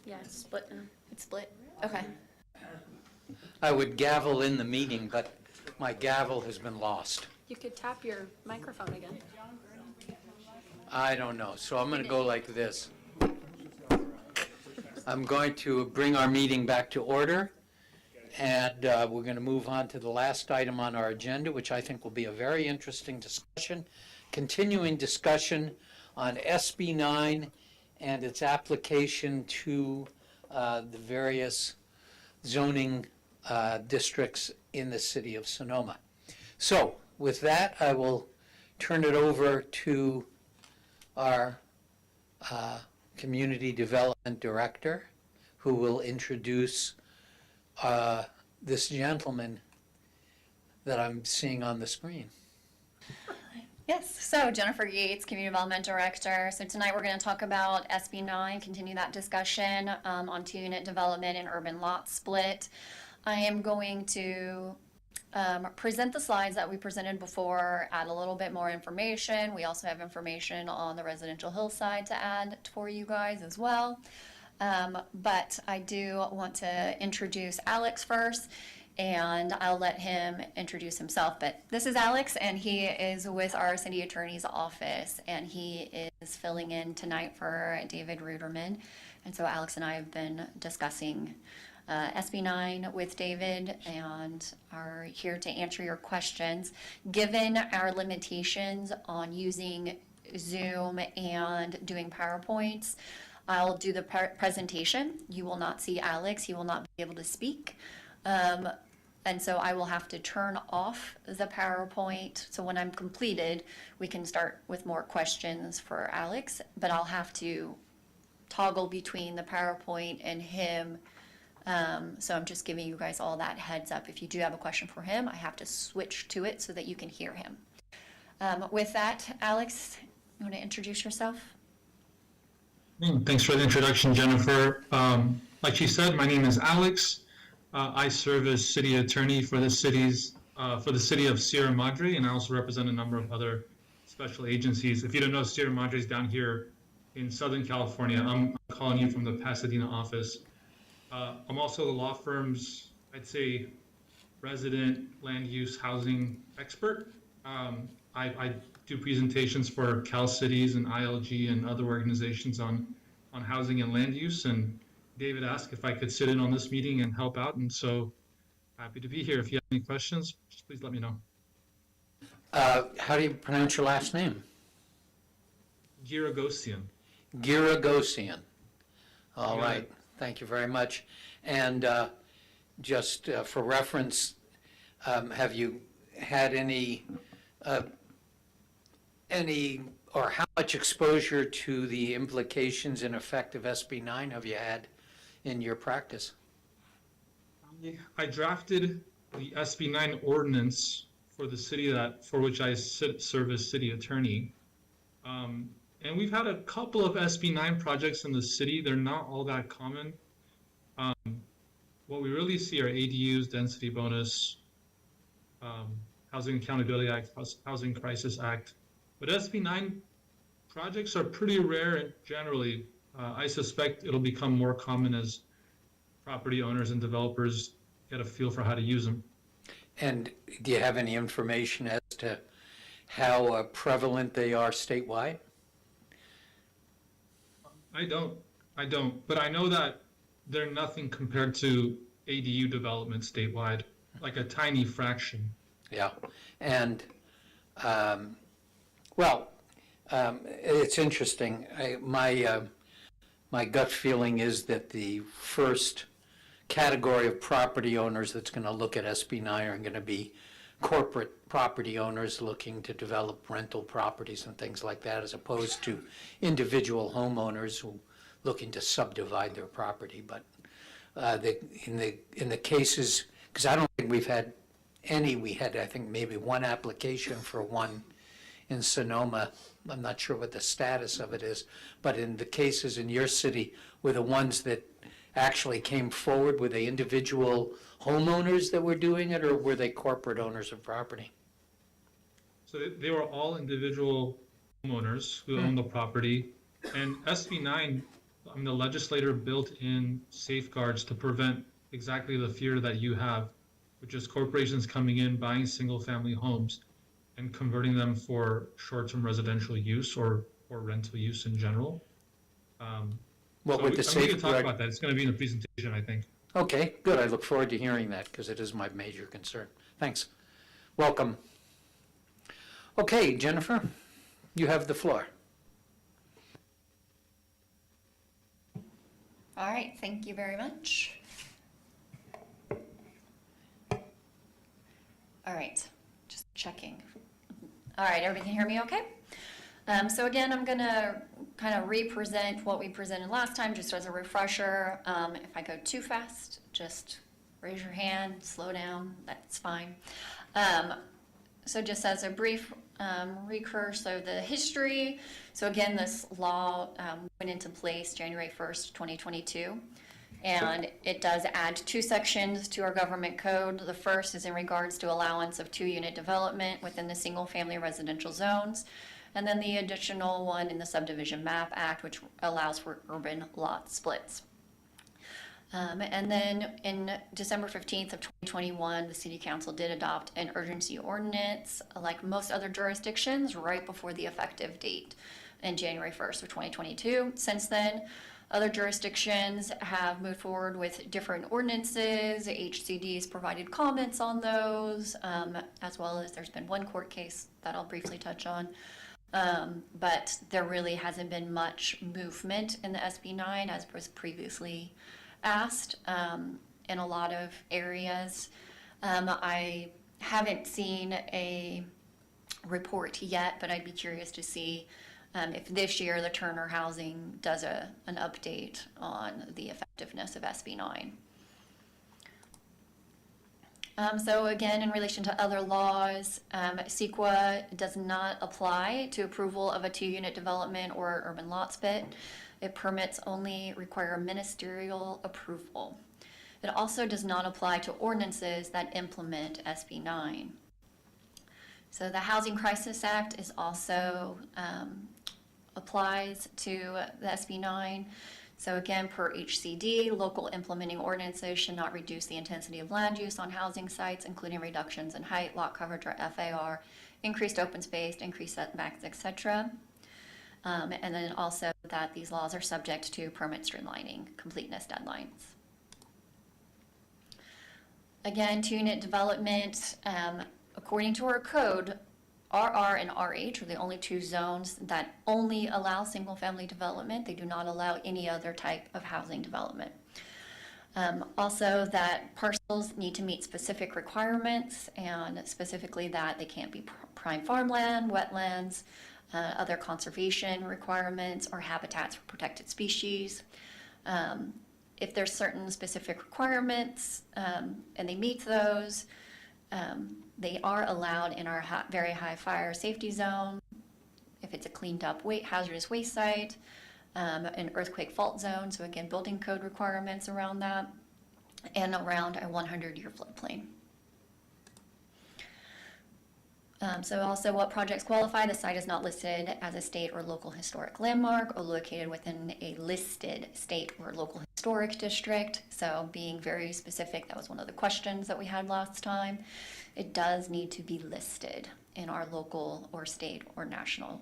Yeah, it's split now. it's split. Okay. I would gavel in the meeting, but my gavel has been lost. You could tap your microphone again. I don't know, so I'm going to go like this. I'm going to bring our meeting back to order, and we're going to move on to the last item on our agenda, which I think will be a very interesting discussion, continuing discussion on SB 9 and its application to the various zoning districts in the city of Sonoma. So with that, I will turn it over to our Community Development Director, who will introduce this gentleman that I'm seeing on the screen. Yes, so Jennifer Yates, Community Development Director. So tonight we're going to talk about SB 9, continue that discussion on 2-unit development and urban lot split. I am going to present the slides that we presented before, add a little bit more information. We also have information on the residential hillside to add for you guys as well. But I do want to introduce Alex first, and I'll let him introduce himself. But this is Alex, and he is with our city attorney's office, and he is filling in tonight for David Ruderman. And so Alex and I have been discussing SB 9 with David and are here to answer your questions. Given our limitations on using Zoom and doing PowerPoints, I'll do the presentation. You will not see Alex. He will not be able to speak. And so I will have to turn off the PowerPoint. So when I'm completed, we can start with more questions for Alex, but I'll have to toggle between the PowerPoint and him. So I'm just giving you guys all that heads up. If you do have a question for him, I have to switch to it so that you can hear him. With that, Alex, you want to introduce yourself? Thanks for the introduction, Jennifer. Like she said, my name is Alex. I serve as city attorney for the city of Sierra Madre, and I also represent a number of other special agencies. If you don't know, Sierra Madre is down here in Southern California. I'm calling you from the Pasadena office. I'm also the law firm's, I'd say, resident land use housing expert. I do presentations for Cal Cities and ILG and other organizations on housing and land use. And David asked if I could sit in on this meeting and help out. And so happy to be here. If you have any questions, just please let me know. How do you pronounce your last name? Giragosian. Giragosian. All Yeah. right. Thank you very much. And just for reference, have you had any or how much exposure to the implications and effect of SB 9 have you had in your practice? I drafted the SB 9 ordinance for the city for which I serve as city attorney. And we've had a couple of SB 9 projects in the city. They're not all that common. What we really see are ADUs, density bonus, Housing Accountability Act, Housing Crisis Act. But SB 9 projects are pretty rare generally. I suspect it'll become more common as property owners and developers get a feel for how to use them. And do you have any information as to how prevalent they are statewide? I don't, but I know that they're nothing compared to ADU development statewide, like a tiny fraction. Yeah, and, it's interesting. My gut feeling is that the first category of property owners that's going to look at SB 9 are going to be corporate property owners looking to develop rental properties and things like that, as opposed to individual homeowners who looking to subdivide their property. But in the cases, because I don't think we've had any, we had, I think, maybe one application for one in Sonoma. I'm not sure what the status of it is, but in the cases in your city, were the ones that actually came forward, were they individual homeowners that were doing it, or were they corporate owners of property? So they were all individual homeowners who owned the property. And SB 9, the legislator built in safeguards to prevent exactly the fear that you have, which is corporations coming in, buying single-family homes, and converting them for short-term residential use or rental use in general. What would the we can safeguard? talk about that. It's going to be in the presentation, I think. Okay, good. I look forward to hearing that because it is my major concern. Thanks. Welcome. Okay, Jennifer, you have the floor. All right, thank you very much. All right, just checking. All right, everybody can hear me okay? So again, I'm gonna kind of re-present what we presented last time, just as a refresher. If I go too fast, just raise your hand, slow down, that's fine. So just as a brief recur, so the history. So again, this law went into place January 1st, 2022. And it does add 2 sections to our government code. The first is in regards to allowance of 2-unit development within the single-family residential zones. And then the additional one in the Subdivision Map Act, which allows for urban lot splits. And then in December 15th of 2021, the City Council did adopt an urgency ordinance, like most other jurisdictions, right before the effective date in January 1st of 2022. Since then, other jurisdictions have moved forward with different ordinances. HCD's provided comments on those, as well as there's been one court case that I'll briefly touch on. But there really hasn't been much movement in the SB 9 as was previously asked in a lot of areas. I haven't seen a report yet, but I'd be curious to see if this year the Turner Housing does an update on the effectiveness of SB 9. So again, in relation to other laws, CEQA does not apply to approval of a 2-unit development or urban lot split. It permits only require ministerial approval. It also does not apply to ordinances that implement SB 9. So the Housing Crisis Act is also applies to the SB 9. So again, per HCD, local implementing ordinances should not reduce the intensity of land use on housing sites, including reductions in height, lot coverage, or FAR, increased open space, increased setbacks, etc. And then also that these laws are subject to permit streamlining completeness deadlines. Again, 2-unit development, according to our code, RR and RH are the only 2 zones that only allow single-family development. They do not allow any other type of housing development. Also, that parcels need to meet specific requirements, and specifically that they can't be prime farmland, wetlands, other conservation requirements, or habitats for protected species. If there's certain specific requirements and they meet those, they are allowed in our very high fire safety zone, if it's a cleaned up hazardous waste site, an earthquake fault zone, so again, building code requirements around that, and around a 100-year floodplain. So also what projects qualify, the site is not listed as a state or local historic landmark or located within a listed state or local historic district. So being very specific, that was one of the questions that we had last time. It does need to be listed in our local or state or national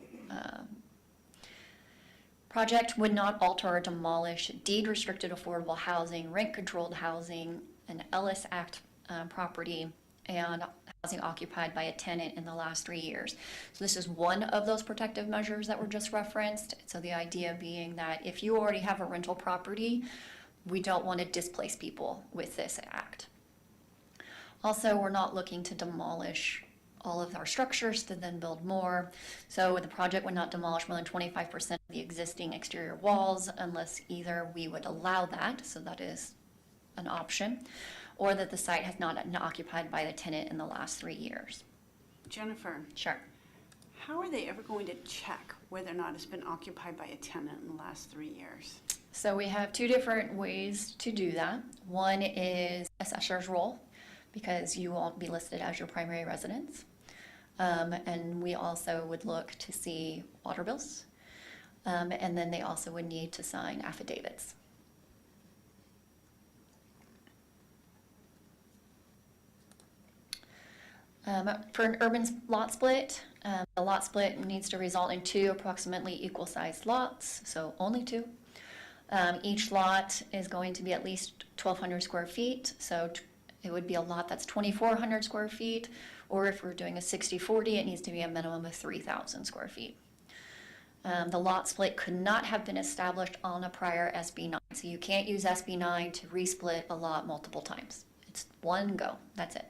project. Would not alter or demolish deed-restricted affordable housing, rent-controlled housing, an Ellis Act property, and housing occupied by a tenant in the last 3 years. So this is one of those protective measures that were just referenced. So the idea being that if you already have a rental property, we don't want to displace people with this act. Also, we're not looking to demolish all of our structures to then build more. So the project would not demolish more than 25% of the existing exterior walls unless either we would allow that, so that is an option, or that the site has not been occupied by the tenant in the last 3 years. Jennifer. Sure. How are they ever going to check whether or not it's been occupied by a tenant in the last 3 years? So we have two different ways to do that. One is assessor's roll, because you won't be listed as your primary residence. And we also would look to see water bills. And then they also would need to sign affidavits. For an urban lot split, the lot split needs to result in 2 approximately equal-sized lots, so only 2. Each lot is going to be at least 1,200 square feet, so it would be a lot that's 2,400 square feet, or if we're doing a 60-40, it needs to be a minimum of 3,000 square feet. The lot split could not have been established on a prior SB 9, so you can't use SB 9 to resplit a lot multiple times. It's one go, that's it.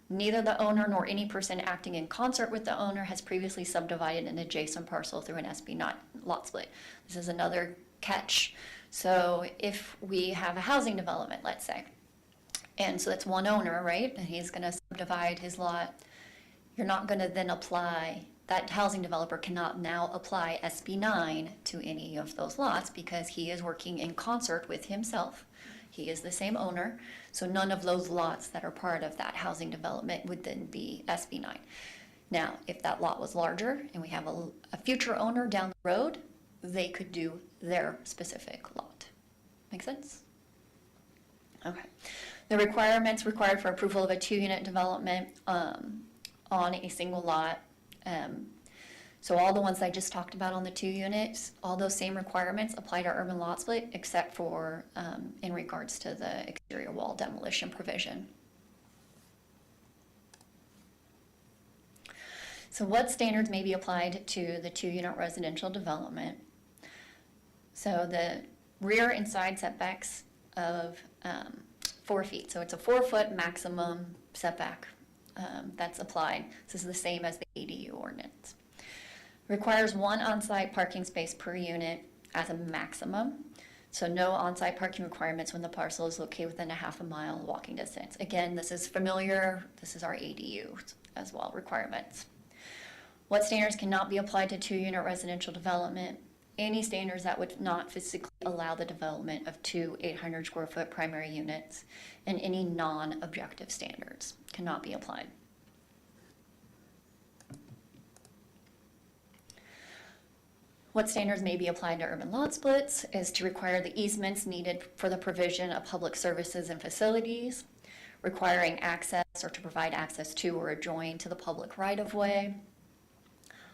Neither the owner nor any person acting in concert with the owner has previously subdivided an adjacent parcel through an SB 9 lot split. This is another catch. So if we have a housing development, let's say, and so that's one owner, right? And he's going to subdivide his lot. You're not going to then apply, that housing developer cannot now apply SB 9 to any of those lots because he is working in concert with himself. He is the same owner. So none of those lots that are part of that housing development would then be SB 9. Now, if that lot was larger and we have a future owner down the road, they could do their specific lot. Make sense? Okay. The requirements required for approval of a 2-unit development on a single lot. So all the ones I just talked about on the 2 units, all those same requirements apply to urban lot split, except for in regards to the exterior wall demolition provision. So what standards may be applied to the 2-unit residential development? So the rear and side setbacks of 4 feet. So it's a 4-foot maximum setback that's applied. This is the same as the ADU ordinance. Requires 1 on-site parking space per unit as a maximum. So no on-site parking requirements when the parcel is located within a half a mile walking distance. Again, this is familiar. This is our ADU as well requirements. What standards cannot be applied to 2-unit residential development? Any standards that would not physically allow the development of 2 800 square foot primary units, and any non-objective standards cannot be applied. What standards may be applied to urban lot splits is to require the easements needed for the provision of public services and facilities, requiring access or to provide access to or adjoin to the public right-of-way,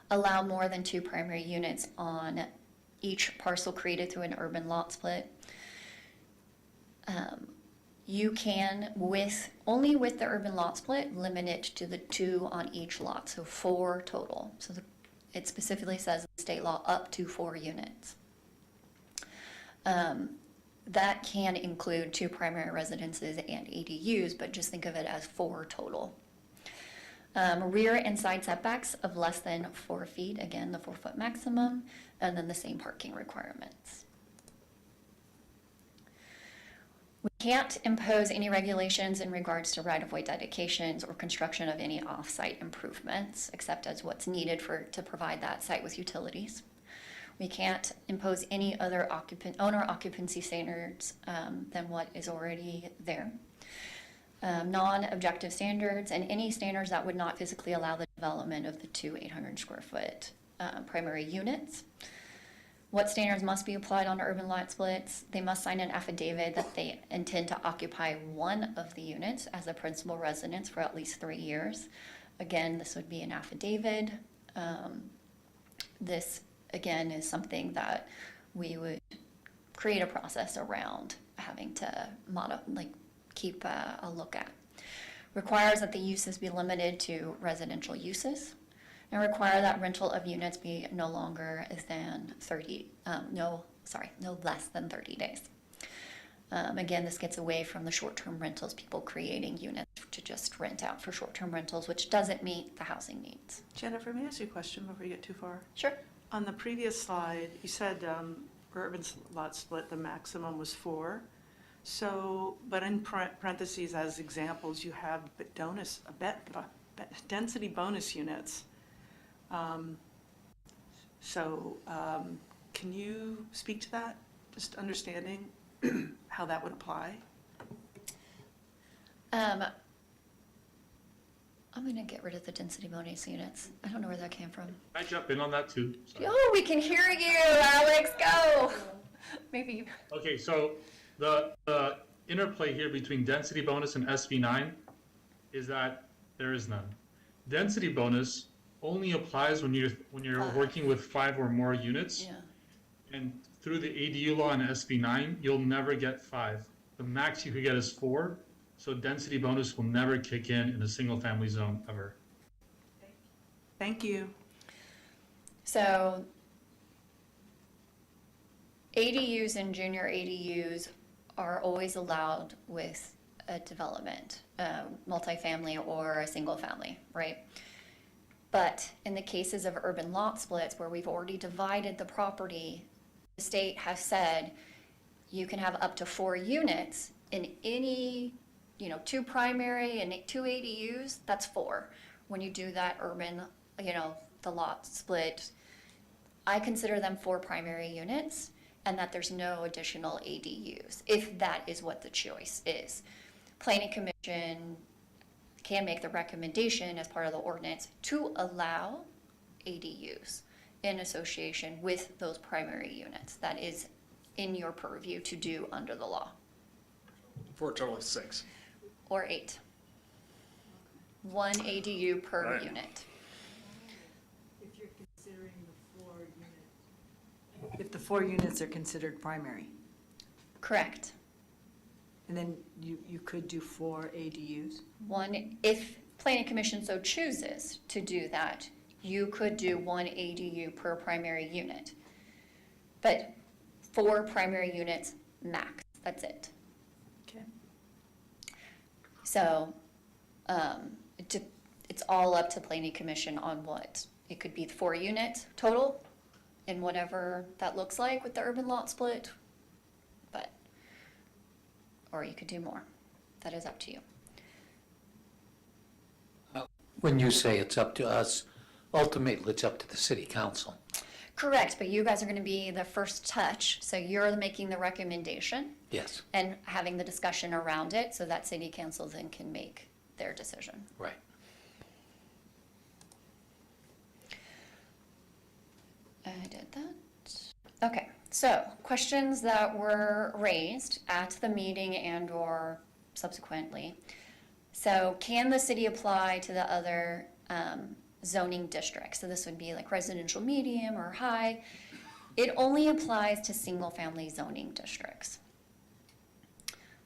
allow more than 2 primary units on each parcel created through an urban lot split. You can, only with the urban lot split, limit it to the 2 on each lot, so 4 total. So it specifically says in state law up to 4 units. That can include 2 primary residences and ADUs, but just think of it as 4 total. Rear and side setbacks of less than 4 feet, again, the 4-foot maximum, and then the same parking requirements. We can't impose any regulations in regards to right-of-way dedications or construction of any off-site improvements, except as what's needed to provide that site with utilities. We can't impose any other owner occupancy standards than what is already there. Non-objective standards and any standards that would not physically allow the development of the 2 800 square foot primary units. What standards must be applied on urban lot splits? They must sign an affidavit that they intend to occupy one of the units as a principal residence for at least 3 years. Again, this would be an affidavit. This, again, is something that we would create a process around having to keep a look at. Requires that the uses be limited to residential uses, and require that rental of units be no less than 30 days. Again, this gets away from the short-term rentals, people creating units to just rent out for short-term rentals, which doesn't meet the housing needs. Jennifer, may I ask you a question before you get too far? Sure. On the previous slide, you said for urban lot split, the maximum was 4. So, but in parentheses as examples, you have density bonus units. Can you speak to that? Just understanding how that would apply? I'm going to get rid of the density bonus units. I don't know where that came from. I jump in on that too. Sorry. Oh, we can hear you, Alex. Go. Maybe you. Okay, so the interplay here between density bonus and SB9 is that there is none. Density bonus only applies when you're working with 5 or more units. Yeah. And through the ADU law and SB9, you'll never get 5. The max you could get is 4. So density bonus will never kick in a single family zone ever. Thank you. So ADUs and junior ADUs are always allowed with a development, multifamily or a single family, right? But in the cases of urban lot splits where we've already divided the property, the state has said you can have up to 4 units in any, 2 primary and 2 ADUs, that's 4. When you do that urban, the lot split, I consider them 4 primary units, and that there's no additional ADUs, if that is what the choice is. Planning Commission can make the recommendation as part of the ordinance to allow ADUs in association with those primary units. That is in your purview to do under the law. For a total of 6. Or 8. 1 ADU per Right. unit. If you're considering the 4 units. If the 4 units are considered primary, Correct. and then you could do 4 ADUs? If Planning Commission so chooses to do that, you could do 1 ADU per primary unit. But 4 primary units max, that's it. Okay. So it's all up to Planning Commission on what. It could be 4 units total, and whatever that looks like with the urban lot split, or you could do more. That is up to you. When you say it's up to us, ultimately, it's up to the city council. Correct, but you guys are going to be the first touch, so you're making the recommendation Yes, and having the discussion around it so that city council then can make their decision. right. I did that. Okay, so questions that were raised at the meeting and or subsequently. So can the city apply to the other zoning districts? So this would be like residential medium or high. It only applies to single-family zoning districts.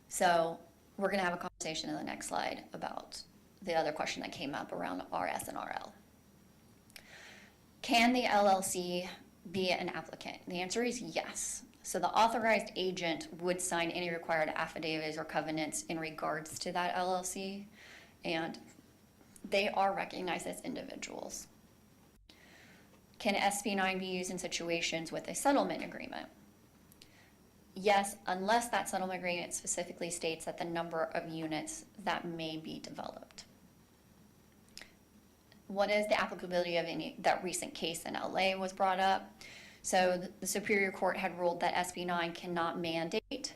So we're going to have a conversation in the next slide about the other question that came up around RS and RL. Can the LLC be an applicant? The answer is yes. So the authorized agent would sign any required affidavits or covenants in regards to that LLC, and they are recognized as individuals. Can SB 9 be used in situations with a settlement agreement? Yes, unless that settlement agreement specifically states that the number of units that may be developed. What is the applicability of that recent case in LA was brought up? So the Superior Court had ruled that SB 9 cannot mandate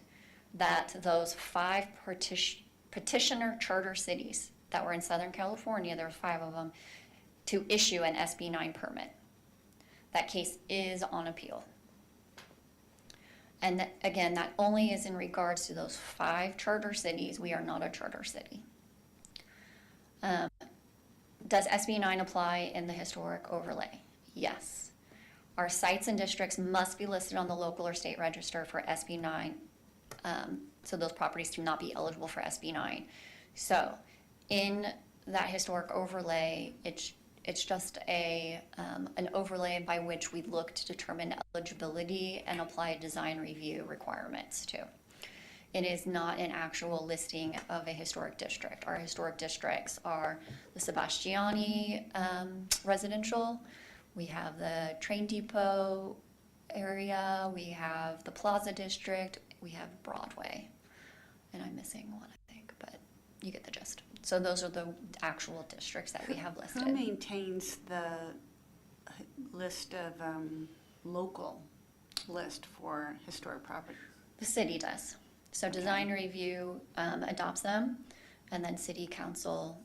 that those 5 petitioner charter cities that were in Southern California, there were 5 of them, to issue an SB 9 permit. That case is on appeal. And again, that only is in regards to those 5 charter cities. We are not a charter city. Does SB 9 apply in the historic overlay? Yes. Our sites and districts must be listed on the local or state register for SB 9, so those properties do not be eligible for SB 9. So in that historic overlay, it's just an overlay by which we look to determine eligibility and apply design review requirements to. It is not an actual listing of a historic district. Our historic districts are the Sebastiani residential, we have the train depot area, we have the Plaza District, we have Broadway, and I'm missing one, I think, but you get the gist. So those are the actual districts that we have listed. Who maintains the list of local list for historic property? The city does. So design review adopts them, and then city council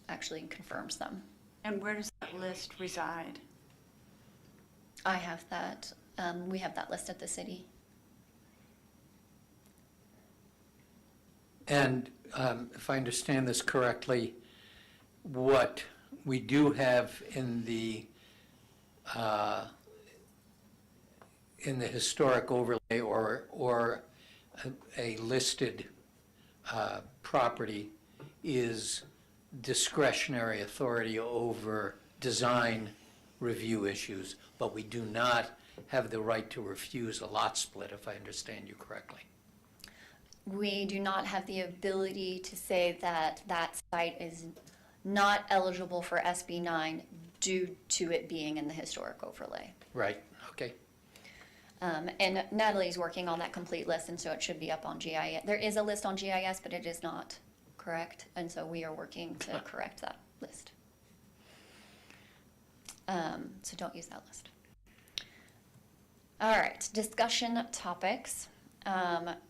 actually confirms them. And where does that list reside? I have that, we have that list at the city. And if I understand this correctly, what we do have in the historic overlay or a listed property is discretionary authority over design review issues, but we do not have the right to refuse a lot split, if I understand you correctly. We do not have the ability to say that that site is not eligible for SB 9 due to it being in the historic overlay. Right, okay. And Natalie's working on that complete list, and so it should be up on GIS. There is a list on GIS, but it is not correct, and so we are working to correct that list. So don't use that list. All right, discussion topics.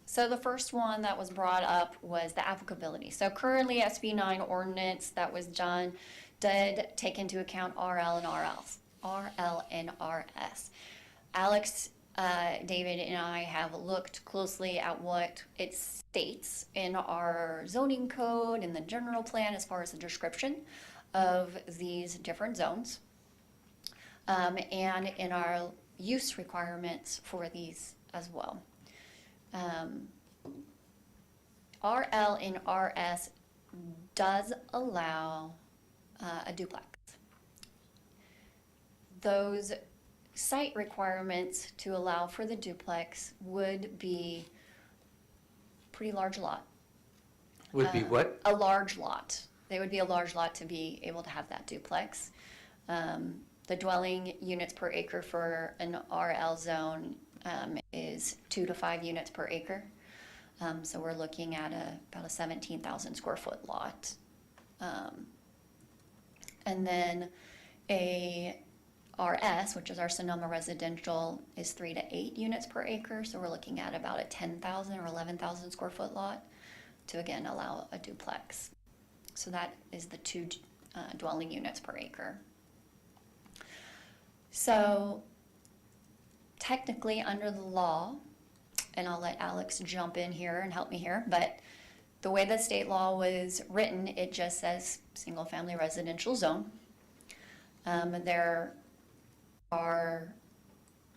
So the first one that was brought up was the applicability. So currently SB 9 ordinance that was done did take into account RL and RS. Alex, David, and I have looked closely at what it states in our zoning code and the general plan as far as the description of these different zones, and in our use requirements for these as well. RL and RS does allow a duplex. Those site requirements to allow for the duplex would be pretty large lot. Would be what? A large lot. They would be a large lot to be able to have that duplex. The dwelling units per acre for an RL zone is 2 to 5 units per acre. So we're looking at about a 17,000 square foot lot. And then a RS, which is our Sonoma residential, is 3 to 8 units per acre. So we're looking at about a 10,000 or 11,000 square foot lot to again allow a duplex. So that is the 2 dwelling units per acre. So technically under the law, and I'll let Alex jump in here and help me here, but the way the state law was written, it just says single family residential zone.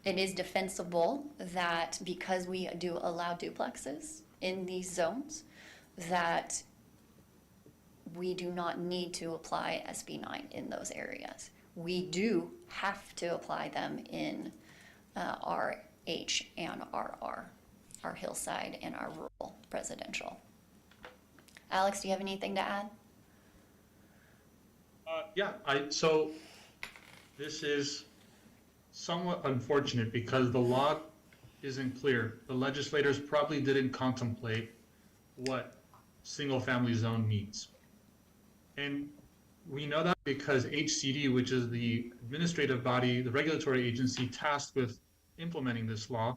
It is defensible that because we do allow duplexes in these zones, that we do not need to apply SB 9 in those areas. We do have to apply them in RH and RR, our hillside and our rural residential. Alex, do you have anything to add? Yeah, so this is somewhat unfortunate because the law isn't clear. The legislators probably didn't contemplate what single-family zone means. And we know that because HCD, which is the administrative body, the regulatory agency tasked with implementing this law,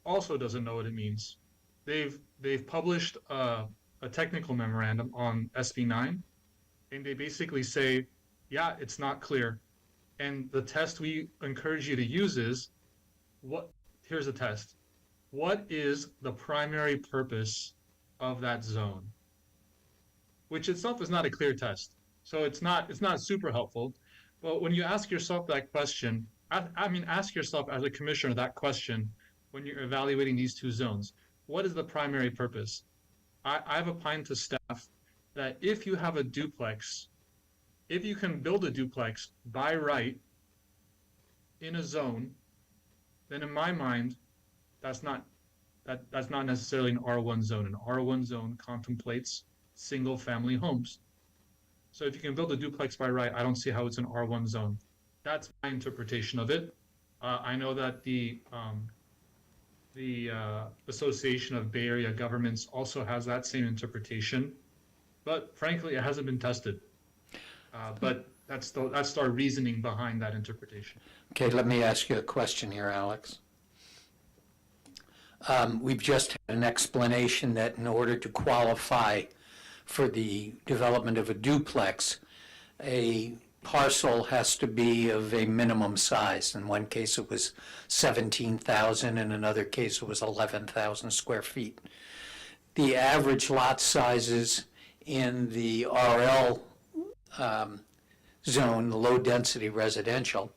also doesn't know what it means. They've published a technical memorandum on SB 9, and they basically say, yeah, it's not clear. And the test we encourage you to use is, here's the test. What is the primary purpose of that zone? Which itself is not a clear test. So it's not super helpful. But when you ask yourself that question, I mean, ask yourself as a commissioner that question when you're evaluating these two zones. What is the primary purpose? I've opined to staff that if you have a duplex, if you can build a duplex by right in a zone, then in my mind, that's not necessarily an R1 zone. An R1 zone contemplates single-family homes. So if you can build a duplex by right, I don't see how it's an R1 zone. That's my interpretation of it. I know that the Association of Bay Area Governments also has that same interpretation, but frankly, it hasn't been tested. But that's our reasoning behind that interpretation. Okay, let me ask you a question here, Alex. We've just had an explanation that in order to qualify for the development of a duplex, a parcel has to be of a minimum size. In one case, it was 17,000. In another case, it was 11,000 square feet. The average lot sizes in the RL zone, the low-density residential,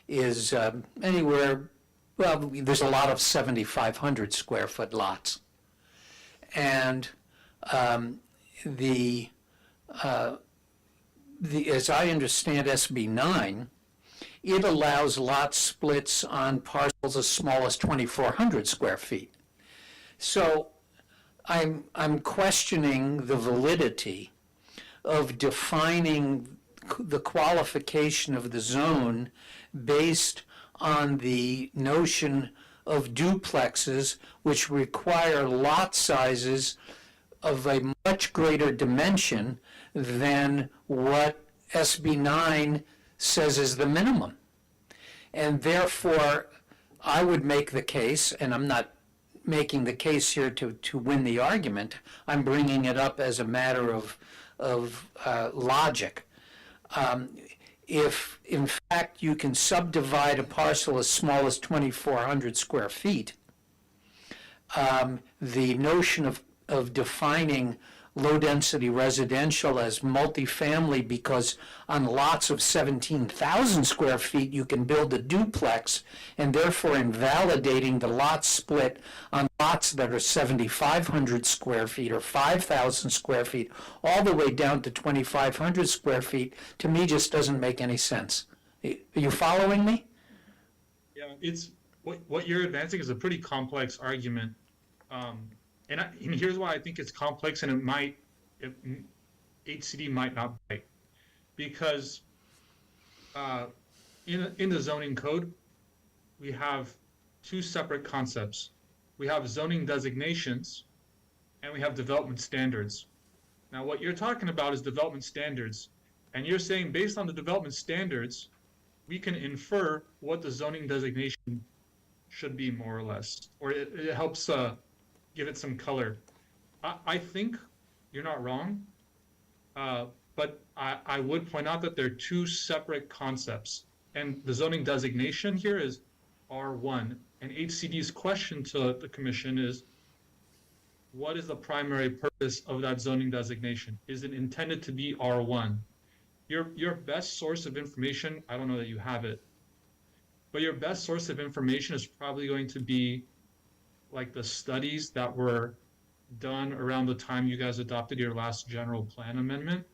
is anywhere, well, there's a lot of 7,500 square foot lots. And as I understand SB 9, it allows lot splits on parcels as small as 2,400 square feet. So I'm questioning the validity of defining the qualification of the zone based on the notion of duplexes, which require lot sizes of a much greater dimension than what SB 9 says is the minimum. And therefore, I would make the case, and I'm not making the case here to win the argument, I'm bringing it up as a matter of logic. If, in fact, you can subdivide a parcel as small as 2,400 square feet, the notion of defining low-density residential as multifamily because on lots of 17,000 square feet you can build a duplex, and therefore invalidating the lot split on lots that are 7,500 square feet or 5,000 square feet all the way down to 2,500 square feet, to me just doesn't make any sense. Are you following me? Yeah, it's what you're advancing is a pretty complex argument. And here's why I think it's complex, and HCD might not bite. Because in the zoning code, we have two separate concepts. We have zoning designations, and we have development standards. Now, what you're talking about is development standards, and you're saying based on the development standards, we can infer what the zoning designation should be, more or less, or it helps give it some color. I think you're not wrong, but I would point out that they're two separate concepts. And the zoning designation here is R1. And HCD's question to the commission is, what is the primary purpose of that zoning designation? Is it intended to be R1? Your best source of information, I don't know that you have it, but your best source of information is probably going to be like the studies that were done around the time you guys adopted your last general plan amendment,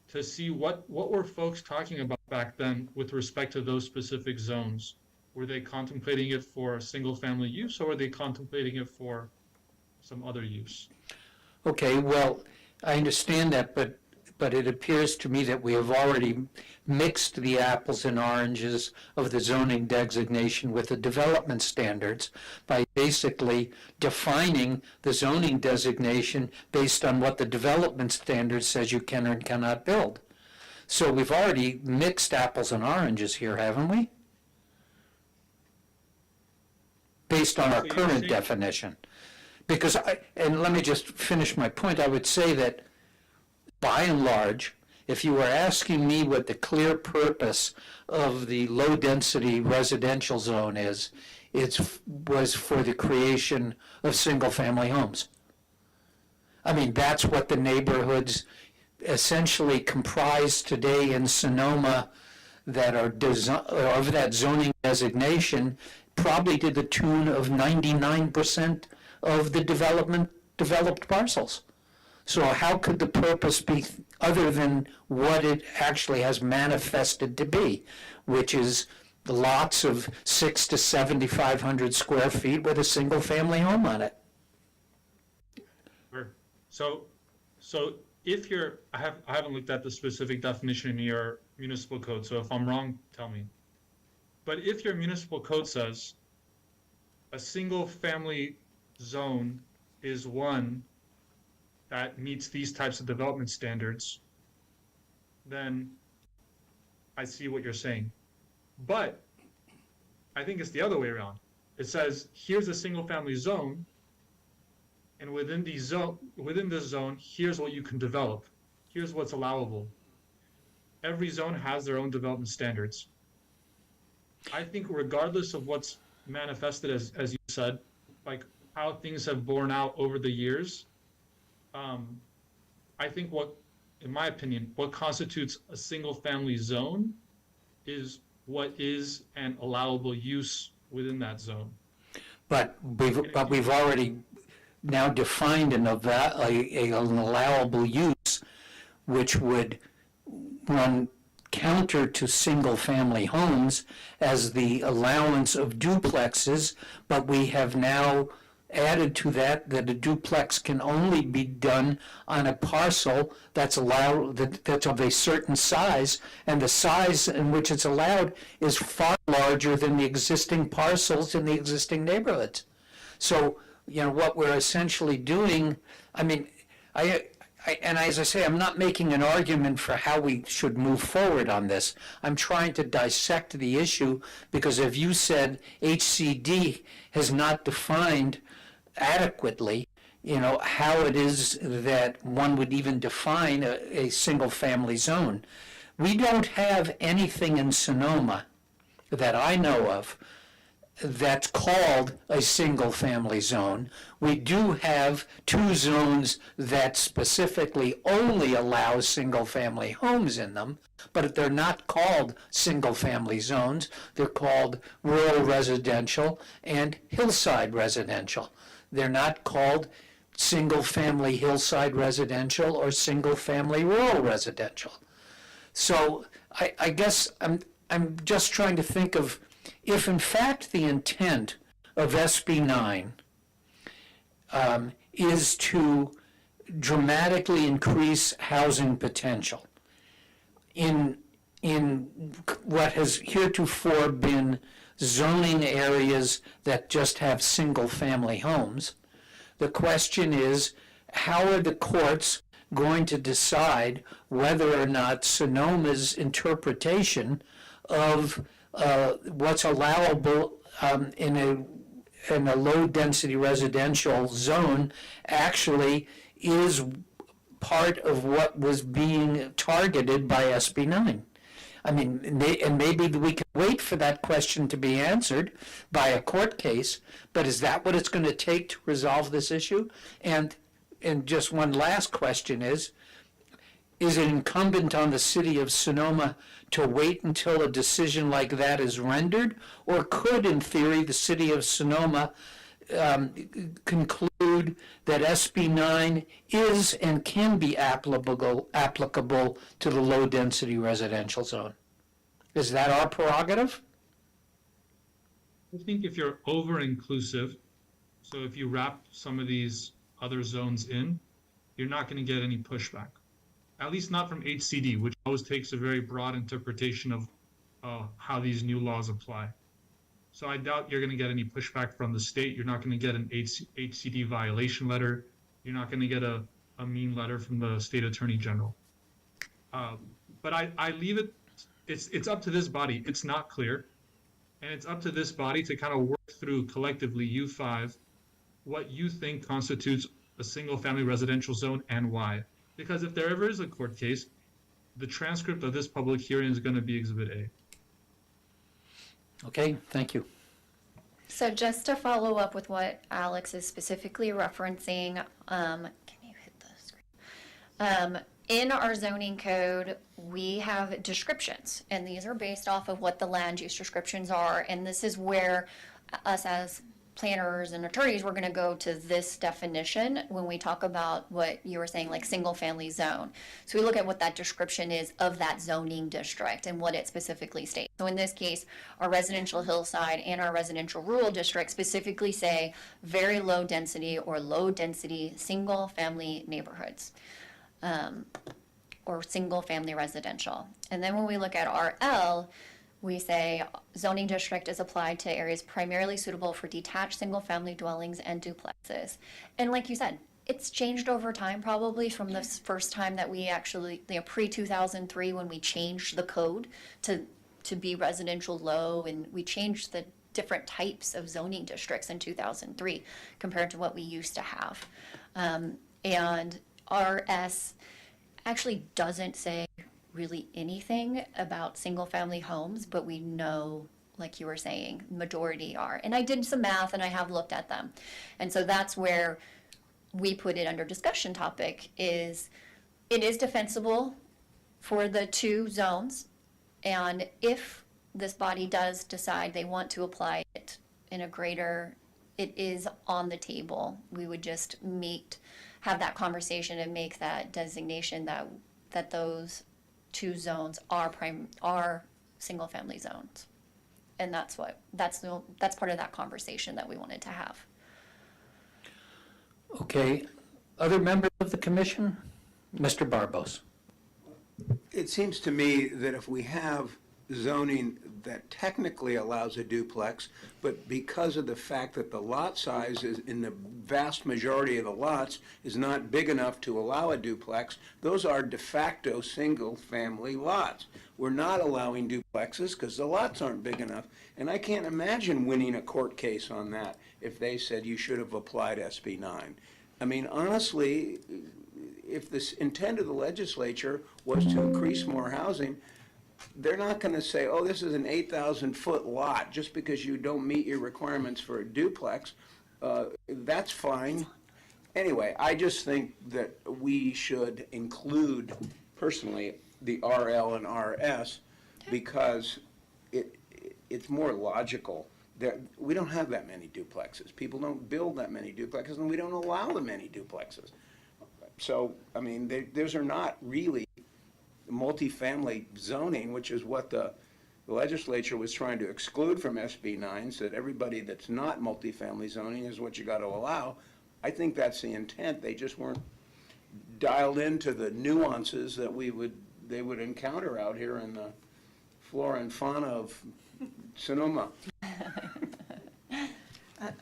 to see what were folks talking about back then with respect to those specific zones. Were they contemplating it for single family use, or were they contemplating it for some other use? Okay, well, I understand that, but it appears to me that we have already mixed the apples and oranges of the zoning designation with the development standards by basically defining the zoning designation based on what the development standard says you can or cannot build. So we've already mixed apples and oranges here, haven't we? Based on our current definition. Because, and let me just finish my point, I would say that by and large, if you were asking me what the clear purpose of the low-density residential zone is, it was for the creation of single-family homes. I mean, that's what the neighborhoods essentially comprised today in Sonoma that are of that zoning designation, probably to the tune of 99% of the developed parcels. So how could the purpose be other than what it actually has manifested to be, which is lots of 600 to 7,500 square feet with a single-family home on it? So if you're, I haven't looked at the specific definition in your municipal code, so if I'm wrong, tell me. But if your municipal code says a single-family zone is one that meets these types of development standards, then I see what you're saying. But I think it's the other way around. It says, here's a single-family zone, and within this zone, here's what you can develop. Here's what's allowable. Every zone has their own development standards. I think regardless of what's manifested, as you said, like how things have borne out over the years, I think in my opinion, what constitutes a single-family zone is what is an allowable use within that zone. But we've already now defined an allowable use, which would run counter to single-family homes as the allowance of duplexes, but we have now added to that a duplex can only be done on a parcel that's of a certain size, and the size in which it's allowed is far larger than the existing parcels in the existing neighborhoods. So, what we're essentially doing, and as I say, I'm not making an argument for how we should move forward on this. I'm trying to dissect the issue because, if you said HCD has not defined adequately, how it is that one would even define a single-family zone. We don't have anything in Sonoma that I know of that's called a single-family zone. We do have 2 zones that specifically only allow single-family homes in them, but they're not called single-family zones. They're called rural residential and hillside residential. They're not called single-family hillside residential or single-family rural residential. So I guess I'm just trying to think of, if in fact the intent of SB 9 is to dramatically increase housing potential in what has heretofore been zoning areas that just have single-family homes, the question is, how are the courts going to decide whether or not Sonoma's interpretation of what's allowable in a low-density residential zone actually is part of what was being targeted by SB 9? And maybe we can wait for that question to be answered by a court case, but is that what it's going to take to resolve this issue? And just one last question is it incumbent on the city of Sonoma to wait until a decision like that is rendered? Or could, in theory, the city of Sonoma conclude that SB 9 is and can be applicable to the low-density residential zone? Is that our prerogative? I think if you're over-inclusive, so if you wrap some of these other zones in, you're not going to get any pushback. At least not from HCD, which always takes a very broad interpretation of how these new laws apply. So I doubt you're going to get any pushback from the state. You're not going to get an HCD violation letter. You're not going to get a mean letter from the state attorney general. But I leave it, it's up to this body. It's not clear. And it's up to this body to kind of work through collectively, you 5, what you think constitutes a single-family residential zone and why. Because if there ever is a court case, the transcript of this public hearing is going to be Exhibit A. Okay, thank you. So just to follow up with what Alex is specifically referencing, can you hit the screen? In our zoning code, we have descriptions, and these are based off of what the land use descriptions are, and this is where us as planners and attorneys, we're gonna go to this definition when we talk about what you were saying, like single-family zone. So we look at what that description is of that zoning district and what it specifically states. So in this case, our residential hillside and our residential rural district specifically say very low density or low density single-family neighborhoods. Or single-family residential. And then when we look at RL, we say zoning district is applied to areas primarily suitable for detached single-family dwellings and duplexes. And like you said, it's changed over time, probably from the first time that we actually, pre-2003, when we changed the code to be residential low, and we changed the different types of zoning districts in 2003 compared to what we used to have. And RS actually doesn't say really anything about single-family homes, but we know, like you were saying, majority are. And I did some math and I have looked at them. And so that's where we put it under discussion topic, is it is defensible for the two zones. And if this body does decide they want to apply it in a greater, it is on the table. We would just have that conversation and make that designation that those two zones are single-family zones, and that's part of that conversation that we wanted to have. Okay, other members of the commission? Mr. Barbos. It seems to me that if we have zoning that technically allows a duplex, but because of the fact that the lot size is, in the vast majority of the lots, is not big enough to allow a duplex, those are de facto single-family lots. We're not allowing duplexes because the lots aren't big enough. And I can't imagine winning a court case on that if they said you should have applied SB 9. I mean, honestly, if the intent of the legislature was to increase more housing, they're not going to say, oh, this is an 8,000-foot lot just because you don't meet your requirements for a duplex. That's fine. Anyway, I just think that we should include, personally, the RL and RS because it's more logical. We don't have that many duplexes. People don't build that many duplexes, and we don't allow that many duplexes. So, I mean, those are not really multifamily zoning, which is what the legislature was trying to exclude from SB 9, said everybody that's not multifamily zoning is what you got to allow. I think that's the intent. They just weren't dialed into the nuances that they would encounter out here in the flora and fauna of Sonoma.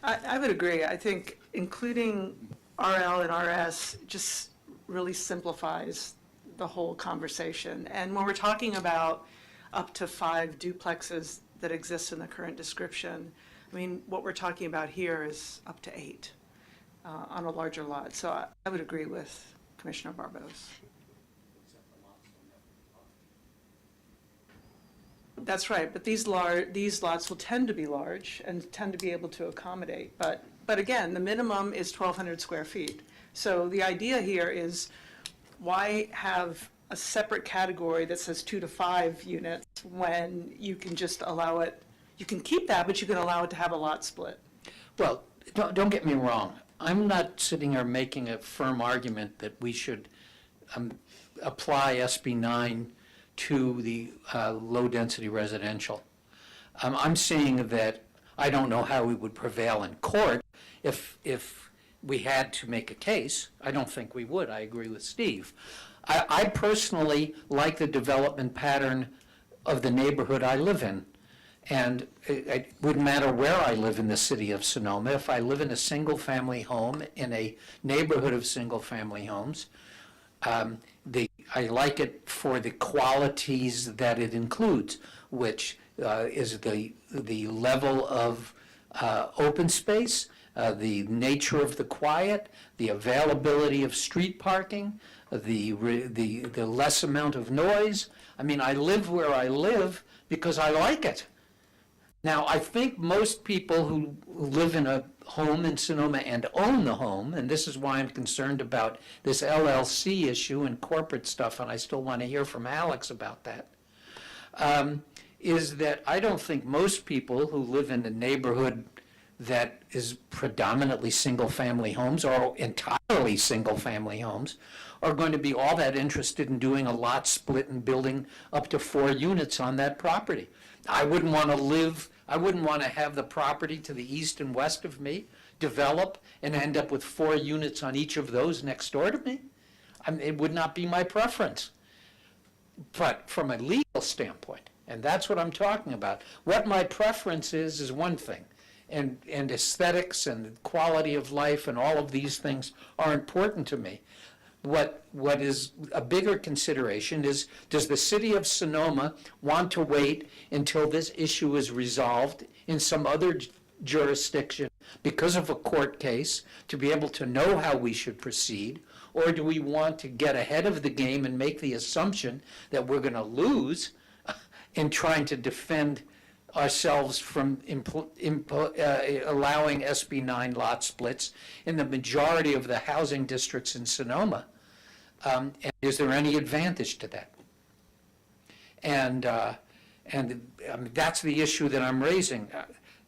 I would agree. I think including RL and RS just really simplifies the whole conversation. And when we're talking about up to 5 duplexes that exist in the current description, I mean, what we're talking about here is up to 8 on a larger lot. So I would agree with Commissioner Barbos. That's right, but these lots will tend to be large and tend to be able to accommodate. But again, the minimum is 1,200 square feet. So the idea here is, why have a separate category that says 2 to 5 units when you can just allow it, you can keep that, but you can allow it to have a lot split? Well, don't get me wrong. I'm not sitting here making a firm argument that we should apply SB 9 to the low-density residential. I'm saying that I don't know how we would prevail in court if we had to make a case. I don't think we would. I agree with Steve. I personally like the development pattern of the neighborhood I live in. And it wouldn't matter where I live in the city of Sonoma. If I live in a single-family home in a neighborhood of single-family homes, I like it for the qualities that it includes, which is the level of open space, the nature of the quiet, the availability of street parking, the less amount of noise. I mean, I live where I live because I like it. Now, I think most people who live in a home in Sonoma and own the home, and this is why I'm concerned about this LLC issue and corporate stuff, and I still want to hear from Alex about that, is that I don't think most people who live in a neighborhood that is predominantly single-family homes or entirely single-family homes are going to be all that interested in doing a lot split and building up to 4 units on that property. I wouldn't want to have the property to the east and west of me develop and end up with 4 units on each of those next door to me. I mean, it would not be my preference. But from a legal standpoint, and that's what I'm talking about, what my preference is one thing. And aesthetics and quality of life and all of these things are important to me. What is a bigger consideration is, does the city of Sonoma want to wait until this issue is resolved in some other jurisdiction because of a court case to be able to know how we should proceed? Or do we want to get ahead of the game and make the assumption that we're going to lose in trying to defend ourselves from allowing SB 9 lot splits in the majority of the housing districts in Sonoma? And is there any advantage to that? And that's the issue that I'm raising.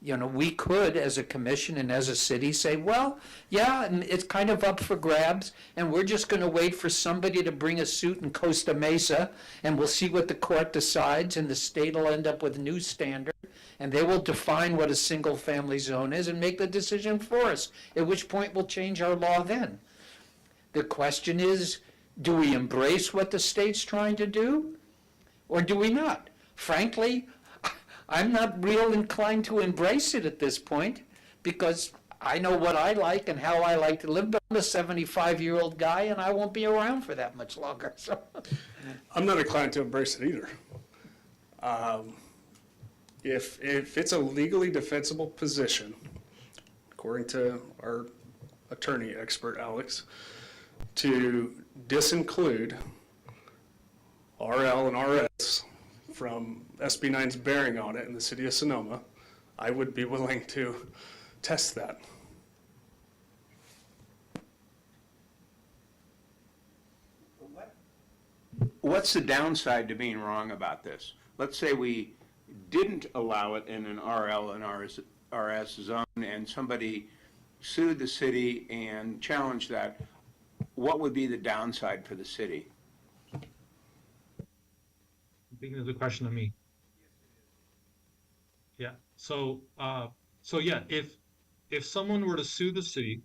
We could, as a commission and as a city, say, well, yeah, and it's kind of up for grabs, and we're just going to wait for somebody to bring a suit in Costa Mesa, and we'll see what the court decides, and the state will end up with a new standard, and they will define what a single-family zone is and make the decision for us, at which point we'll change our law then. The question is, do we embrace what the state's trying to do, or do we not? Frankly, I'm not real inclined to embrace it at this point, because I know what I like and how I like to live, but I'm a 75-year-old guy, and I won't be around for that much longer. So, I'm not inclined to embrace it either. If it's a legally defensible position, according to our attorney expert, Alex, to disinclude RL and RS from SB 9's bearing on it in the city of Sonoma, I would be willing to test that. What's the downside to being wrong about this? Let's say we didn't allow it in an RL and RS zone and somebody sued the city and challenged that. What would be the downside for the city? I think there's a question to me. Yeah. So yeah, if someone were to sue the city,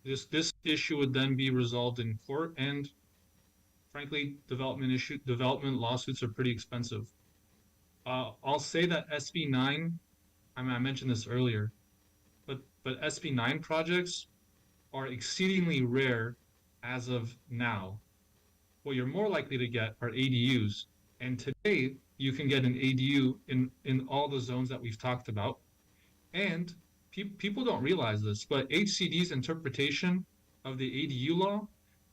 this issue would then be resolved in court, and frankly, development lawsuits are pretty expensive. I'll say that SB 9, I mentioned this earlier, but SB 9 projects are exceedingly rare as of now. What you're more likely to get are ADUs, and today you can get an ADU in all the zones that we've talked about. And people don't realize this, but HCD's interpretation of the ADU law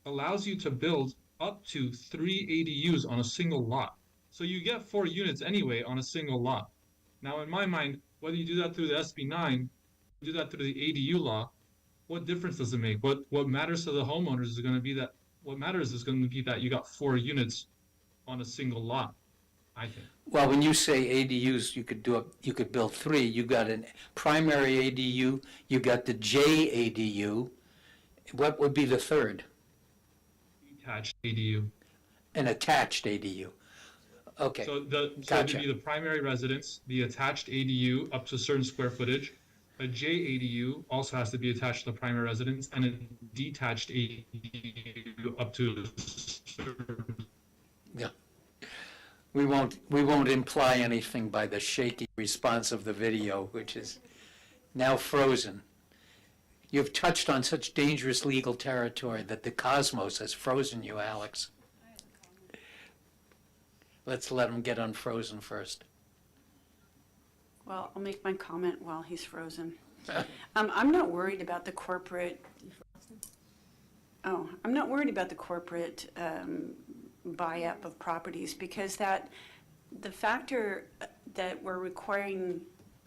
allows you to build up to 3 ADUs on a single lot. So you get 4 units anyway on a single lot. Now, in my mind, whether you do that through the SB 9, do that through the ADU law, what difference does it make? What matters to the homeowners is going to be that you got 4 units on a single lot, I think. well, when you say ADUs, you could build 3. You got a primary ADU, you got the JADU. What would be the third? Attached ADU. An attached ADU. Okay. So Gotcha. it'd be the primary residence, the attached ADU up to a certain square footage. A JADU also has to be attached to the primary residence, and a detached ADU up to a certain. Yeah. We won't imply anything by the shaky response of the video, which is now frozen. You've touched on such dangerous legal territory that the cosmos has frozen you, Alex. Let's let him get unfrozen first. Well, I'll make my comment while he's frozen. I'm not worried about the corporate. I'm not worried about the corporate buy-up of properties, because that The factor that we're requiring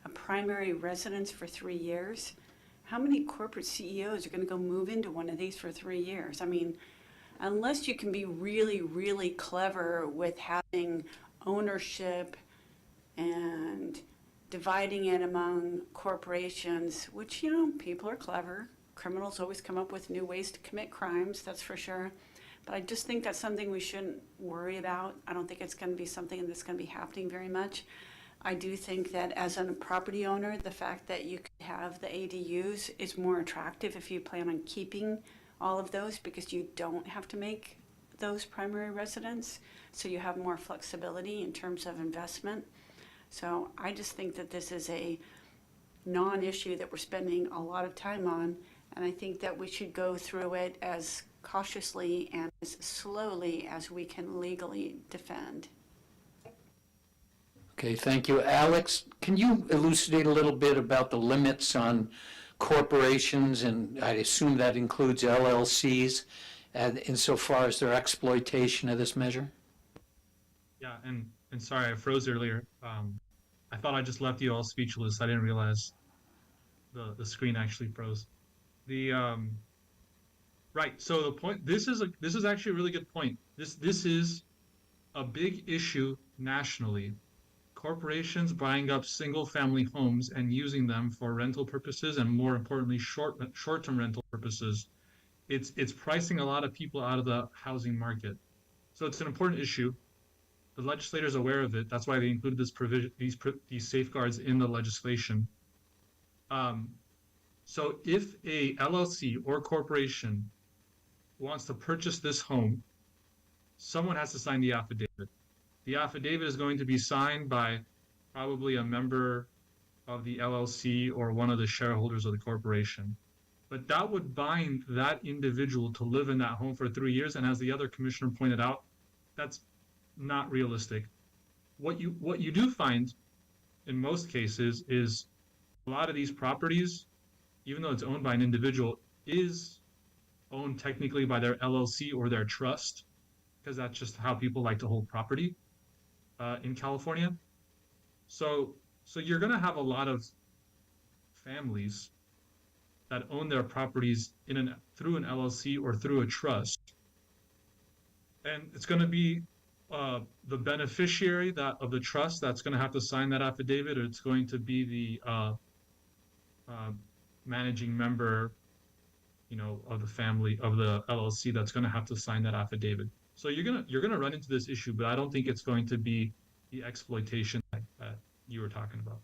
a primary residence for 3 years, how many corporate CEOs are going to go move into one of these for 3 years? I mean, unless you can be really, really clever with having ownership and dividing it among corporations, which, you know, people are clever. Criminals always come up with new ways to commit crimes, that's for sure. But I just think that's something we shouldn't worry about. I don't think it's going to be something that's going to be happening very much. I do think that as a property owner, the fact that you could have the ADUs is more attractive if you plan on keeping all of those, because you don't have to make those primary residence. So you have more flexibility in terms of investment. So I just think that this is a non-issue that we're spending a lot of time on. And I think that we should go through it as cautiously and as slowly as we can legally defend. Okay, thank you. Alex, can you elucidate a little bit about the limits on corporations, and I assume that includes LLCs, insofar as their exploitation of this measure? Yeah, and sorry, I froze earlier. I thought I just left you all speechless. I didn't realize the screen actually froze. Right. So the point. This is actually a really good point. This is a big issue nationally. Corporations buying up single-family homes and using them for rental purposes, and more importantly, short-term rental purposes. It's pricing a lot of people out of the housing market. So it's an important issue. The legislators are aware of it. That's why they included this provision, these safeguards in the legislation. So if a LLC or corporation wants to purchase this home, someone has to sign the affidavit. The affidavit is going to be signed by probably a member of the LLC or one of the shareholders of the corporation. But that would bind that individual to live in that home for 3 years. And as the other commissioner pointed out, that's not realistic. What you do find in most cases is a lot of these properties, even though it's owned by an individual, is owned technically by their LLC or their trust, because that's just how people like to hold property in California. So you're going to have a lot of families that own their properties through an LLC or through a trust, and it's going to be the beneficiary of the trust that's going to have to sign that affidavit, or it's going to be the managing member, of the family of the LLC that's going to have to sign that affidavit. So you're gonna run into this issue, but I don't think it's going to be the exploitation that you were talking about.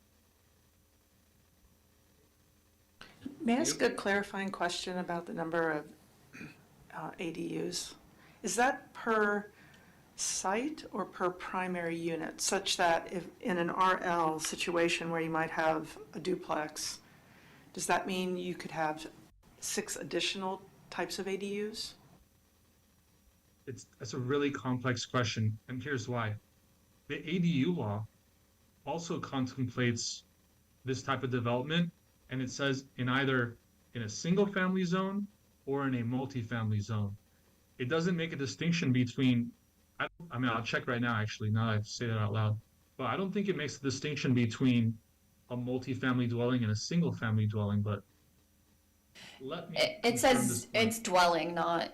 May I ask a clarifying question about the number of ADUs? Is that per site or per primary unit, such that if in an RL situation where you might have a duplex, does that mean you could have 6 additional types of ADUs? That's a really complex question, and here's why. The ADU law also contemplates this type of development, and it says in either in a single family zone or in a multifamily zone. It doesn't make a distinction between, I mean, I'll check right now actually, now that I say that out loud, but I don't think it makes a distinction between a multifamily dwelling and a single family dwelling, but let me. It says it's dwelling, not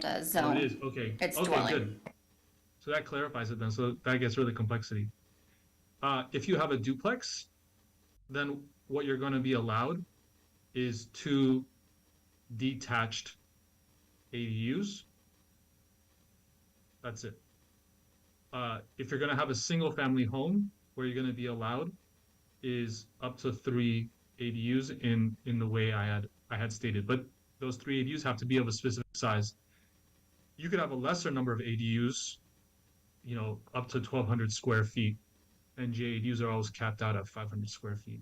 a zone. Oh, it is, okay. It's okay, dwelling. Good. So that clarifies it then, so that gets rid of the complexity. If you have a duplex, then what you're going to be allowed is 2 detached ADUs. That's it. If you're going to have a single family home, where you're going to be allowed is up to 3 ADUs in the way I had stated. But those 3 ADUs have to be of a specific size. You could have a lesser number of ADUs, up to 1,200 square feet, and JADUs are always capped out at 500 square feet.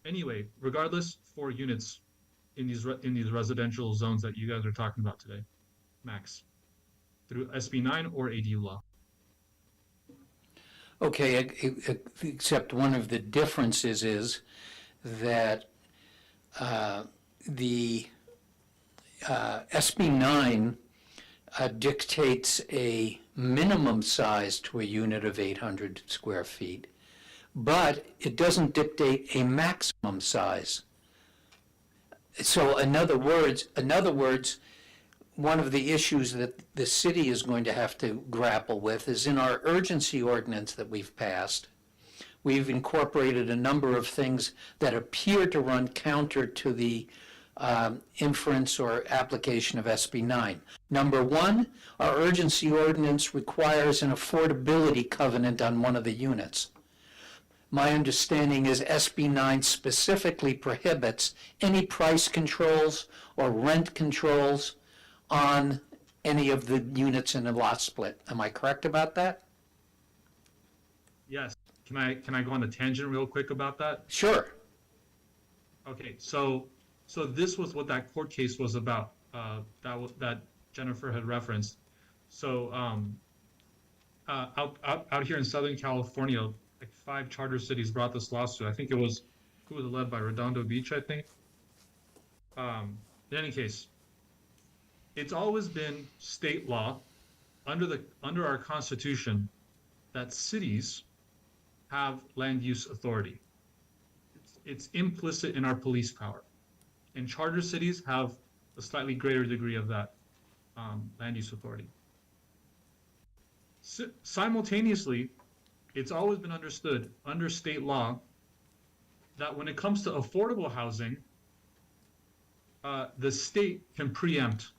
Anyway, regardless, 4 units in these residential zones that you guys are talking about today, max, through SB 9 or ADU law. Okay, except one of the differences is that the SB 9 dictates a minimum size to a unit of 800 square feet, but it doesn't dictate a maximum size. So in other words, one of the issues that the city is going to have to grapple with is in our urgency ordinance that we've passed, we've incorporated a number of things that appear to run counter to the inference or application of SB 9. Number one, our urgency ordinance requires an affordability covenant on one of the units. My understanding is SB 9 specifically prohibits any price controls or rent controls on any of the units in a lot split. Am I correct about that? Yes. Can I go on a tangent real quick about that? Sure. Okay, so this was what that court case was about, that Jennifer had referenced. So out here in Southern California, like 5 charter cities brought this lawsuit. I think it was led by Redondo Beach, I think. In any case, it's always been state law under our Constitution that cities have land use authority. It's implicit in our police power. And charter cities have a slightly greater degree of that land use authority. Simultaneously, it's always been understood under state law that when it comes to affordable housing, the state can preempt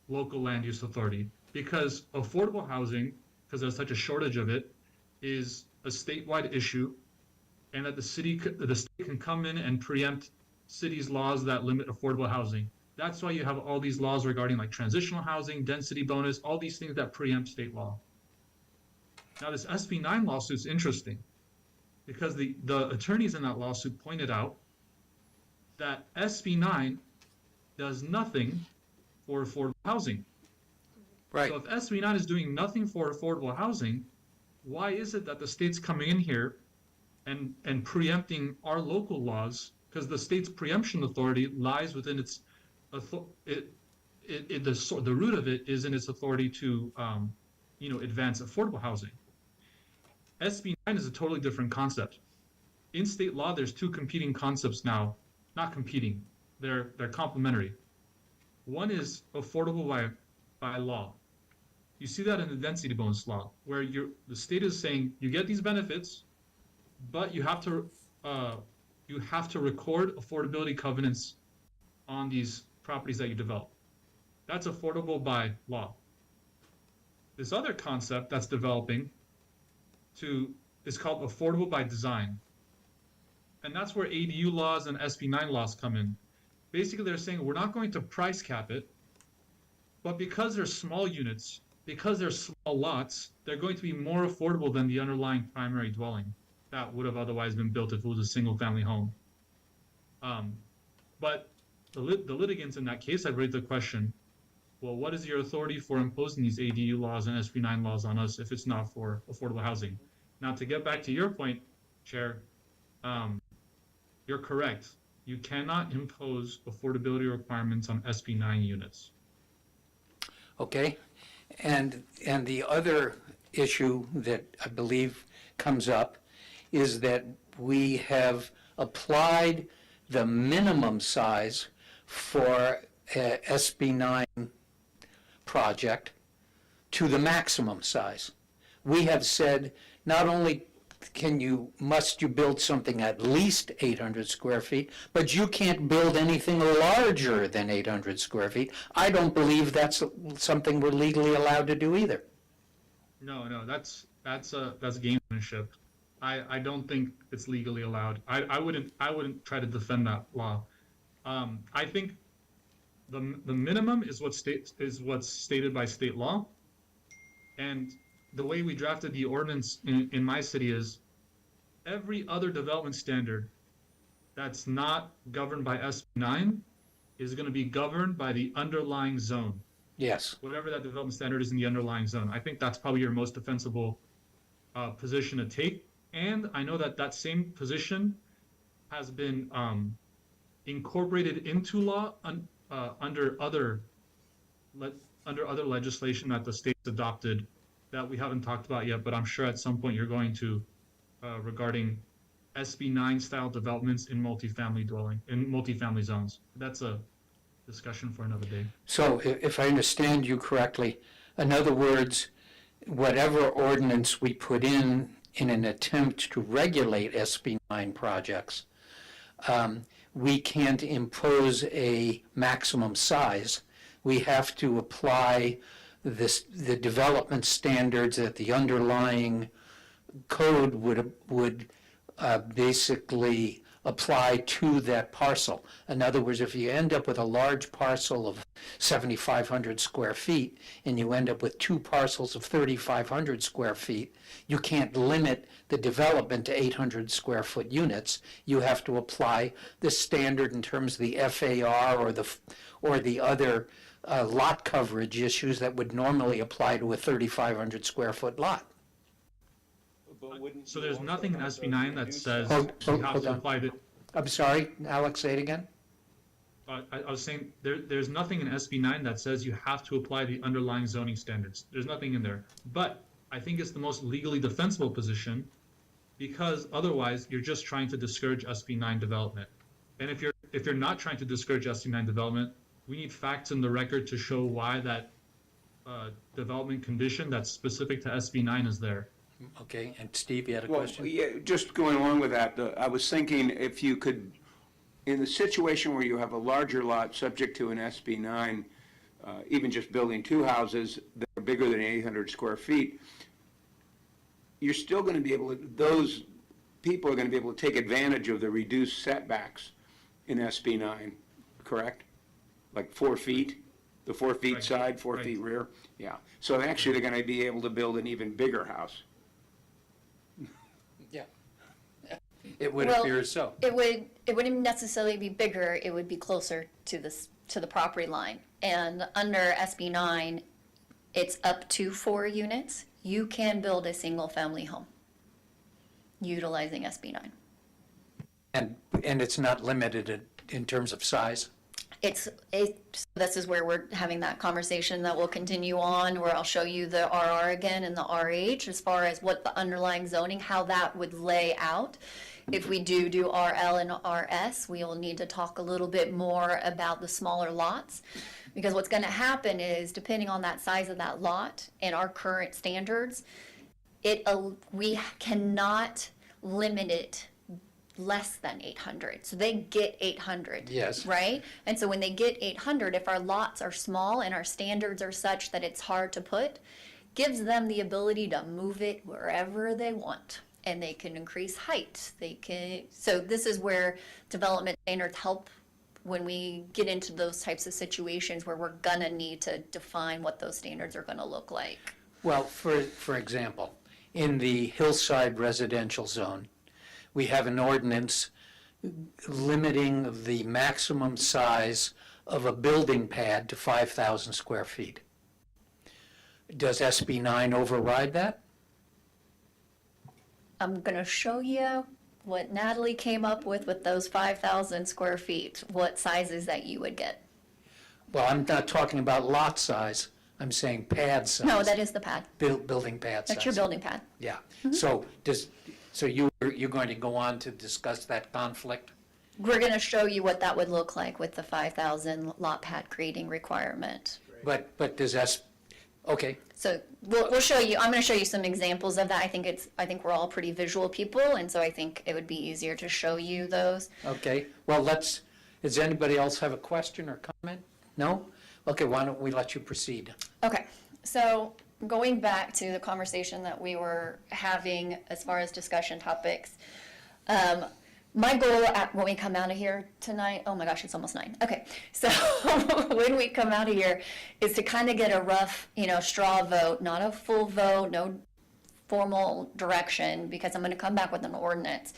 local land use authority because affordable housing, because there's such a shortage of it, is a statewide issue, and that the state can come in and preempt cities' laws that limit affordable housing. That's why you have all these laws regarding like transitional housing, density bonus, all these things that preempt state law. Now this SB 9 lawsuit is interesting because the attorneys in that lawsuit pointed out that SB 9 does nothing for affordable housing. Right. So if SB 9 is doing nothing for affordable housing, why is it that the state's coming in here and preempting our local laws? Because the state's preemption authority lies within its the root of it is in its authority to advance affordable housing. SB 9 is a totally different concept. In state law, there's 2 competing concepts now. Not competing, they're complementary. One is affordable by law. You see that in the density bonus law, where the state is saying you get these benefits, but you have to record affordability covenants on these properties that you develop. That's affordable by law. This other concept that's developing is called affordable by design. And that's where ADU laws and SB 9 laws come in. Basically, they're saying we're not going to price cap it, but because they're small units, because they're small lots, they're going to be more affordable than the underlying primary dwelling that would have otherwise been built if it was a single-family home. But the litigants in that case have raised the question, well, what is your authority for imposing these ADU laws and SB 9 laws on us if it's not for affordable housing? Now, to get back to your point, Chair, you're correct. You cannot impose affordability requirements on SB 9 units. Okay. And the other issue that I believe comes up is that we have applied the minimum size for a SB 9 project to the maximum size. We have said not only must you build something at least 800 square feet, but you can't build anything larger than 800 square feet. I don't believe that's something we're legally allowed to do either. No, that's gamesmanship. I don't think it's legally allowed. I wouldn't try to defend that law. I think the minimum is what's stated by state law, and the way we drafted the ordinance in my city is every other development standard that's not governed by SB 9 is going to be governed by the underlying zone. Yes. Whatever that development standard is in the underlying zone. I think that's probably your most defensible position to take. And I know that same position has been incorporated into law under other legislation that the states adopted that we haven't talked about yet, but I'm sure at some point you're going to, regarding SB9 style developments in multifamily zones. That's a discussion for another day. So if I understand you correctly, in other words, whatever ordinance we put in an attempt to regulate SB9 projects, we can't impose a maximum size. We have to apply the development standards that the underlying code would basically apply to that parcel. In other words, if you end up with a large parcel of 7,500 square feet and you end up with two parcels of 3,500 square feet, you can't limit the development to 800 square foot units. You have to apply the standard in terms of the FAR or the other lot coverage issues that would normally apply to a 3,500 square foat lot. So there's nothing in SB9 that says Hold you have to on. apply the. I'm sorry, Alex, say it again? I was saying there's nothing in SB9 that says you have to apply the underlying zoning standards. There's nothing in there. But I think it's the most legally defensible position, because otherwise you're just trying to discourage SB9 development. And if you're not trying to discourage SB9 development, we need facts in the record to show why that development condition that's specific to SB9 is there. Okay, and Steve, you had a Well, question? yeah, just going along with that, I was thinking if you could, in the situation where you have a larger lot subject to an SB9, even just building two houses that are bigger than 800 square feet, you're still going to be able to, those people are going to be able to take advantage of the reduced setbacks in SB9, correct? Like 4 feet, the 4 feet Right. side, 4 Right. feet rear? Yeah. So actually, they're going to be able to build an even bigger house. Yeah. It would Well, appear so. It wouldn't necessarily be bigger, it would be closer to the property line. And under SB9, it's up to 4 units. You can build a single-family home utilizing SB9. And it's not limited in terms of size? This is where we're having that conversation that will continue on, where I'll show you the RR again and the RH as far as what the underlying zoning, how that would lay out. If we do RL and RS, we will need to talk a little bit more about the smaller lots. Because what's going to happen is, depending on that size of that lot and our current standards, we cannot limit it less than 800. So they get 800. Yes. Right? And so when they get 800, if our lots are small and our standards are such that it's hard to put, gives them the ability to move it wherever they want. And they can increase height. So this is where development standards help when we get into those types of situations where we're gonna need to define what those standards are gonna look like. Well, for example, in the hillside residential zone, we have an ordinance limiting the maximum size of a building pad to 5,000 square feet. Does SB9 override that? I'm gonna show you what Natalie came up with those 5,000 square feet, what sizes that you would get. Well, I'm not talking about lot size, I'm saying pad size. No, that is the pad. Building pad size. That's your building pad. Yeah, so you're going to go on to discuss that conflict? We're gonna show you what that would look like with the 5,000 lot pad creating requirement. But does okay. So we'll show you, I'm gonna show you some examples of that. I think we're all pretty visual people, and so I think it would be easier to show you those. Okay, well, does anybody else have a question or comment? No? Okay, why don't we let you proceed? Okay, so going back to the conversation that we were having as far as discussion topics, my goal when we come out of here tonight, oh my gosh, it's almost 9. Okay, so when we come out of here is to kind of get a rough, straw vote, not a full vote, no formal direction, because I'm going to come back with an ordinance.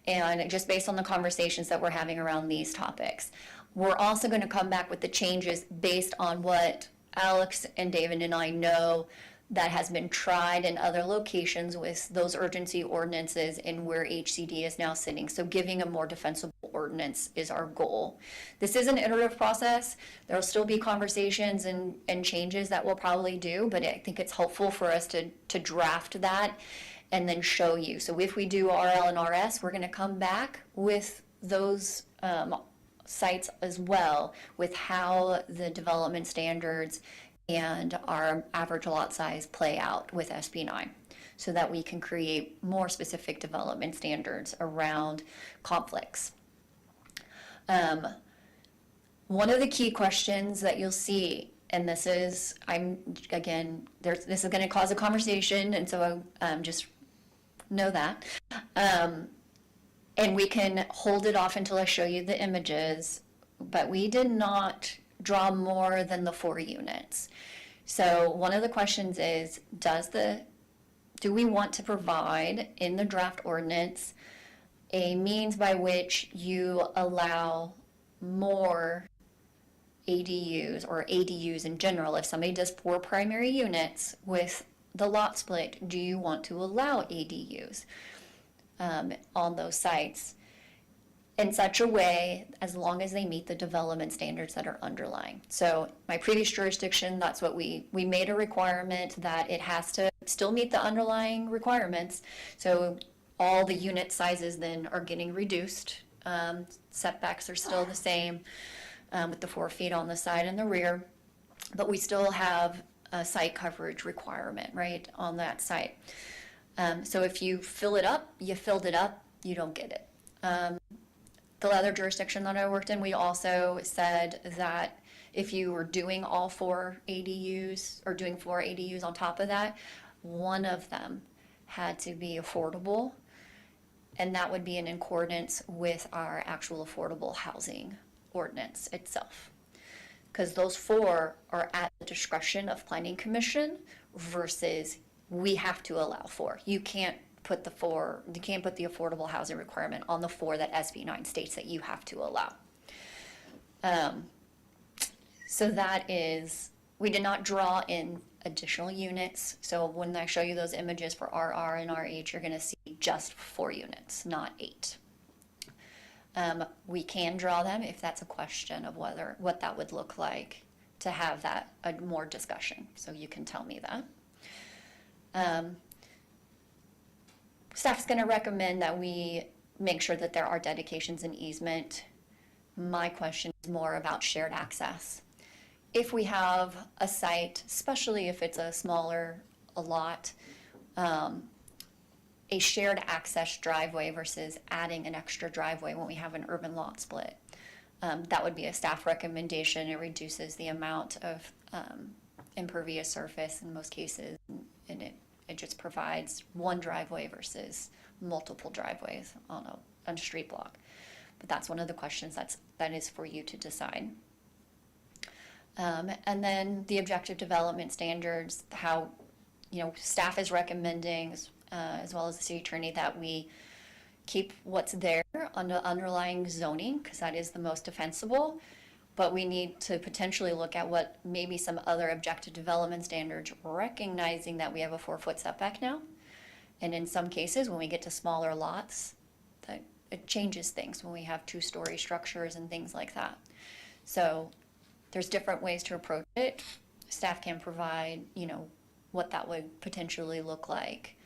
And just based on the conversations that we're having around these topics, we're also going to come back with the changes based on what Alex and David and I know that has been tried in other locations with those urgency ordinances and where HCD is now sitting. So giving a more defensible ordinance is our goal. This is an iterative process. There'll still be conversations and changes that we'll probably do, but I think it's helpful for us to draft that and then show you. So if we do RL and RS, we're going to come back with those sites as well, with how the development standards and our average lot size play out with SB 9, so that we can create more specific development standards around conflicts. One of the key questions that you'll see, and this is, this is going to cause a conversation, and so just know that. And we can hold it off until I show you the images, but we did not draw more than the 4 units. So one of the questions is, do we want to provide in the draft ordinance a means by which you allow more ADUs or ADUs in general? If somebody does 4 primary units with the lot split, do you want to allow ADUs on those sites in such a way as long as they meet the development standards that are underlying? So my previous jurisdiction, that's what we made a requirement that it has to still meet the underlying requirements. So all the unit sizes then are getting reduced. Setbacks are still the same with the 4 feet on the side and the rear, but we still have a site coverage requirement, right, on that site. So if you fill it up, you filled it up, you don't get it. The other jurisdiction that I worked in, we also said that if you were doing all 4 ADUs or doing 4 ADUs on top of that, one of them had to be affordable, and that would be in accordance with our actual affordable housing ordinance itself. Because those 4 are at the discretion of Planning Commission versus we have to allow 4. You can't put the affordable housing requirement on the 4 that SB 9 states that you have to allow. So that is, we did not draw in additional units. So when I show you those images for RR and RH, you're going to see just 4 units, not 8. We can draw them if that's a question of what that would look like to have that more discussion. So you can tell me that. Staff's going to recommend that we make sure that there are dedications and easement. My question is more about shared access. If we have a site, especially if it's a smaller lot, a shared access driveway versus adding an extra driveway when we have an urban lot split, that would be a staff recommendation. It reduces the amount of impervious surface in most cases, and it just provides one driveway versus multiple driveways on a street block. But that's one of the questions that is for you to decide. And then the objective development standards, how staff is recommending, as well as the city attorney, that we keep what's there on the underlying zoning, because that is the most defensible. But we need to potentially look at what maybe some other objective development standards, recognizing that we have a 4-foot setback now. And in some cases, when we get to smaller lots, that it changes things when we have 2-story structures and things like that. So there's different ways to approach it. Staff can provide, what that would potentially look like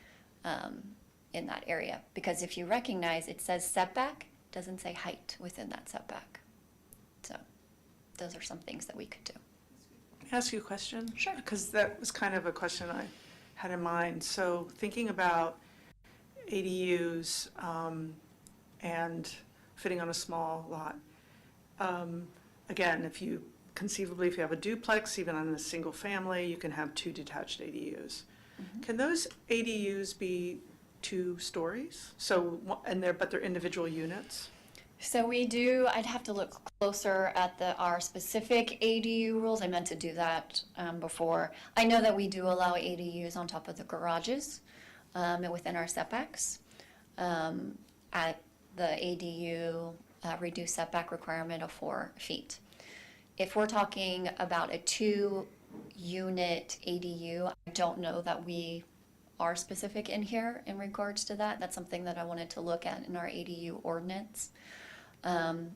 in that area. Because if you recognize it says setback, it doesn't say height within that setback. So those are some things that we could do. Can I ask you a question? Sure. Because that was kind of a question I had in mind. So thinking about ADUs and fitting on a small lot, again, if you have a duplex, even on a single family, you can have 2 detached ADUs. Mm-hmm. Can those ADUs be 2 stories? So, but they're individual units? So we do, I'd have to look closer at our specific ADU rules. I meant to do that before. I know that we do allow ADUs on top of the garages within our setbacks. At the ADU reduced setback requirement of 4 feet. If we're talking about a 2-unit ADU, I don't know that we are specific in here in regards to that. That's something that I wanted to look at in our ADU ordinance. In,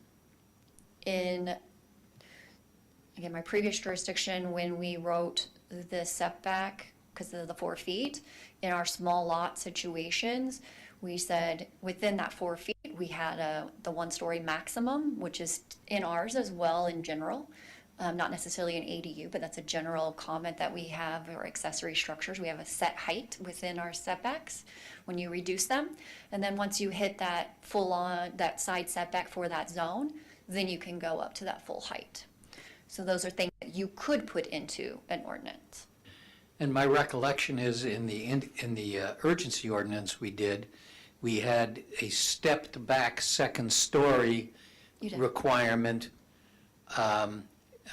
again, my previous jurisdiction, when we wrote the setback, because of the 4 feet, in our small lot situations, we said within that 4 feet, we had the 1-story maximum, which is in ours as well in general. Not necessarily an ADU, but that's a general comment that we have, or accessory structures. We have a set height within our setbacks when you reduce them. And then once you hit that full on, that side setback for that zone, then you can go up to that full height. So those are things that you could put into an ordinance. And my recollection is in the urgency ordinance we had a stepped back second story You did. requirement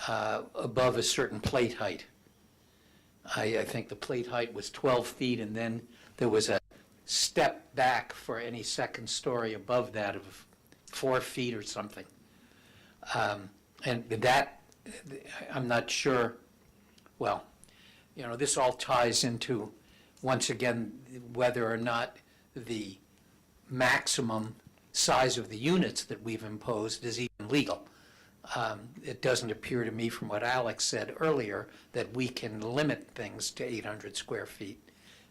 above a certain plate height. I think the plate height was 12 feet, and then there was a step back for any second story above that of 4 feet or something. And that, I'm not sure, well, this all ties into, once again, whether or not the maximum size of the units that we've imposed is even legal. It doesn't appear to me from what Alex said earlier that we can limit things to 800 square feet.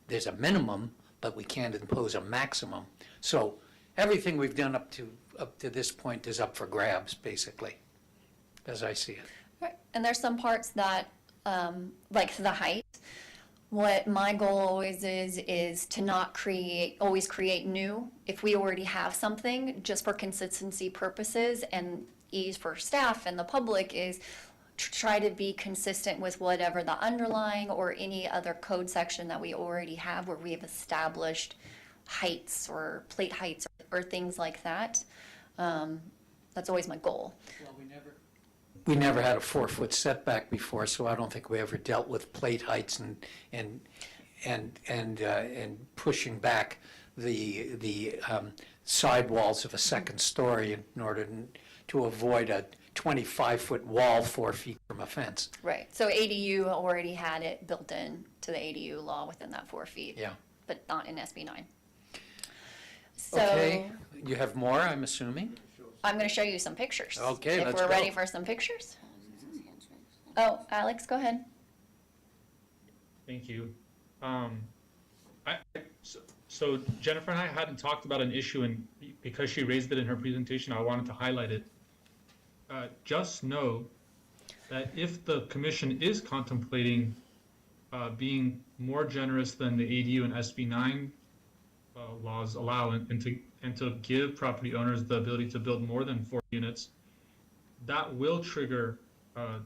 There's a minimum, but we can't impose a maximum. So everything we've done up to this point is up for grabs, basically, as I see it. Right. And there's some parts that, like the height, what my goal always is to not always create new. If we already have something, just for consistency purposes and ease for staff and the public, is try to be consistent with whatever the underlying or any other code section that we already have where we have established heights or plate heights or things like that. That's always my goal. Well, we never had a 4-foot setback before, so I don't think we ever dealt with plate heights and pushing back the sidewalls of a second story in order to avoid a 25-foot wall 4 feet from a fence. Right. So ADU already had it built in to the ADU law within that 4 feet. Yeah. But not in SB 9. So Okay, you have more, I'm assuming? I'm going to show you some pictures. Okay, if let's we're go. ready for some pictures. Oh, Alex, go ahead. Thank you. So Jennifer and I hadn't talked about an issue, and because she raised it in her presentation, I wanted to highlight it. Just know that if the commission is contemplating being more generous than the ADU and SB 9 laws allow, and to give property owners the ability to build more than 4 units, that will trigger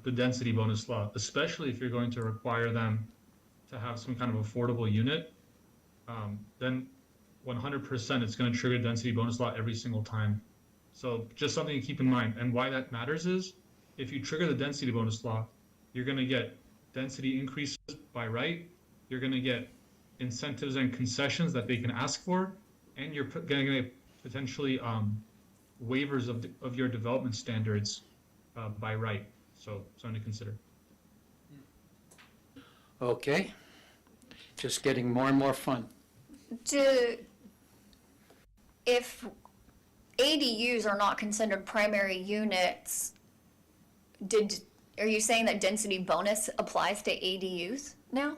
the density bonus law, especially if you're going to require them to have some kind of affordable unit. Then 100% it's going to trigger density bonus law every single time. So just something to keep in mind. And why that matters is, if you trigger the density bonus law, you're going to get density increases by right, you're going to get incentives and concessions that they can ask for, and you're going to get potentially waivers of your development standards by right. So something to consider. Okay, just getting more and more fun. If ADUs are not considered primary units, are you saying that density bonus applies to ADUs now?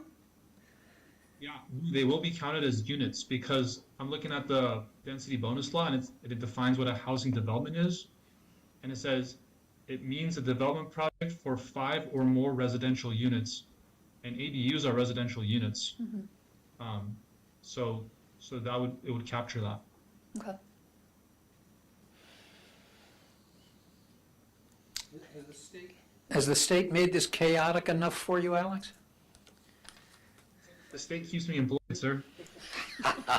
Yeah, they will be counted as units, because I'm looking at the density bonus law, and it defines what a housing development is. And it says it means a development project for 5 or more residential units, and ADUs are residential units. Mm-hmm. So it would capture that. Okay. Has the state made this chaotic enough for you, Alex? The state keeps me employed, sir.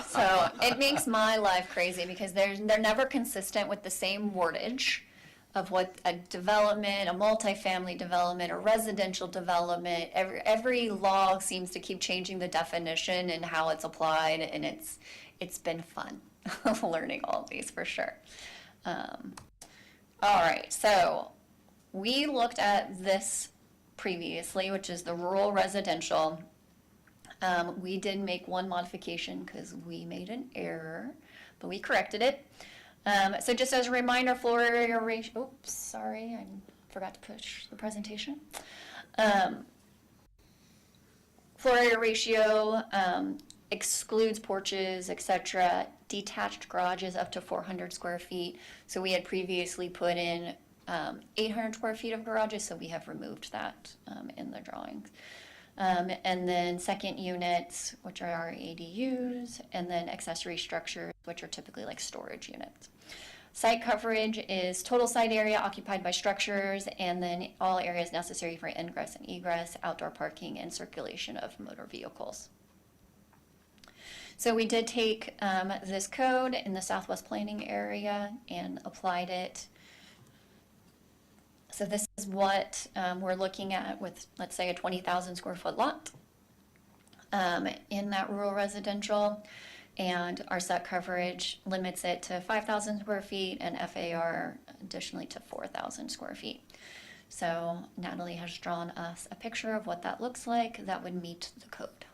So it makes my life crazy because they're never consistent with the same wordage of what a development, a multifamily development, a residential development. Every law seems to keep changing the definition and how it's applied, and it's been fun learning all of these for sure. All right, so we looked at this previously, which is the rural residential. We did make one modification because we made an error, but we corrected it. So just as a reminder, floor area ratio, oops, sorry, I forgot to push the presentation. Floor area ratio excludes porches, etc. Detached garages up to 400 square feet. So we had previously put in 800 square feet of garages, so we have removed that in the drawings. And then second units, which are our ADUs, and then accessory structures, which are typically like storage units. Site coverage is total site area occupied by structures, and then all areas necessary for ingress and egress, outdoor parking, and circulation of motor vehicles. So we did take this code in the Southwest Planning area and applied it. So this is what we're looking at with, let's say, a 20,000 square foot lot in that rural residential. And our set coverage limits it to 5,000 square feet and FAR additionally to 4,000 square feet. So Natalie has drawn us a picture of what that looks like that would meet the code.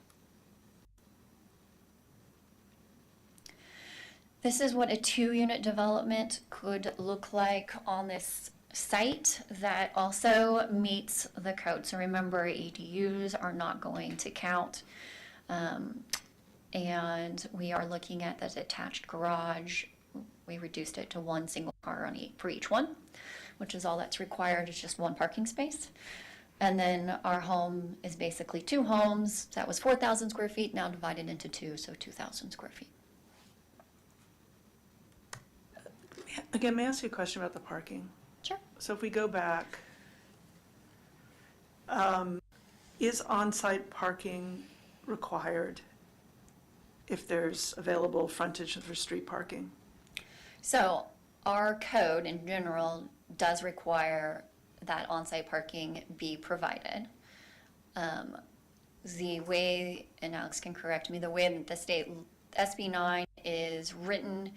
This is what a 2-unit development could look like on this site that also meets the code. So remember, ADUs are not going to count. And we are looking at the detached garage. We reduced it to 1 single car for each one, which is all that's required, is just 1 parking space. And then our home is basically 2 homes. That was 4,000 square feet, now divided into 2, so 2,000 square feet. Again, may I ask you a question about the parking? Sure. So if we go back, is on-site parking required if there's available frontage for street parking? So our code in general does require that on-site parking be provided. The way, and Alex can correct me, the way that the state SB 9 is written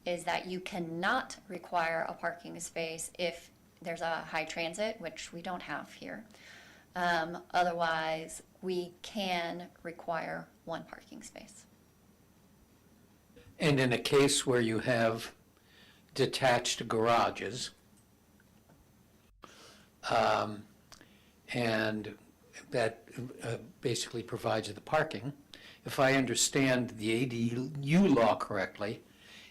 is that you cannot require a parking space if there's a high transit, which we don't have here. Otherwise, we can require 1 parking space. And in a case where you have detached garages, and that basically provides the parking, if I understand the ADU law correctly,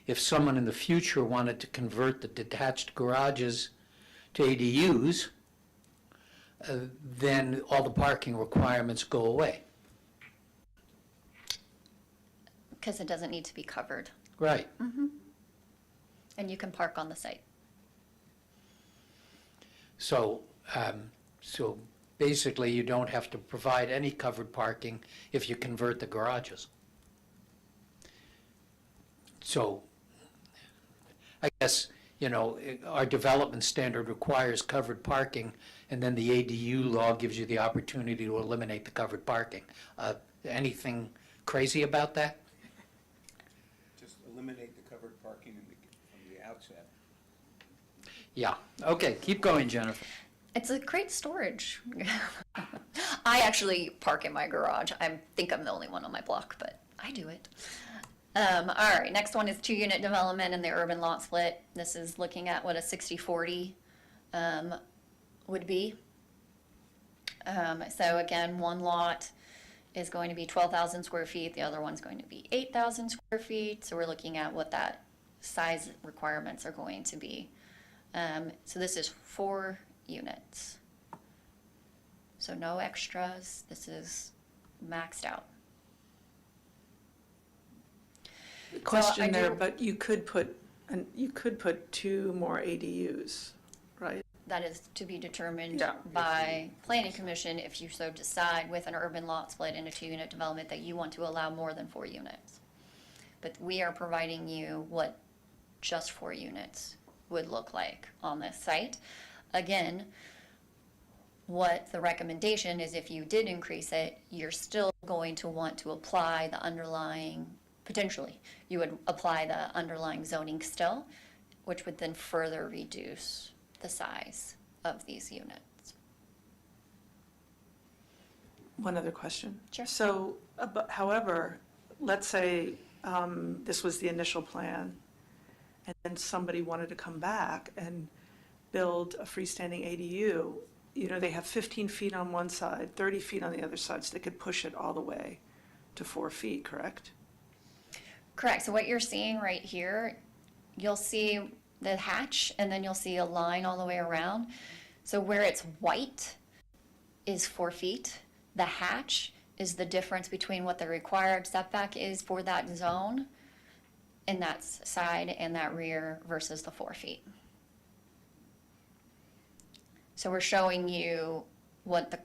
if someone in the future wanted to convert the detached garages to ADUs, then all the parking requirements go away. Because it doesn't need to be covered. Right. And you can park on the site. So, so basically you don't have to provide any covered parking if you convert the garages. So, I guess, you know, our development standard requires covered parking, and then the ADU law gives you the opportunity to eliminate the covered parking. Anything crazy about that? Just eliminate the covered parking from the outset. Yeah. Okay, keep going, Jennifer. It's a great storage. I actually park in my garage. I think I'm the only one on my block, but I do it. All right, next one is 2-unit development in the urban lot split. This is looking at what a 60-40 would be. So again, one lot is going to be 12,000 square feet. The other one's going to be 8,000 square feet. So we're looking at what that size requirements are going to be. So this is 4 units. So no extras. This is maxed out. Question there, but you could put 2 more ADUs, right? That is to be determined by Planning Commission if you so decide with an urban lot split in a 2-unit development that you want to allow more than 4 units. But we are providing you what just 4 units would look like on this site. Again, what the recommendation is, if you did increase it, you're still going to want to apply the underlying, potentially, you would apply the underlying zoning still, which would then further reduce the size of these units. One other question. Sure. So, however, let's say this was the initial plan, and then somebody wanted to come back and build a freestanding ADU, you know, they have 15 feet on one side, 30 feet on the other side, so they could push it all the way to 4 feet, correct? Correct. So what you're seeing right here, you'll see the hatch, and then you'll see a line all the way around. So where it's white is 4 feet. The hatch is the difference between what the required setback is for that zone and that side and that rear versus the 4 feet. So we're showing you what the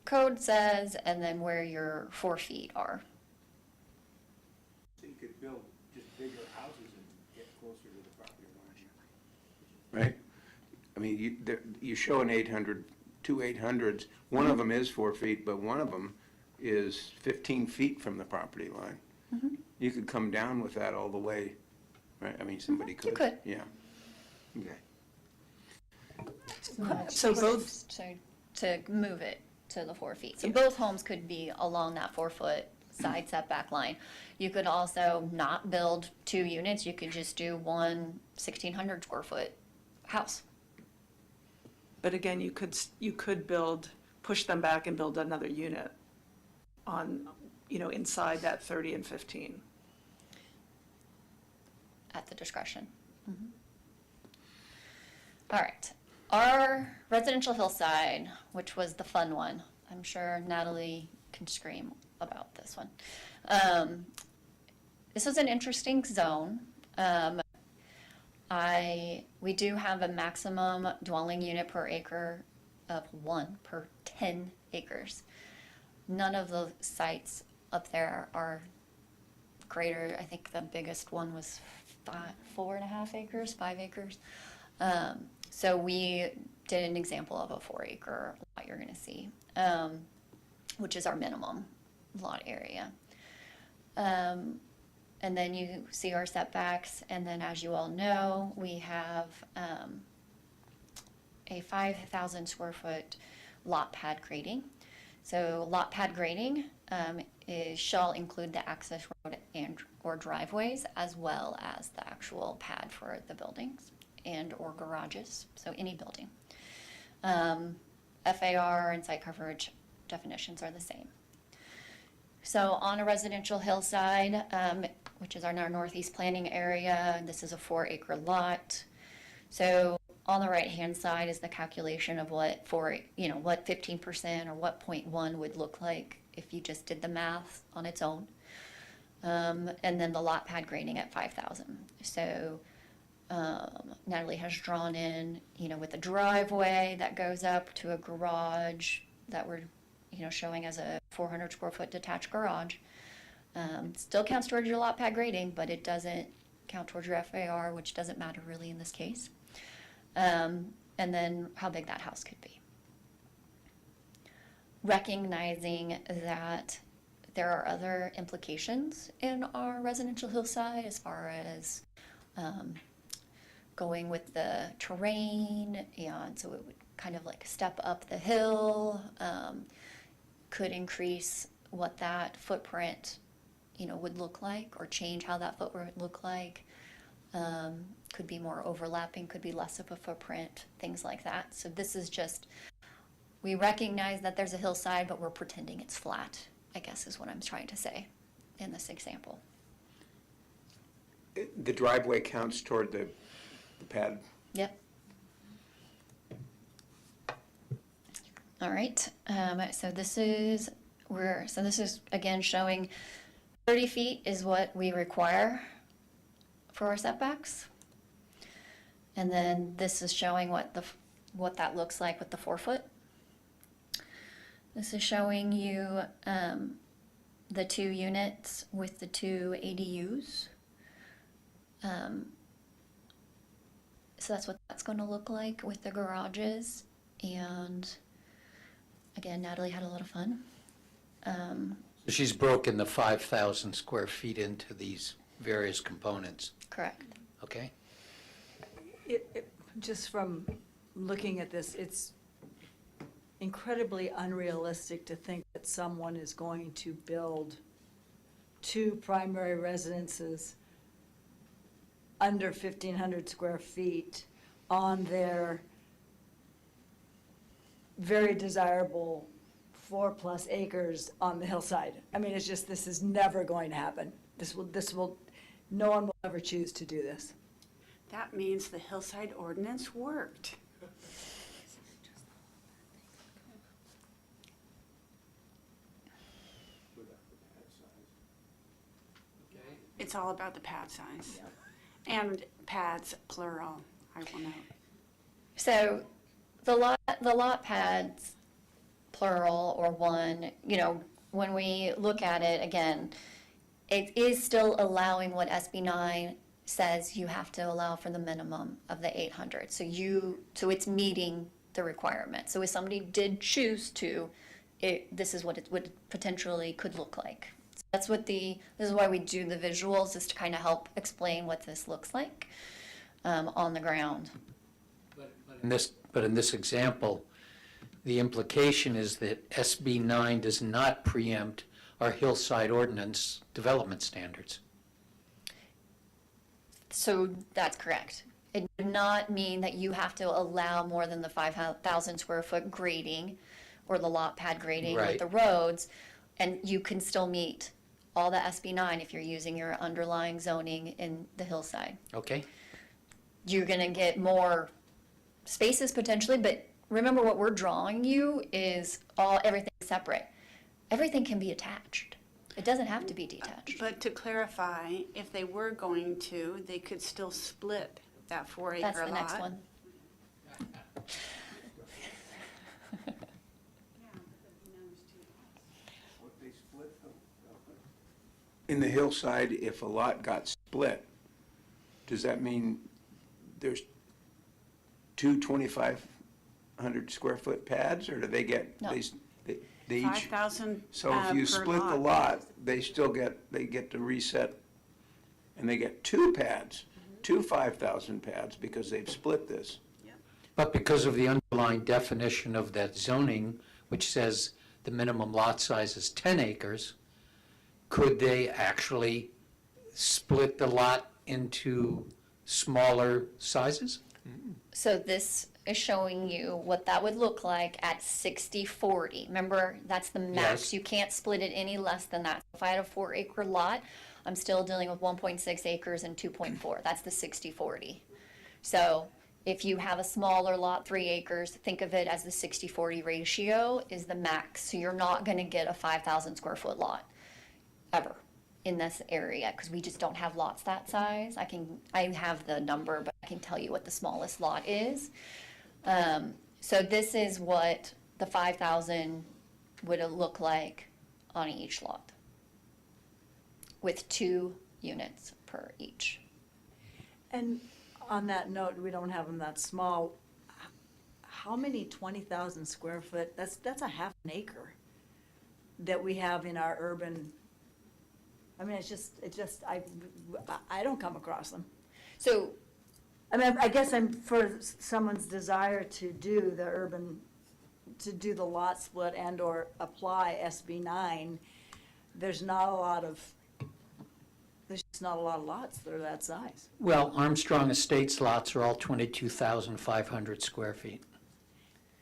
code says and then where your 4 feet are. So you could build just bigger houses and get closer to the property line. Right? I mean, you show an 800, two 800s. One of them is 4 feet, but one of them is 15 feet from the property line. Mhm. You could come down with that all the way, right? I mean, somebody could. You could. Yeah. Okay. So both, to move it to the 4 feet. So both homes could be along that 4-foot side setback line. You could also not build 2 units. You could just do one 1,600 square foot house. but again, you could build, push them back and build another unit on, you know, inside that 30 and 15. At the discretion. All right. Our residential hillside, which was the fun one, I'm sure Natalie can scream about this one. This was an interesting zone. We do have a maximum dwelling unit per acre of 1 per 10 acres. None of the sites up there are greater. I think the biggest one was 4.5 acres, 5 acres. So we did an example of a 4-acre lot you're going to see, which is our minimum lot area. And then you see our setbacks, and then as you all know, we have a 5,000 square foot lot pad grading. So lot pad grading shall include the access road and or driveways, as well as the actual pad for the buildings and or garages, so any building. FAR and site coverage definitions are the same. So on a residential hillside, which is our northeast planning area, this is a 4-acre lot. So on the right-hand side is the calculation of what 15% or what 0.1 would look like if you just did the math on its own. And then the lot pad grading at 5,000. So Natalie has drawn in, with a driveway that goes up to a garage that we're, showing as a 400 square foot detached garage. Still counts towards your lot pad grading, but it doesn't count towards your FAR, which doesn't matter really in this case. And then how big that house could be. Recognizing that there are other implications in our residential hillside as far as going with the terrain, and so it would kind of like step up the hill, could increase what that footprint would look like, or change how that footprint would look like. Could be more overlapping, could be less of a footprint, things like that. So this is just, we recognize that there's a hillside, but we're pretending it's flat, I guess is what I'm trying to say in this example. The driveway counts toward the pad? Yep. All right, so this is again showing 30 feet is what we require for our setbacks. And then this is showing what that looks like with the 4 foot. This is showing you the 2 units with the 2 ADUs. So that's what that's going to look like with the garages. And again, Natalie had a lot of fun. She's broken the 5,000 square feet into these various components. Correct. Okay? Just from looking at this, it's incredibly unrealistic to think that someone is going to build 2 primary residences under 1,500 square feet on their very desirable 4+ acres on the hillside. I mean, it's just, this is never going to happen. No one will ever choose to do this. That means the hillside ordinance worked. It's all about the pad size. And pads, plural, I will note. So the lot pads, plural or one, you know, when we look at it again, it is still allowing what SB 9 says you have to allow for the minimum of the 800. So it's meeting the requirement. So if somebody did choose to, this is what it would potentially could look like. So that's what this is why we do the visuals, is to kind of help explain what this looks like on the ground. But in this example, the implication is that SB 9 does not preempt our hillside ordinance development standards. So that's correct. It would not mean that you have to allow more than the 5,000 square foot grading or the lot pad grading with Right. the roads, and you can still meet all the SB 9 if you're using your underlying zoning in the hillside. Okay? You're gonna get more spaces potentially, but remember what we're drawing you is everything separate. Everything can be attached. It doesn't have to be detached. But to clarify, if they were going to, they could still split that 4-acre lot. That's the next one. In the hillside, if a lot got split, does that mean there's two 2,500 square foot pads, or do they get, No. they each? 5,000 So if you per split the lot, they still get to reset, and they get two pads, two 5,000 pads, because they've split this. But because of the underlying definition of that zoning, which says the minimum lot size is 10 acres, could they actually split the lot into smaller sizes? So this is showing you what that would look like at 60/40. Remember, that's the max. Yes. You can't split it any less than that. If I had a 4-acre lot, I'm still dealing with 1.6 acres and 2.4. That's the 60/40. So if you have a smaller lot, 3 acres, think of it as the 60/40 ratio is the max. So you're not going to get a 5,000 square foot lot ever in this area, because we just don't have lots that size. I have the number, but I can tell you what the smallest lot is. So this is what the 5,000 would look like on each lot, with 2 units per each. And on that note, we don't have them that small. How many 20,000 square foot, that's a half an acre that we have in our urban, I mean, I don't come across them. So, I mean, I guess I'm for someone's desire to do the lot split and or apply SB 9, there's just not a lot of lots that are that size. Well, Armstrong Estates lots are all 22,500 square feet.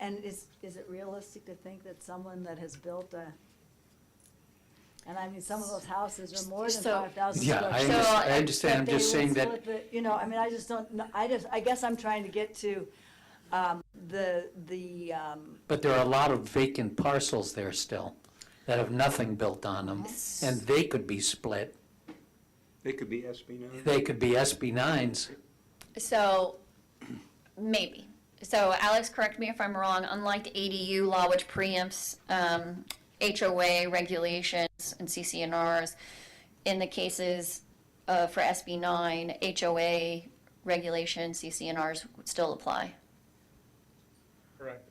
And is it realistic to think that someone that has built and I mean, some of those houses are more than 5,000 Yeah, square I feet. understand. I'm that just they would saying that, split the- You know, I mean, I just don't, know- I guess I'm trying to get to but there are a lot of vacant parcels there still that have nothing built on them, and they could be split. They could be SB 9? They could be SB 9s. so maybe. So Alex, correct me if I'm wrong, unlike the ADU law, which preempts HOA regulations and CCNRs, in the cases for SB 9, HOA regulations, CCNRs would still apply. Correct.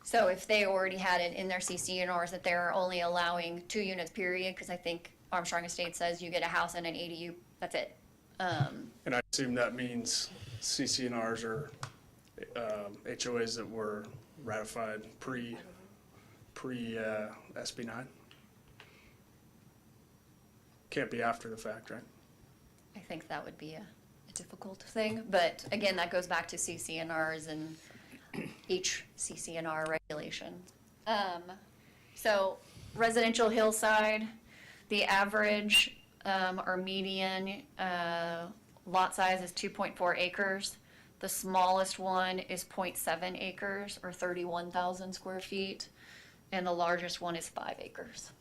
So if they already had it in their CCNRs that they're only allowing 2 units period, because I think Armstrong Estates says you get a house and an ADU, that's it. And I assume that means CCNRs are HOAs that were ratified pre SB 9? Can't be after the fact, right? I think that would be a difficult thing, but again, that goes back to CCNRs and each CCNR regulation. So residential hillside, the average or median lot size is 2.4 acres. The smallest one is 0.7 acres or 31,000 square feet, and the largest one is 5 acres.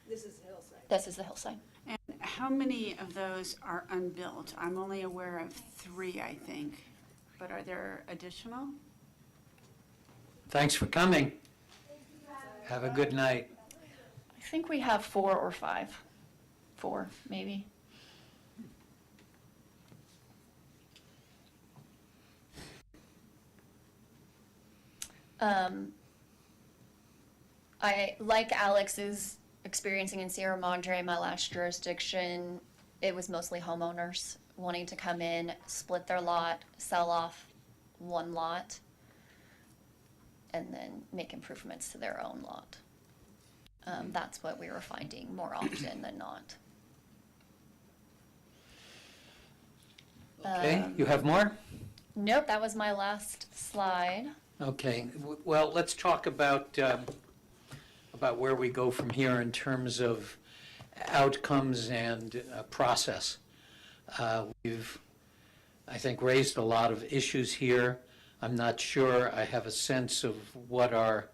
This is hillside. This is the hillside. And how many of those are unbuilt? I'm only aware of 3, I think, but are there additional? Thanks for coming. Have a good night. I think we have 4 or 5. 4, maybe. I, like Alex's experiencing in Sierra Madre, my last jurisdiction, it was mostly homeowners wanting to come in, split their lot, sell off one lot, and then make improvements to their own lot. That's what we were finding more often than not. Okay, you have more? Nope, that was my last slide. Okay, well, let's talk about where we go from here in terms of outcomes and process. We've, I think, raised a lot of issues here. I'm not sure I have a sense of what our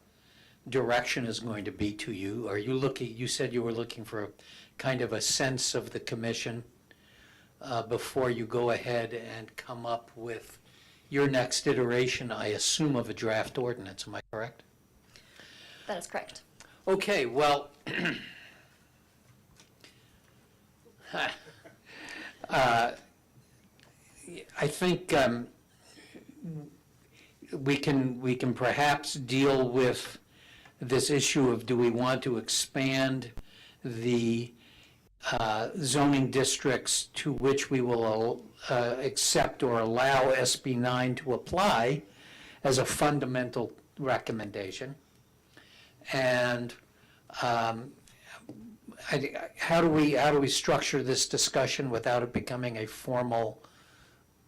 direction is going to be to you. Are you looking, you said you were looking for a kind of a sense of the commission before you go ahead and come up with your next iteration, I assume, of a draft ordinance. Am I correct? That is correct. Okay, well, I think we can perhaps deal with this issue of, do we want to expand the zoning districts to which we will accept or allow SB 9 to apply as a fundamental recommendation? And how do we structure this discussion without it becoming a formal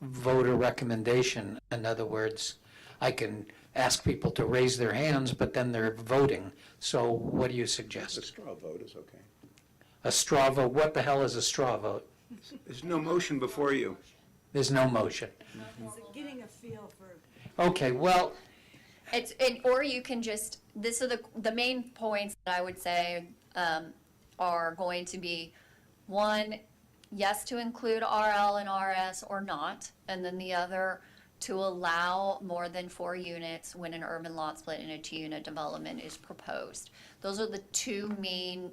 voter recommendation? In other words, I can ask people to raise their hands, but then they're voting. So what do you suggest? A straw vote is okay. A straw vote? What the hell is a straw vote? There's no motion before you. There's no motion. Getting a feel for. Okay, well, Or you can just, this are the main points that I would say are going to be, 1, yes to include RL and RS or not, and then the other, to allow more than 4 units when an urban lot split in a 2-unit development is proposed. Those are the 2 main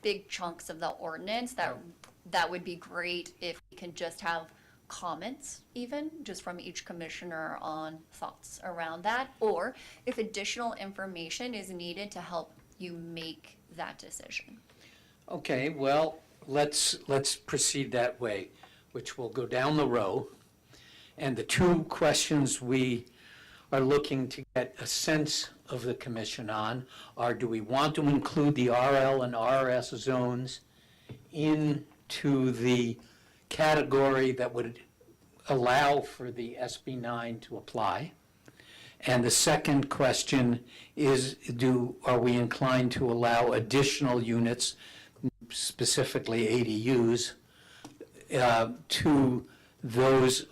big chunks of the ordinance that would be great if we can just have comments, even just from each commissioner on thoughts around that, or if additional information is needed to help you make that decision. okay, well, let's proceed that way, which will go down the row. And the 2 questions we are looking to get a sense of the commission on are, do we want to include the RL and RS zones into the category that would allow for the SB 9 to apply? And the second question is, are we inclined to allow additional units, specifically ADUs, to those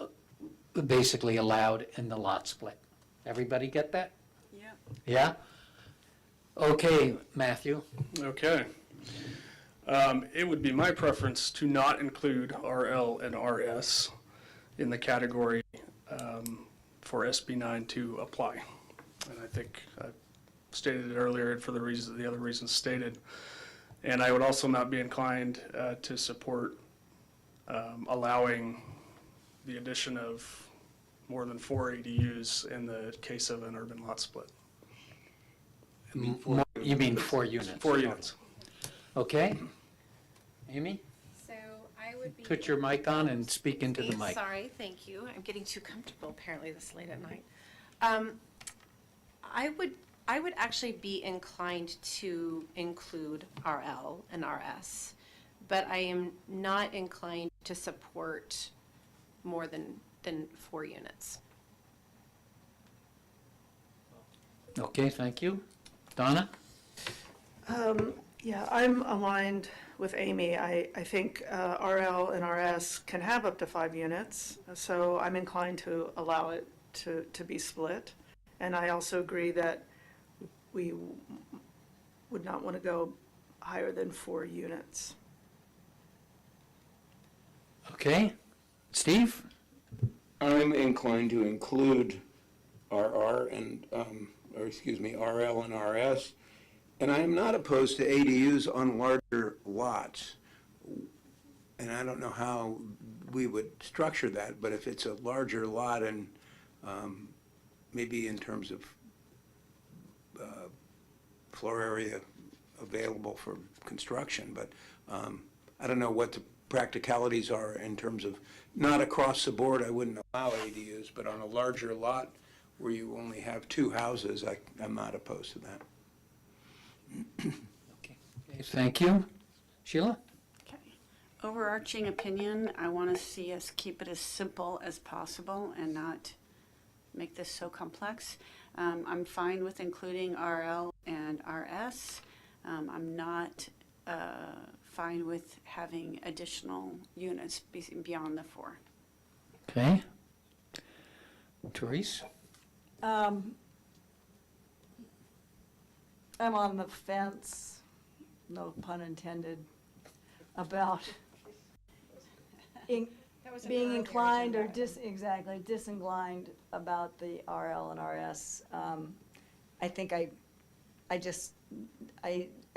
basically allowed in the lot split? Everybody get that? Yeah. Yeah? Okay, Matthew. Okay. It would be my preference to not include RL and RS in the category for SB 9 to apply. And I think I stated it earlier for the other reasons stated. And I would also not be inclined to support allowing the addition of more than 4 ADUs in the case of an urban lot split. You mean 4 units? 4 units. Okay. Amy? So I would be. Put your mic on and speak into the mic. Sorry, thank you. I'm getting too comfortable apparently this late at night. I would actually be inclined to include RL and RS but I am not inclined to support more than 4 units. Okay, thank you. Donna? Yeah, I'm aligned with Amy. I think RL and RS can have up to 5 units, so I'm inclined to allow it to be split. And I also agree that we would not want to go higher than 4 units. Okay. Steve? I'm inclined to include RR and, RL and RS. And I am not opposed to ADUs on larger lots. And I don't know how we would structure that, but if it's a larger lot and maybe in terms of floor area available for construction, but I don't know what the practicalities are in terms of, not across the board, I wouldn't allow ADUs, but on a larger lot where you only have 2 houses, I'm not opposed to that. Okay, thank you. Sheila? Okay. Overarching opinion, I want to see us keep it as simple as possible and not make this so complex. I'm fine with including RL and RS. I'm not fine with having additional units beyond the 4. Okay. Therese? I'm on the fence, no pun intended, about being inclined or disinclined about the RL and RS. I think I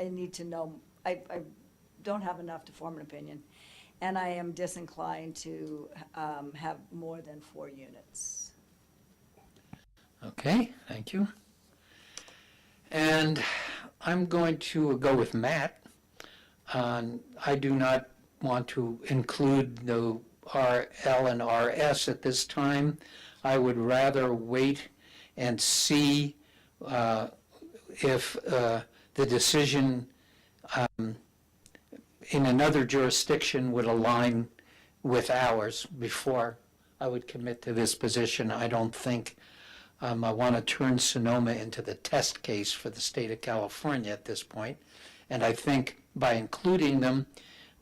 need to know, I don't have enough to form an opinion, and I am disinclined to have more than 4 units. Okay, thank you. And I'm going to go with Matt. I do not want to include the RL and RS at this time. I would rather wait and see if the decision in another jurisdiction would align with ours before I would commit to this position. I don't think I want to turn Sonoma into the test case for the state of California at this point. And I think by including them,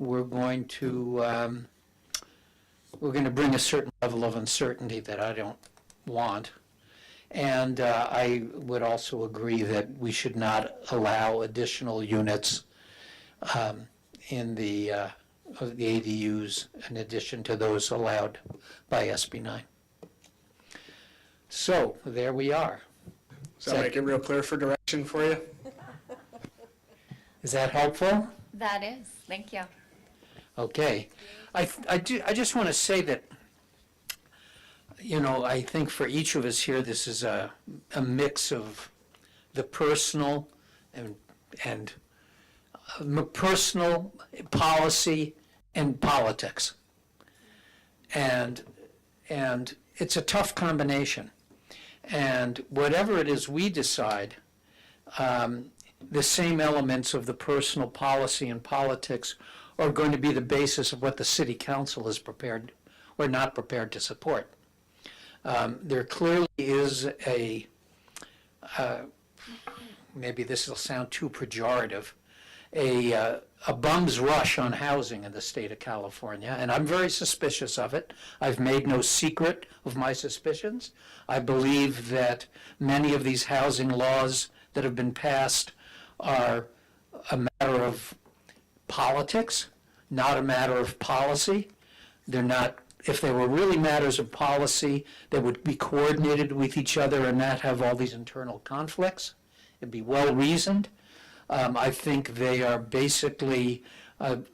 we're going to bring a certain level of uncertainty that I don't want. And I would also agree that we should not allow additional units in the ADUs in addition to those allowed by SB 9. So there we are. Does that make it real clear for direction for you? Is that helpful? That is, thank you. Okay. I just want to say that, you know, I think for each of us here, this is a mix of the personal and personal policy and politics. And it's a tough combination. And whatever it is we decide, the same elements of the personal policy and politics are going to be the basis of what the city council is prepared or not prepared to support. There clearly is maybe this will sound too pejorative, a bum's rush on housing in the state of California, and I'm very suspicious of it. I've made no secret of my suspicions. I believe that many of these housing laws that have been passed are a matter of politics, not a matter of policy. They're not, if they were really matters of policy, they would be coordinated with each other and not have all these internal conflicts. It'd be well reasoned. I think they are basically,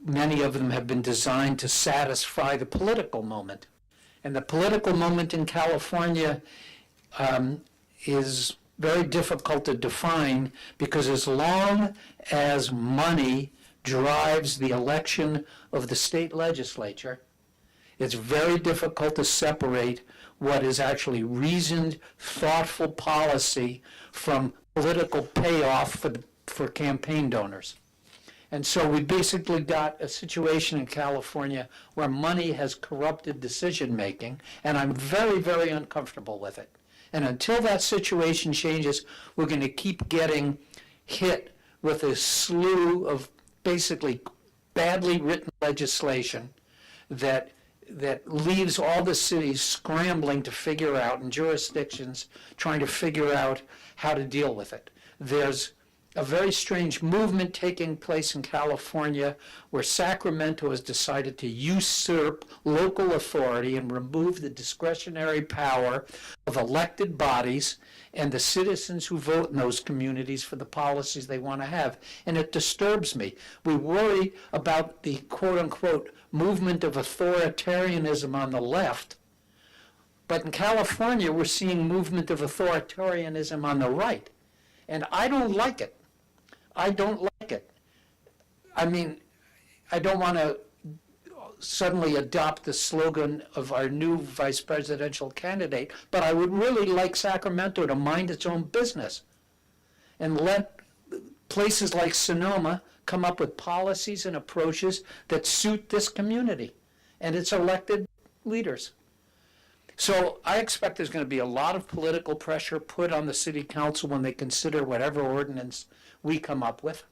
many of them have been designed to satisfy the political moment. And the political moment in California is very difficult to define, because as long as money drives the election of the state legislature, it's very difficult to separate what is actually reasoned, thoughtful policy from political payoff for campaign donors. And so we basically got a situation in California where money has corrupted decision-making, and I'm very, very uncomfortable with it. And until that situation changes, we're going to keep getting hit with a slew of basically badly written legislation that leaves all the cities scrambling to figure out, and jurisdictions trying to figure out how to deal with it. There's a very strange movement taking place in California where Sacramento has decided to usurp local authority and remove the discretionary power of elected bodies and the citizens who vote in those communities for the policies they want to have. And it disturbs me. We worry about the quote-unquote movement of authoritarianism on the left, but in California we're seeing movement of authoritarianism on the right. And I don't like it. I don't like it. I mean, I don't want to suddenly adopt the slogan of our new vice presidential candidate, but I would really like Sacramento to mind its own business and let places like Sonoma come up with policies and approaches that suit this community and its elected leaders. So I expect there's going to be a lot of political pressure put on the city council when they consider whatever ordinance we come up with.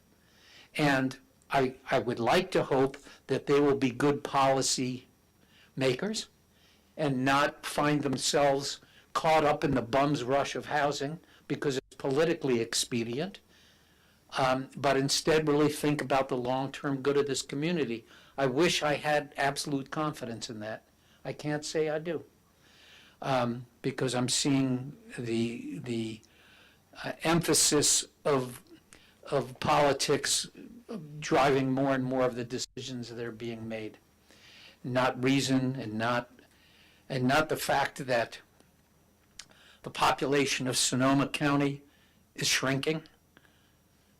And I would like to hope that they will be good policy makers and not find themselves caught up in the bum's rush of housing because it's politically expedient, but instead really think about the long-term good of this community. I wish I had absolute confidence in that. I can't say I do. Because I'm seeing the emphasis of politics driving more and more of the decisions that are being made, not reason and not the fact that the population of Sonoma County is shrinking.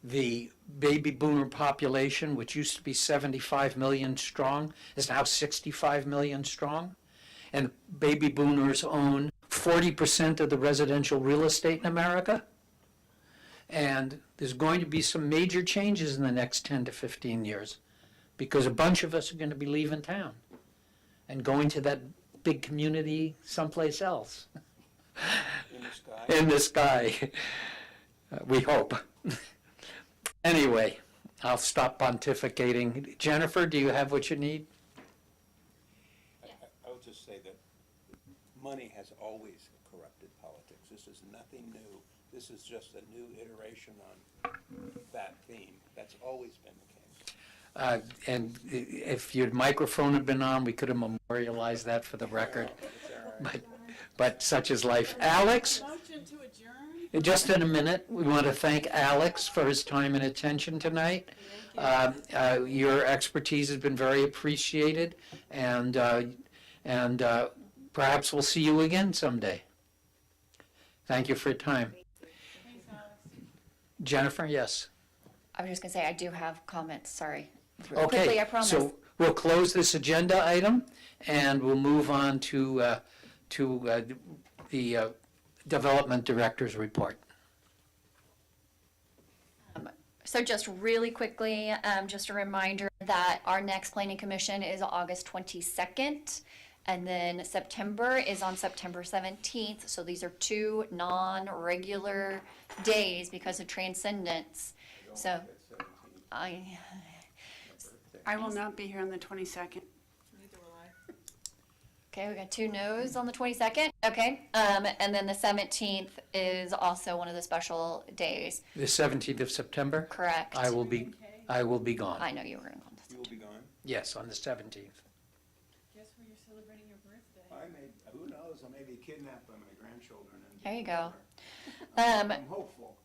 The baby boomer population, which used to be 75 million strong, is now 65 million strong. And baby boomers own 40% of the residential real estate in America. And there's going to be some major changes in the next 10 to 15 years because a bunch of us are going to be leaving town and going to that big community someplace else. In the sky. In the sky. We hope. Anyway, I'll stop pontificating. Jennifer, do you have what you need? I would just say that money has always corrupted politics. This is nothing new. This is just a new iteration on that theme. That's always been the case. And if your microphone had been on, we could have memorialized that for the record. But such is life. Alex? Motion to adjourn? Just in a minute, we want to thank Alex for his time and attention tonight. Your expertise has been very appreciated, and perhaps we'll see you again someday. Thank you for your time. Thanks, Alex. Jennifer, yes? I was just gonna say, I do have comments, sorry. Okay, Quickly, I promise. so we'll close this agenda item, and we'll move on to the Development Director's report. So just really quickly, just a reminder that our next Planning Commission is August 22nd, and then September is on September 17th. So these are two non-regular days because of Transcendence. So I will not be here on the 22nd. Okay, we got two no's on the 22nd. Okay, and then the 17th is also one of the special days. The 17th of September? Correct. I will be gone. I know you were going to. You will be gone? Yes, on the 17th. Guess where you're celebrating your birthday? Who knows, I may be kidnapped by my grandchildren. There you go. I'm hopeful.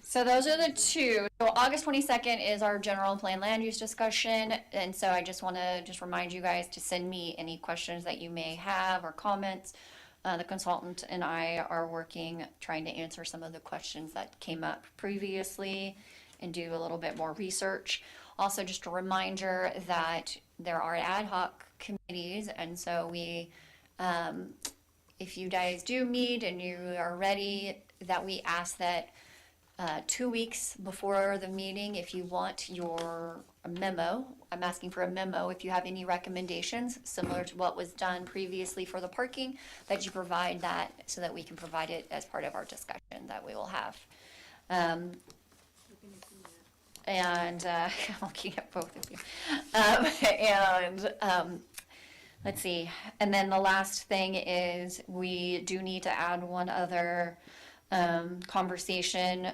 So those are the two. So August 22nd is our general plan land use discussion. And so I just want to remind you guys to send me any questions that you may have or comments. The consultant and I are working, trying to answer some of the questions that came up previously and do a little bit more research. Also, just a reminder that there are ad hoc committees. And so we, if you guys do meet and you are ready, that we ask that 2 weeks before the meeting, if you want your a memo. I'm asking for a memo if you have any recommendations, similar to what was done previously for the parking, that you provide that so that we can provide it as part of our discussion that we will have. And I'm looking at both of you. Let's see. And then the last thing is we do need to add one other conversation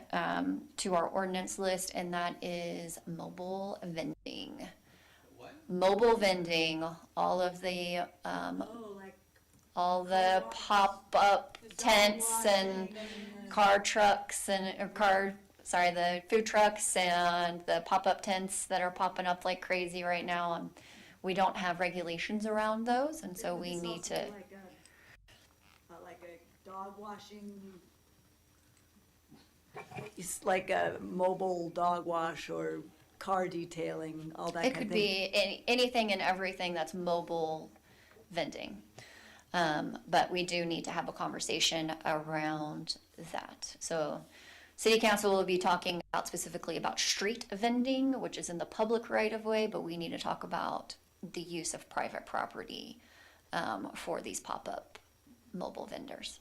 to our ordinance list, and that is mobile vending. What? Mobile vending, all of the pop-up tents and car trucks and the food trucks and the pop-up tents that are popping up like crazy right now. We don't have regulations around those, and so we need to. Like a dog washing, it's like a mobile dog wash or car detailing, all that It kind of could thing. be anything and everything that's mobile vending. But we do need to have a conversation around that. So City Council will be talking about specifically about street vending, which is in the public right of way, but we need to talk about the use of private property for these pop-up mobile vendors.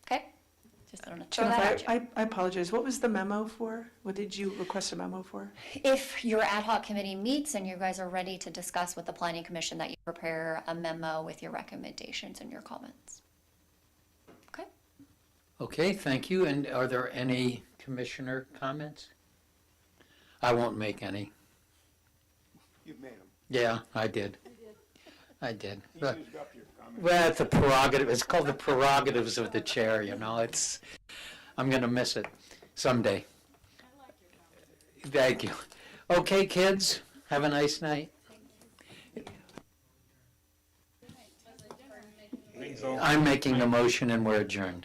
Okay? Just want to throw that out. Jennifer, I apologize. What was the memo for? What did you request a memo for? If your ad hoc committee meets and you guys are ready to discuss with the planning commission, that you prepare a memo with your recommendations and your comments. Okay? Okay, thank you. And are there any commissioner comments? I won't make any. You've made them. Yeah, I did. I did. You But, used up your comment. well, it's a prerogative. It's called the prerogatives of the chair, I'm going to miss it someday. Thank you. Okay, kids, have a nice night. I'm making the motion and we're adjourned.